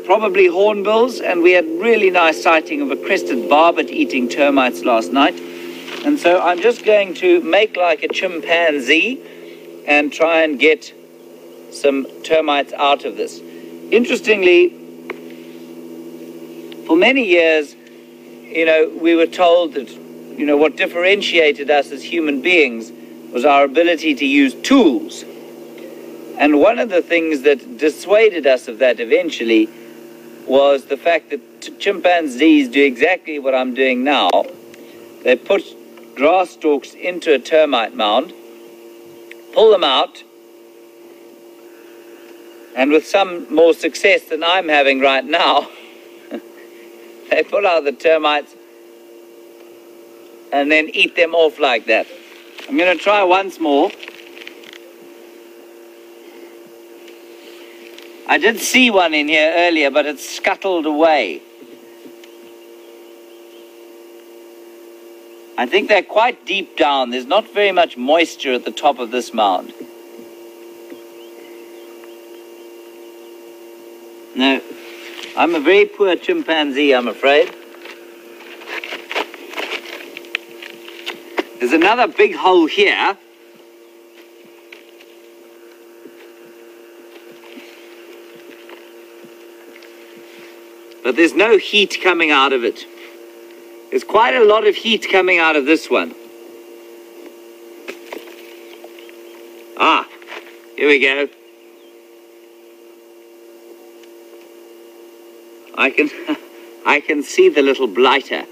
probably hornbills, and we had really nice sighting of a crested barbet eating termites last night. And so I'm just going to make like a chimpanzee and try and get some termites out of this. Interestingly, for many years, we were told that, what differentiated us as human beings was our ability to use tools. And one of the things that dissuaded us of that eventually was the fact that chimpanzees do exactly what I'm doing now. They put grass stalks into a termite mound, pull them out, and with some more success than I'm having right now, they pull out the termites and then eat them off like that. I'm going to try once more. I did see one in here earlier, but it scuttled away. I think they're quite deep down. There's not very much moisture at the top of this mound. No, I'm a very poor chimpanzee, I'm afraid. There's another big hole here. But there's no heat coming out of it. There's quite a lot of heat coming out of this one. Ah, here we go. I can see the little blighter.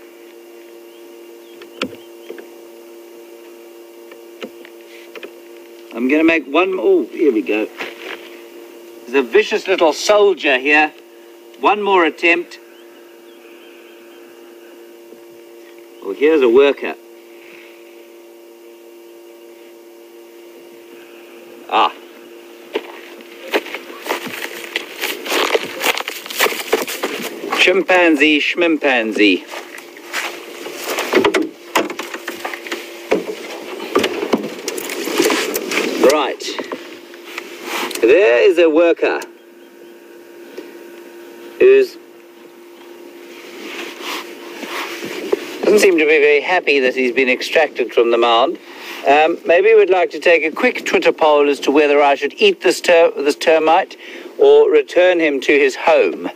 I'm going to make one more. Oh, here we go. There's a vicious little soldier here. One more attempt. Well, here's a worker. Ah. Chimpanzee, schmimpanzee. Right. There is a worker who's doesn't seem to be very happy that he's been extracted from the mound. Maybe we'd like to take a quick Twitter poll as to whether I should eat this termite or return him to his home.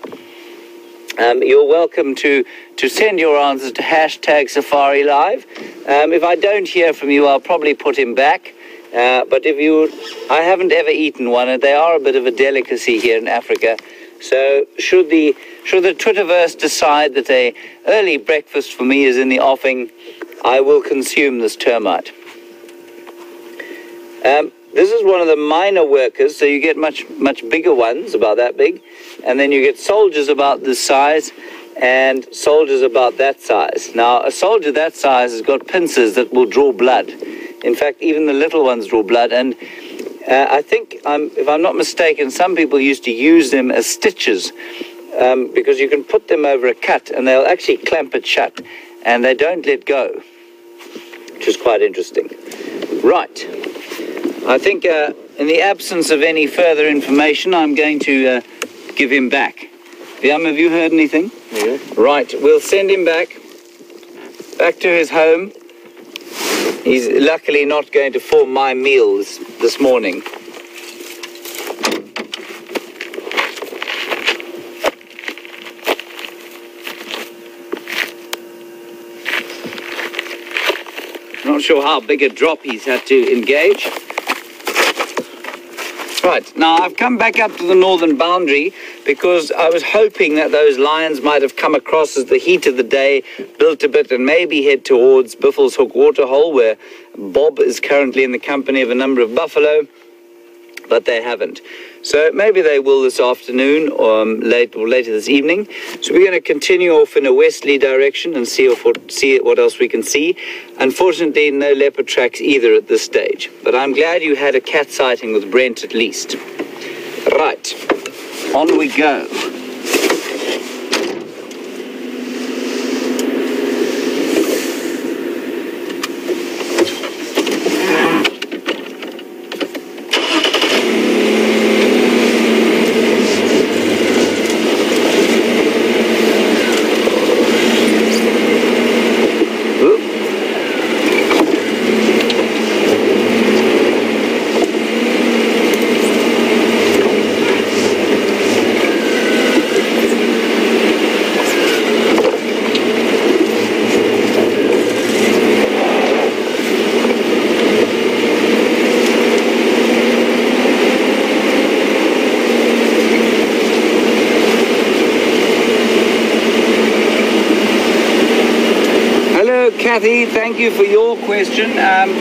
You're welcome to send your answers to #SafariLive. If I don't hear from you, I'll probably put him back. But I haven't ever eaten one, and they are a bit of a delicacy here in Africa. So should the Twitterverse decide that a early breakfast for me is in the offing, I will consume this termite. This is one of the minor workers, so you get much bigger ones, about that big, and then you get soldiers about this size and soldiers about that size. Now, a soldier that size has got pincers that will draw blood. In fact, even the little ones draw blood, and I think, if I'm not mistaken, some people used to use them as stitches because you can put them over a cut and they'll actually clamp it shut and they don't let go, which is quite interesting. Right. I think in the absence of any further information, I'm going to give him back. Wium, have you heard anything? Yeah. Right, we'll send him back to his home. He's luckily not going to form my meal this morning. Not sure how big a drop he's had to engage. Right, now I've come back up to the northern boundary because I was hoping that those lions might have come across as the heat of the day built a bit and maybe head towards Buffelshoek waterhole, where Bob is currently in the company of a number of buffalo, but they haven't. So maybe they will this afternoon or later this evening. So we're going to continue off in a westerly direction and see what else we can see. Unfortunately, no leopard tracks either at this stage. But I'm glad you had a cat sighting with Brent at least. Right, on we go. Kathy, thank you for your question.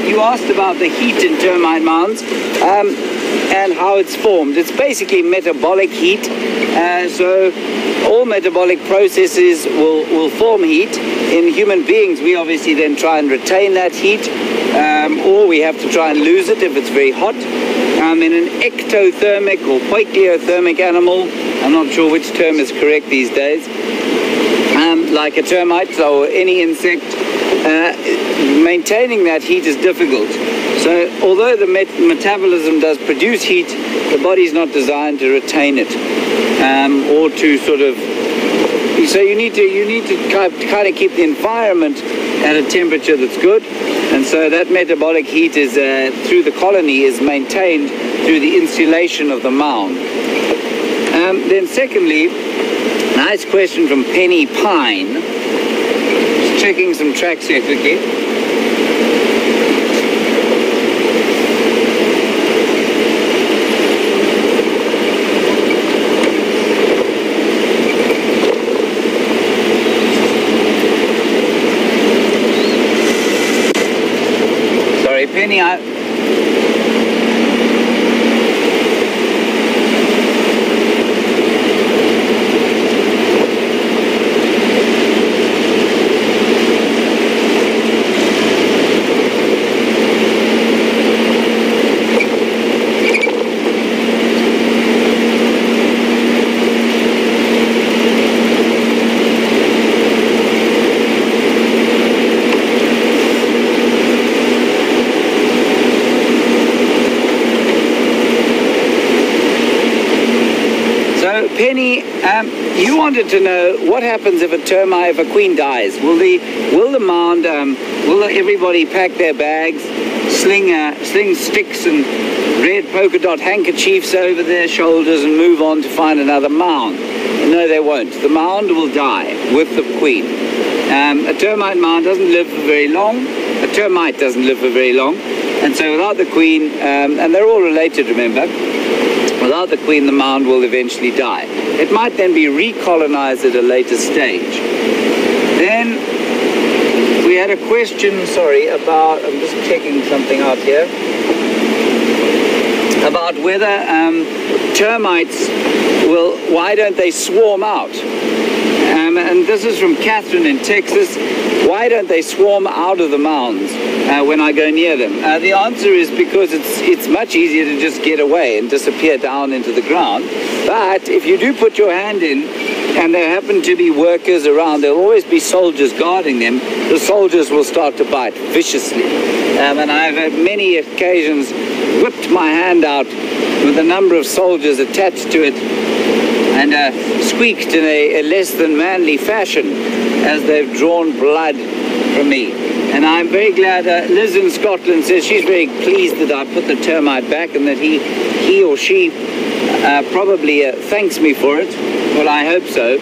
You asked about the heat in termite mounds and how it's formed. It's basically metabolic heat. So all metabolic processes will form heat. In human beings, we obviously then try and retain that heat, or we have to try and lose it if it's very hot. In an ectothermic or poikilothermic animal, I'm not sure which term is correct these days, like a termite or any insect, maintaining that heat is difficult. So although the metabolism does produce heat, the body's not designed to retain it, or to sort of. So you need to kind of keep the environment at a temperature that's good, and so that metabolic heat is through the colony is maintained through the insulation of the mound. Then secondly, nice question from Penny Pine. Just checking some tracks here quickly. Sorry, Penny, Penny, you wanted to know what happens if a queen dies. Will the mound, will everybody pack their bags sling sticks and red polka dot handkerchiefs over their shoulders and move on to find another mound. No, they won't. The mound will die with the queen. A termite mound doesn't live for very long. A termite doesn't live for very long. And so without the queen, and they're all related, remember, without the queen, the mound will eventually die. It might then be recolonized at a later stage. Then we had a question, about, I'm just checking something out here, about whether termites why don't they swarm out? And this is from Catherine in Texas. Why don't they swarm out of the mounds when I go near them? The answer is because it's much easier to just get away and disappear down into the ground. But if you do put your hand in, and there happen to be workers around, there'll always be soldiers guarding them, the soldiers will start to bite viciously. And I've had many occasions whipped my hand out with a number of soldiers attached to it and squeaked in a less than manly fashion as they've drawn blood from me. And I'm very glad, Liz in Scotland says she's very pleased that I put the termite back and that he or she probably thanks me for it. Well, I hope so.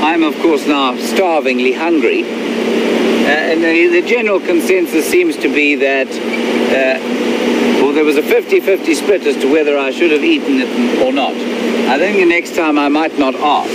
I'm, of course, now starvingly hungry. And the general consensus seems to be that, there was a 50-50 split as to whether I should have eaten it or not. I think the next time I might not ask.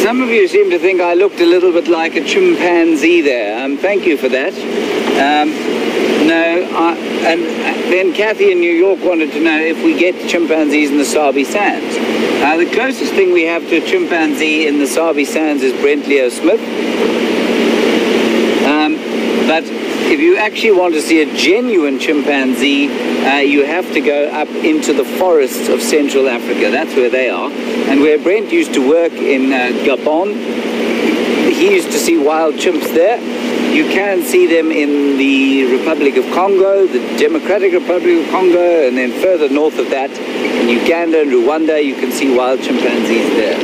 Some of you seem to think I looked a little bit like a chimpanzee there. Thank you for that. And then Kathy in New York wanted to know if we get chimpanzees in the Sabi Sands. The closest thing we have to a chimpanzee in the Sabi Sands is Brent Leo Smith. But if you actually want to see a genuine chimpanzee, you have to go up into the forests of Central Africa. That's where they are. And where Brent used to work in Gabon, he used to see wild chimps there. You can see them in the Republic of Congo, the Democratic Republic of Congo, and then further north of that, in Uganda and Rwanda, you can see wild chimpanzees there.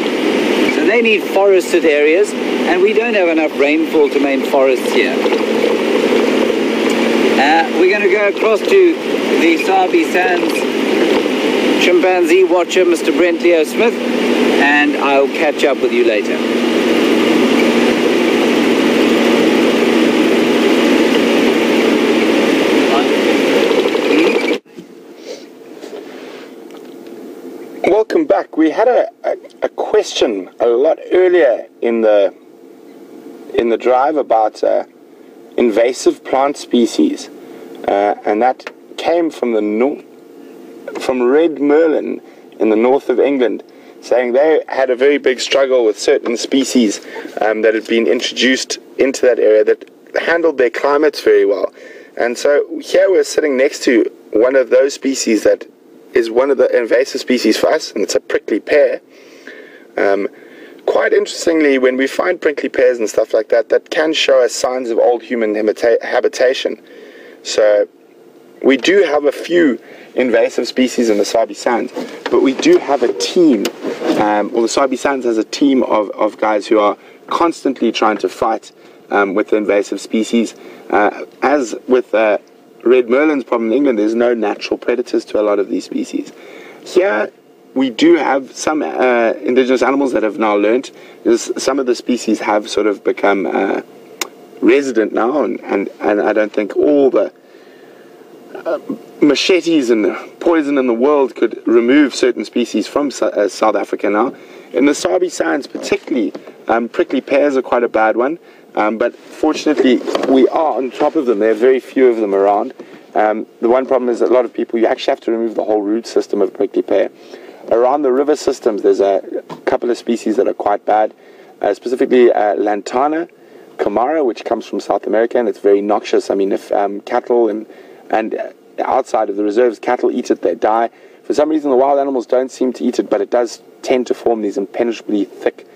So they need forested areas, and we don't have enough rainfall to main forests here. We're going to go across to the Sabi Sands chimpanzee watcher, Mr. Brent Leo Smith, and I'll catch up with you later. Welcome back. We had a question a lot earlier in the drive about invasive plant species, and that came from from Red Merlin in the north of England, saying they had a very big struggle with certain species that had been introduced into that area that handled their climates very well. And so here we're sitting next to one of those species that is one of the invasive species for us, and it's a prickly pear. Quite interestingly, when we find prickly pears and stuff like that, that can show us signs of old human habitation. So we do have a few invasive species in the Sabi Sands, but we do have a team, the Sabi Sands has a team of guys who are constantly trying to fight with the invasive species. As with Red Merlin's problem in England, there's no natural predators to a lot of these species. Here, we do have some indigenous animals that have now learnt. Some of the species have sort of become resident now, and I don't think all the machetes and poison in the world could remove certain species from South Africa now. In the Sabi Sands particularly, prickly pears are quite a bad one, but fortunately we are on top of them. There are very few of them around. The one problem is that a lot of people, you actually have to remove the whole root system of prickly pear. Around the river systems, there's a couple of species that are quite bad, specifically Lantana camara, which comes from South America, and it's very noxious. I mean, if cattle and outside of the reserves, cattle eat it, they die. For some reason, the wild animals don't seem to eat it, but it does tend to form these impenetrably thick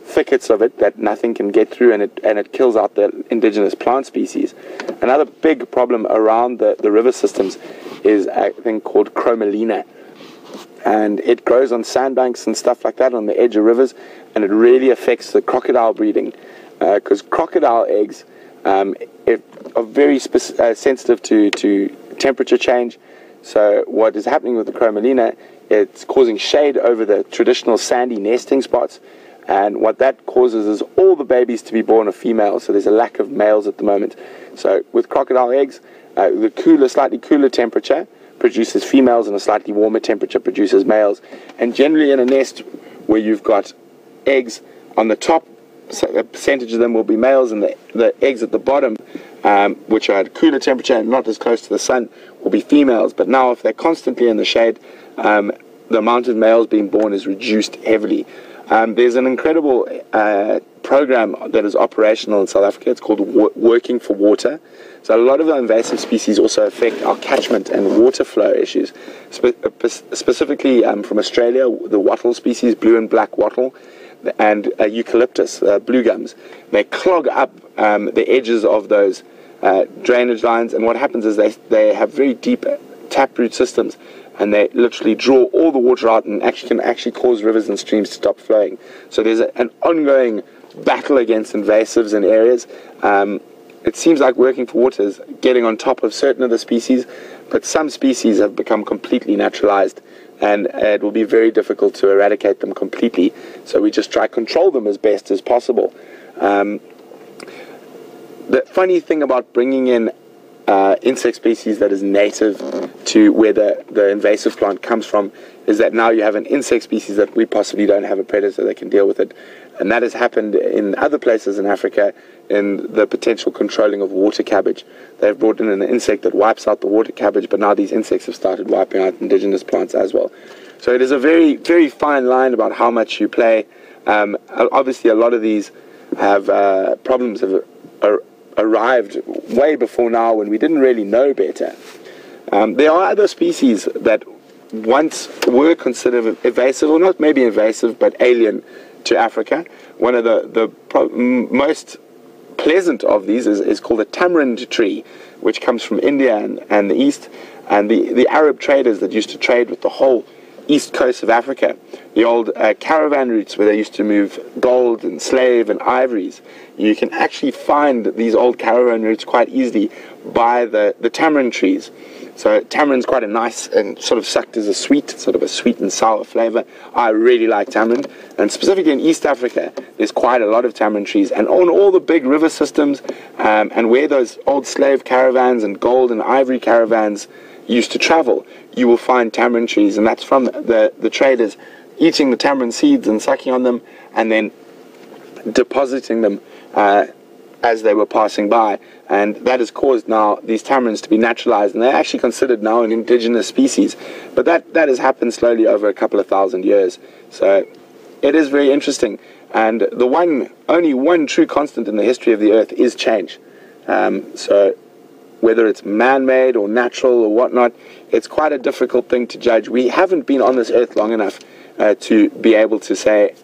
thickets of it that nothing can get through, and it kills out the indigenous plant species. Another big problem around the river systems is a thing called chromalina, and it grows on sandbanks and stuff like that on the edge of rivers, and it really affects the crocodile breeding, because crocodile eggs are very sensitive to temperature change. So what is happening with the chromalina, it's causing shade over the traditional sandy nesting spots, and what that causes is all the babies to be born are females, so there's a lack of males at the moment. So with crocodile eggs, the slightly cooler temperature produces females, and a slightly warmer temperature produces males. And generally in a nest where you've got eggs on the top, so a percentage of them will be males, and the eggs at the bottom, which are at cooler temperature and not as close to the sun, will be females. But now if they're constantly in the shade, the amount of males being born is reduced heavily. There's an incredible program that is operational in South Africa. It's called Working for Water. So a lot of the invasive species also affect our catchment and water flow issues. Specifically from Australia, the wattle species, blue and black wattle, and eucalyptus, blue gums. They clog up the edges of those drainage lines, and what happens is they have very deep taproot systems, and they literally draw all the water out and can actually cause rivers and streams to stop flowing. So there's an ongoing battle against invasives in areas. It seems like Working for Water is getting on top of certain of the species, but some species have become completely naturalized, and it will be very difficult to eradicate them completely. So we just try to control them as best as possible. The funny thing about bringing in insect species that is native to where the invasive plant comes from is that now you have an insect species that we possibly don't have a predator that can deal with it. And that has happened in other places in Africa in the potential controlling of water cabbage. They've brought in an insect that wipes out the water cabbage, but now these insects have started wiping out indigenous plants as well. So it is a very, very fine line about how much you play. Obviously, a lot of these have problems have arrived way before now when we didn't really know better. There are other species that once were considered invasive, or not maybe invasive, but alien to Africa. One of the most pleasant of these is called a tamarind tree, which comes from India and the East. And the Arab traders that used to trade with the whole east coast of Africa, the old caravan routes where they used to move gold and slave and ivories, you can actually find these old caravan routes quite easily by the tamarind trees. So tamarind's quite a nice and sort of sucked as a sweet and sour flavor. I really like tamarind, and specifically in East Africa, there's quite a lot of tamarind trees. And on all the big river systems, and where those old slave caravans and gold and ivory caravans used to travel, you will find tamarind trees, and that's from the traders eating the tamarind seeds and sucking on them, and then depositing them as they were passing by. And that has caused now these tamarinds to be naturalized, and they're actually considered now an indigenous species. But that has happened slowly over a couple of thousand years. So it is very interesting. And only one true constant in the history of the earth is change. So whether it's man-made or natural or whatnot, it's quite a difficult thing to judge. We haven't been on this earth long enough to be able to say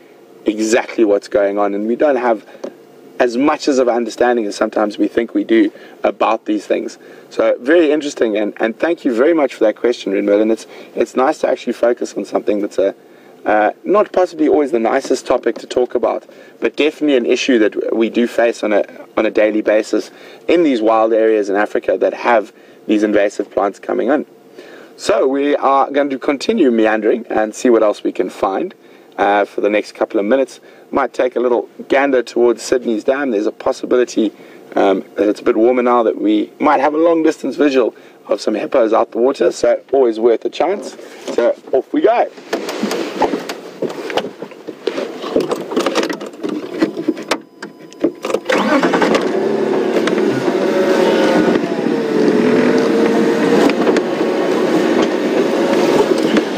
exactly what's going on, and we don't have as much as of understanding as sometimes we think we do about these things. So very interesting, and thank you very much for that question, Rinwell. And it's nice to actually focus on something that's not possibly always the nicest topic to talk about, but definitely an issue that we do face on a daily basis in these wild areas in Africa that have these invasive plants coming in. So we are going to continue meandering and see what else we can find for the next couple of minutes. Might take a little gander towards Sydney's dam. There's a possibility that it's a bit warmer now that we might have a long distance visual of some hippos out the water, so always worth a chance. So off we go.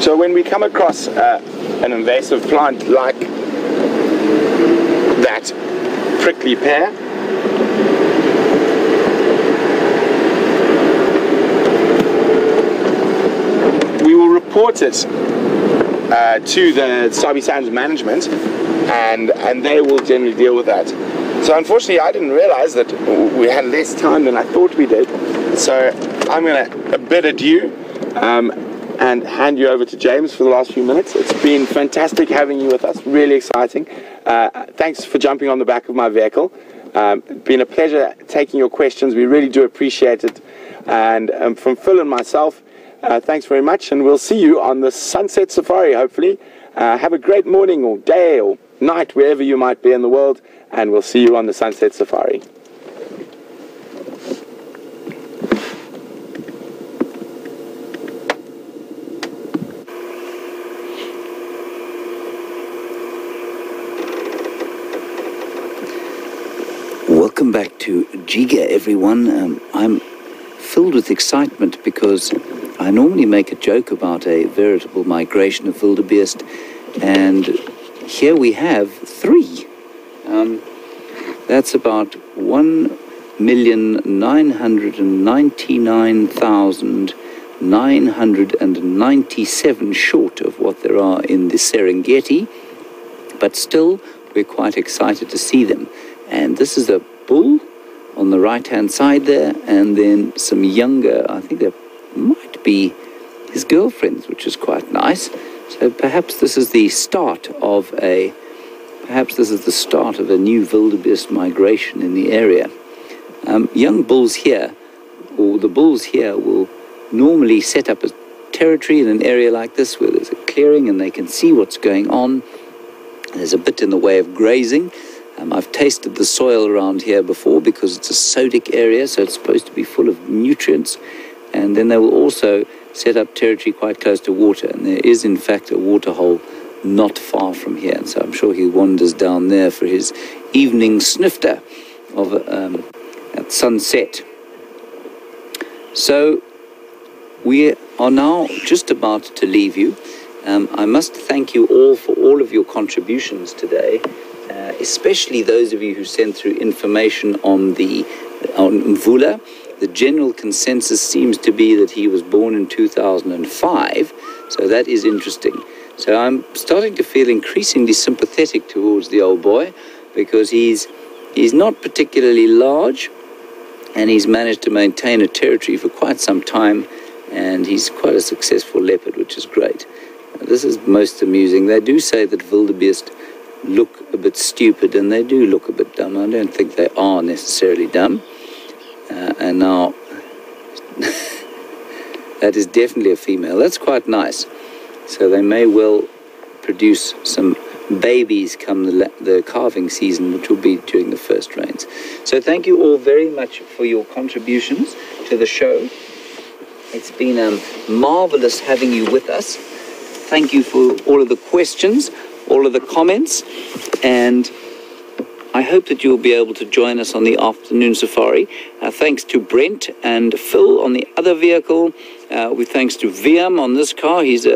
So when we come across an invasive plant like that prickly pear, we will report it to the Sabi Sands management, and they will generally deal with that. So unfortunately, I didn't realize that we had less time than I thought we did. So I'm going to bid adieu and hand you over to James for the last few minutes. It's been fantastic having you with us, really exciting. Thanks for jumping on the back of my vehicle. It's been a pleasure taking your questions. We really do appreciate it. And from Phil and myself, thanks very much, and we'll see you on the Sunset Safari, hopefully. Have a great morning or day or night, wherever you might be in the world, and we'll see you on the Sunset Safari. Welcome back to Jiga, everyone. I'm filled with excitement because I normally make a joke about a veritable migration of wildebeest, and here we have 3. That's about 1,999,997 short of what there are in the Serengeti, but still we're quite excited to see them. And this is a bull on the right-hand side there, and then some younger, I think there might be his girlfriends, which is quite nice. So perhaps this is the start of a new wildebeest migration in the area. Young bulls here, or the bulls here, will normally set up a territory in an area like this where there's a clearing and they can see what's going on. There's a bit in the way of grazing. I've tasted the soil around here before because it's a sodic area, so it's supposed to be full of nutrients. And then they will also set up territory quite close to water. And there is, in fact, a water hole not far from here. And so I'm sure he wanders down there for his evening snifter of at sunset. So we are now just about to leave you. I must thank you all for all of your contributions today. Especially those of you who sent through information on Mvula. The general consensus seems to be that he was born in 2005, so that is interesting. So I'm starting to feel increasingly sympathetic towards the old boy, because he's not particularly large, and he's managed to maintain a territory for quite some time, and he's quite a successful leopard, which is great. This is most amusing. They do say that wildebeest look a bit stupid, and they do look a bit dumb. I don't think they are necessarily dumb. And now, that is definitely a female. That's quite nice. So they may well produce some babies come the calving season, which will be during the first rains. So thank you all very much for your contributions to the show. It's been marvelous having you with us. Thank you for all of the questions, all of the comments, and I hope that you'll be able to join us on the afternoon safari. Thanks to Brent and Phil on the other vehicle. With thanks to Wium on this car. He's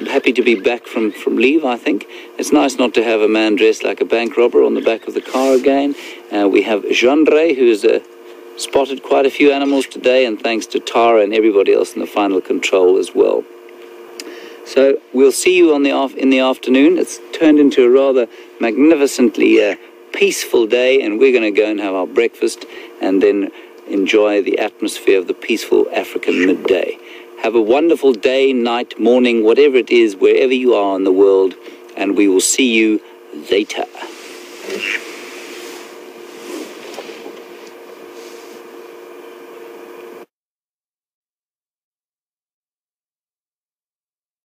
happy to be back from leave, I think. It's nice not to have a man dressed like a bank robber on the back of the car again. We have Jean-Ray, who's spotted quite a few animals today, and thanks to Tara and everybody else in the final control as well. So we'll see you in the afternoon. It's turned into a rather magnificently peaceful day, and we're going to go and have our breakfast and then enjoy the atmosphere of the peaceful African midday. Have a wonderful day, night, morning, whatever it is, wherever you are in the world, and we will see you later.